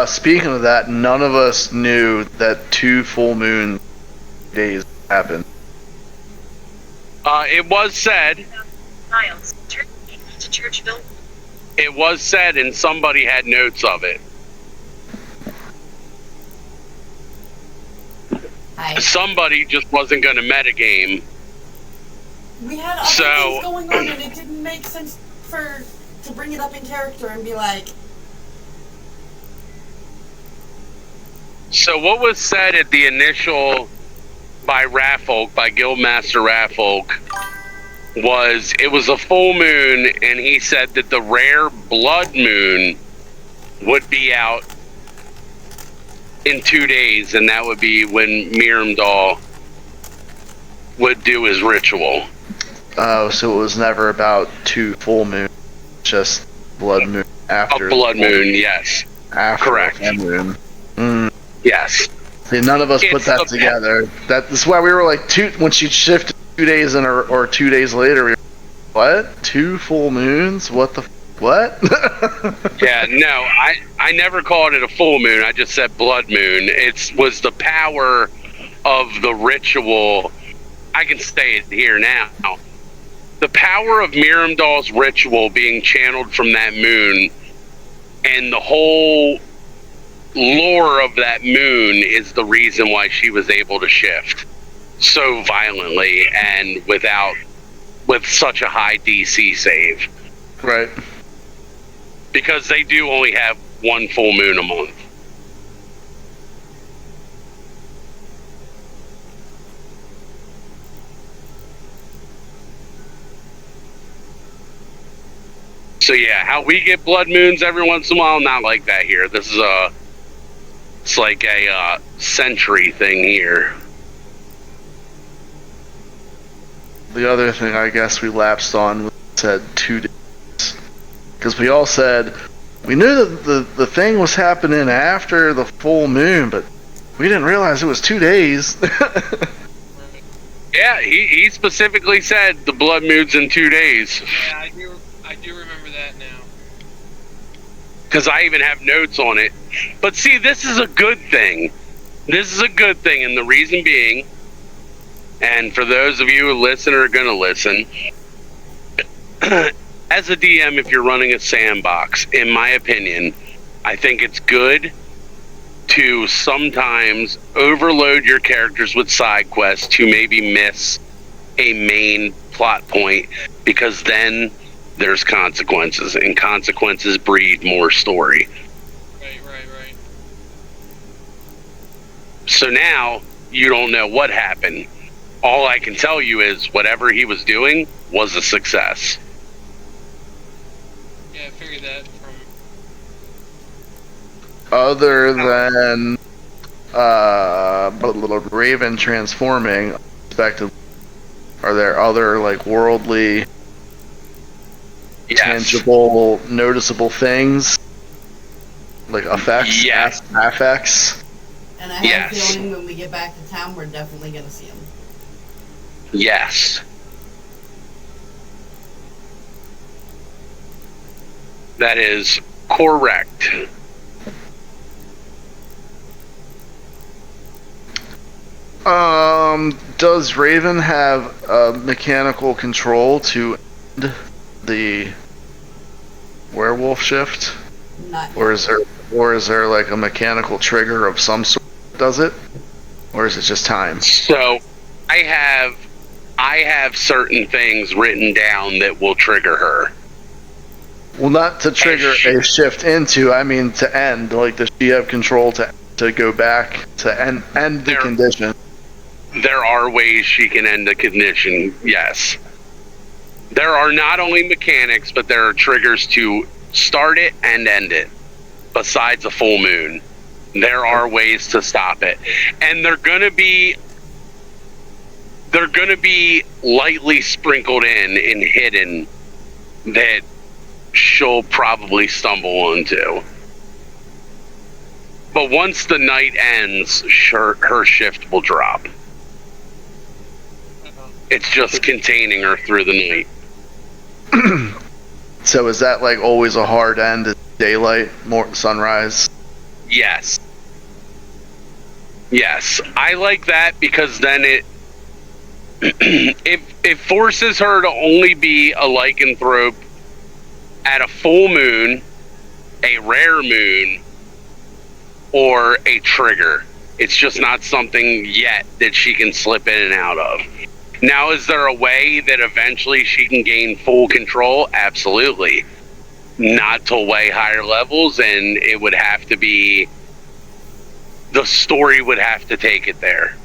Speaking of that, none of us knew that 2 full moon days happened. It was said. Miles, turn to Churchville. It was said, and somebody had notes of it. Somebody just wasn't going to metagame. We had other things going on, and it didn't make sense to bring it up in character and be like. So what was said at the initial by Rafolk, by Guildmaster Rafolk, was it was a full moon, and he said that the rare blood moon would be out in 2 days, and that would be when Miramdal would do his ritual. Oh, so it was never about 2 full moons, just blood moon after. A blood moon, yes. After correct. The moon. Mm. Yes. See, none of us put that together. That's why we were like, when she shifted 2 days in, or 2 days later, we were, what? 2 full moons? What the? What? Yeah, no, I never called it a full moon. I just said blood moon. It was the power of the ritual. I can say it here now. The power of Miramdal's ritual being channeled from that moon, and the whole lore of that moon is the reason why she was able to shift so violently and with such a high DC save. Right. Because they do only have 1 full moon a month. So yeah, how we get blood moons every once in a while, not like that here. This is it's like a century thing here. The other thing I guess we lapsed on was said 2 days. Because we all said, we knew that the thing was happening after the full moon, but we didn't realize it was 2 days. Yeah, he specifically said the blood moon's in 2 days. Yeah, I do remember that now. Because I even have notes on it. But see, this is a good thing. This is a good thing, and the reason being, and for those of you who listen or are going to listen, as a DM, if you're running a sandbox, in my opinion, I think it's good to sometimes overload your characters with side quests to maybe miss a main plot point, because then there's consequences, and consequences breed more story. Right. So now, you don't know what happened. All I can tell you is whatever he was doing was a success. Yeah, I figured that from... Other than Raven transforming, are there other like worldly, tangible, noticeable things, like effects? Yes. Affects. And I have a feeling when we get back to town, we're definitely going to see them. Yes. That is correct. Does Raven have mechanical control to end the werewolf shift? Not yet. Or is there like a mechanical trigger of some sort that does it? Or is it just time? So I have certain things written down that will trigger her. Well, not to trigger a shift into, I mean to end. Like, does she have control to go back to end the condition? There are ways she can end a condition, yes. There are not only mechanics, but there are triggers to start it and end it, besides a full moon. There are ways to stop it. And they're gonna be lightly sprinkled in and hidden that she'll probably stumble onto. But once the night ends, her shift will drop. It's just containing her through the night. So is that like always a hard end? Daylight, more sunrise? Yes. Yes, I like that because then it forces her to only be a lycanthrope at a full moon, a rare moon, or a trigger. It's just not something yet that she can slip in and out of. Now, is there a way that eventually she can gain full control? Absolutely. Not till way higher levels, and it would have to be... the story would have to take it there.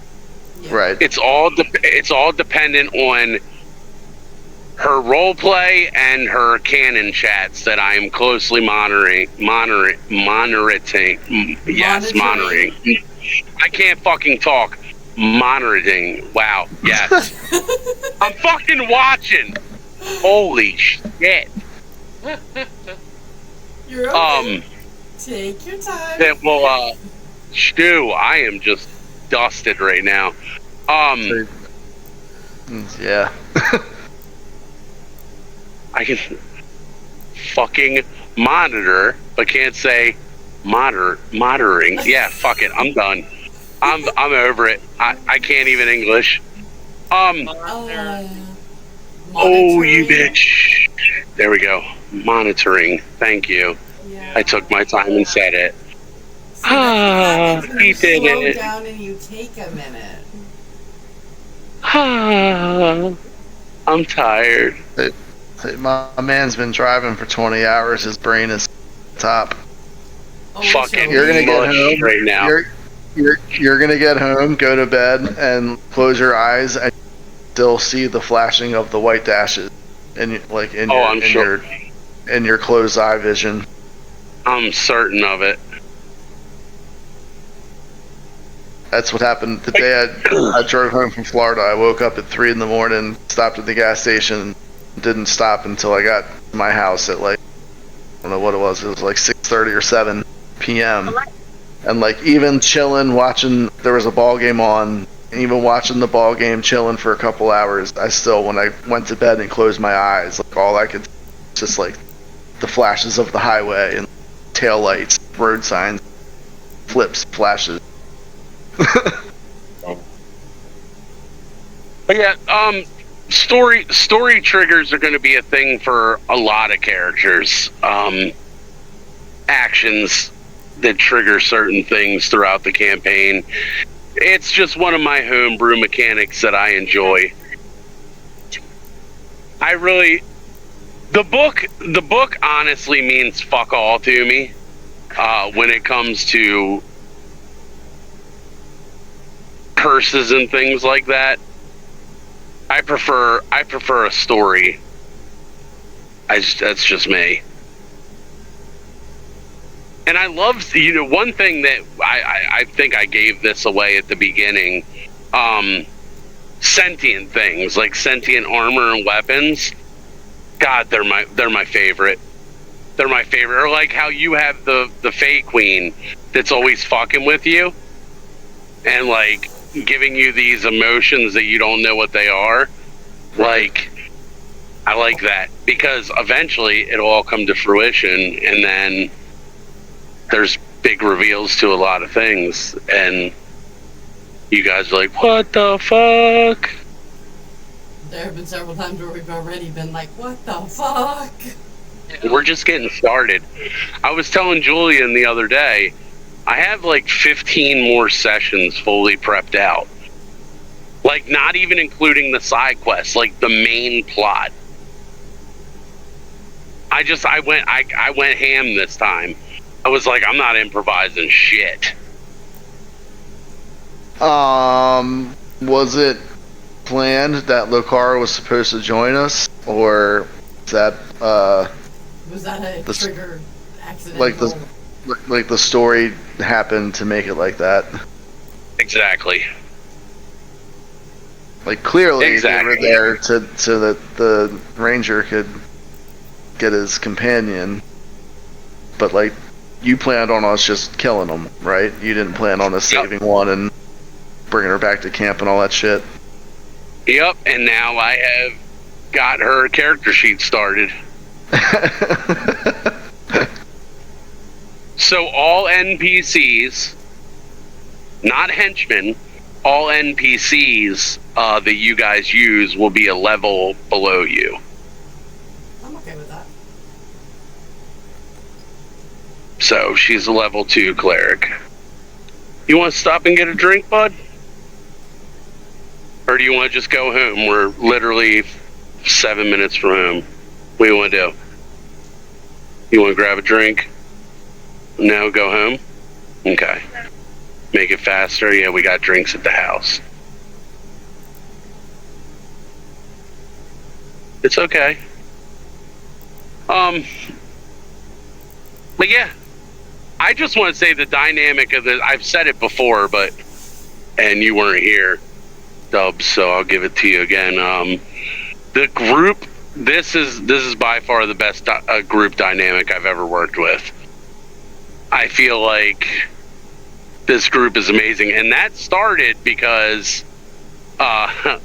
Yeah. Right. It's all dependent on her role play and her canon chats that I am closely monitoring. Yes, monitoring. I can't fucking talk. Monitoring. Wow. Yes. I'm fucking watching. Holy shit. You're okay. Take your time. That will Stu, I am just dusted right now. Yeah. I can fucking monitor, but can't say monitoring. Yeah, fuck it. I'm done. I'm over it. I can't even English. Oh, you Monitoring. bitch. There we go. Monitoring. Thank you. Yeah. I took my time and said it. See, that's what happens when He you did slow it. down and you take a minute. I'm tired. My man's been driving for 20 hours. His brain is top. Oh, Fucking so You're gonna get mush home right now. You're gonna get home, go to bed, and close your eyes, and still see the flashing of the white dashes in I'm sure. in your closed eye vision. I'm certain of it. That's what happened the day I drove home from Florida. I woke up at 3 in the morning, stopped at the gas station, didn't stop until I got to my house at like, I don't know what it was. It was like 6:30 or 7 p.m. And like even chilling, watching, there was a ball game on, even watching the ball game, chilling for a couple hours, I still, when I went to bed and closed my eyes, like all I could, just like the flashes of the highway and tail lights, road signs, flips, flashes. But yeah, story triggers are going to be a thing for a lot of characters. Actions that trigger certain things throughout the campaign. It's just one of my homebrew mechanics that I enjoy. The book honestly means fuck all to me when it comes to curses and things like that. I prefer a story. That's just me. And I love, one thing that I think I gave this away at the beginning, sentient things, like sentient armor and weapons. God, they're my favorite. They're my favorite. Or like how you have the Fey Queen that's always fucking with you and like giving you these emotions that you don't know what they are. Like, I like that because eventually it'll all come to fruition, and then there's big reveals to a lot of things, and you guys are like, what the fuck? There have been several times where we've already been like, what the fuck? We're just getting started. I was telling Julian the other day, I have like 15 more sessions fully prepped out. Like, not even including the side quests, like the main plot. I went ham this time. I was like, I'm not improvising shit. Was it planned that Lokara was supposed to join us, or is that Was that a trigger accident? like the story happened to make it like that? Exactly. Like clearly Exactly. they were there so that the ranger could get his companion, but like you planned on us just killing them, right? You didn't plan on us saving one and bringing her back to camp and all that shit. Yep, and now I have got her character sheet started. So all NPCs, not henchmen, all NPCs that you guys use will be a level below you. I'm okay with that. So she's a level 2 cleric. You want to stop and get a drink, bud? Or do you want to just go home? We're literally 7 minutes from home. What do you want to do? You want to grab a drink? No, go home? Okay. Make it faster? Yeah, we got drinks at the house. It's okay. But yeah. I just want to say the dynamic of the, I've said it before, and you weren't here, Dubs, so I'll give it to you again. The group, this is by far the best group dynamic I've ever worked with. I feel like this group is amazing, and that started because I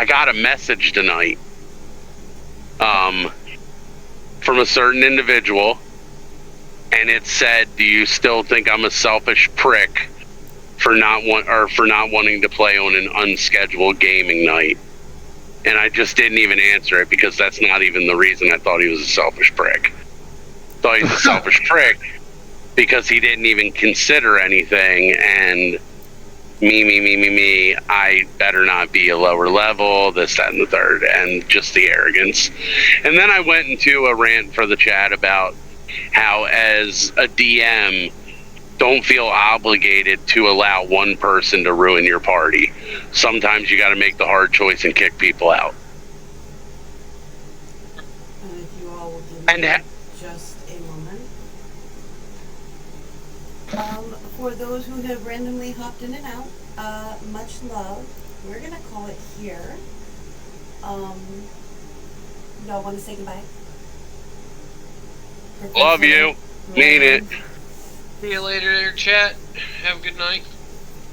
got a message tonight from a certain individual, and it said, "Do you still think I'm a selfish prick for not wanting to play on an unscheduled gaming night?" And I just didn't even answer it because that's not even the reason I thought he was a selfish prick. I thought he was a selfish prick because he didn't even consider anything, and me, I better not be a lower level, this, that, and the third, and just the arrogance. And then I went into a rant for the chat about how, as a DM, don't feel obligated to allow one person to ruin your party. Sometimes you got to make the hard choice and kick people out. And if you all will give And me just a moment. For those who have randomly hopped in and out, much love. We're gonna call it here. Y'all want to say goodbye? Love you. Mean it. See you later, chat. Have a good night.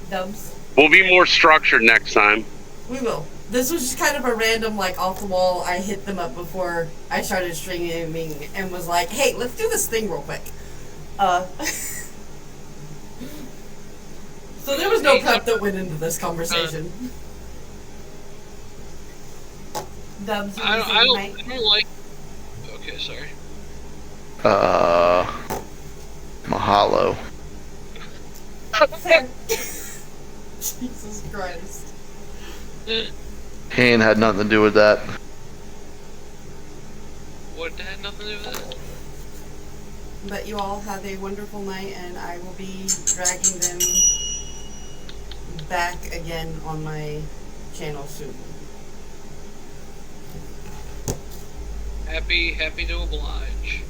Dubs. We'll be more structured next time. We will. This was just kind of a random, like, off the wall. I hit them up before I started streaming and was like, hey, let's do this thing real quick. So there was no prep that went into this conversation. Dubs, I don't like. Okay, sorry. Mahalo. Jesus Christ. Kane had nothing to do with that. What had nothing to do with that? But you all have a wonderful night, and I will be dragging them back again on my channel soon. Happy to oblige.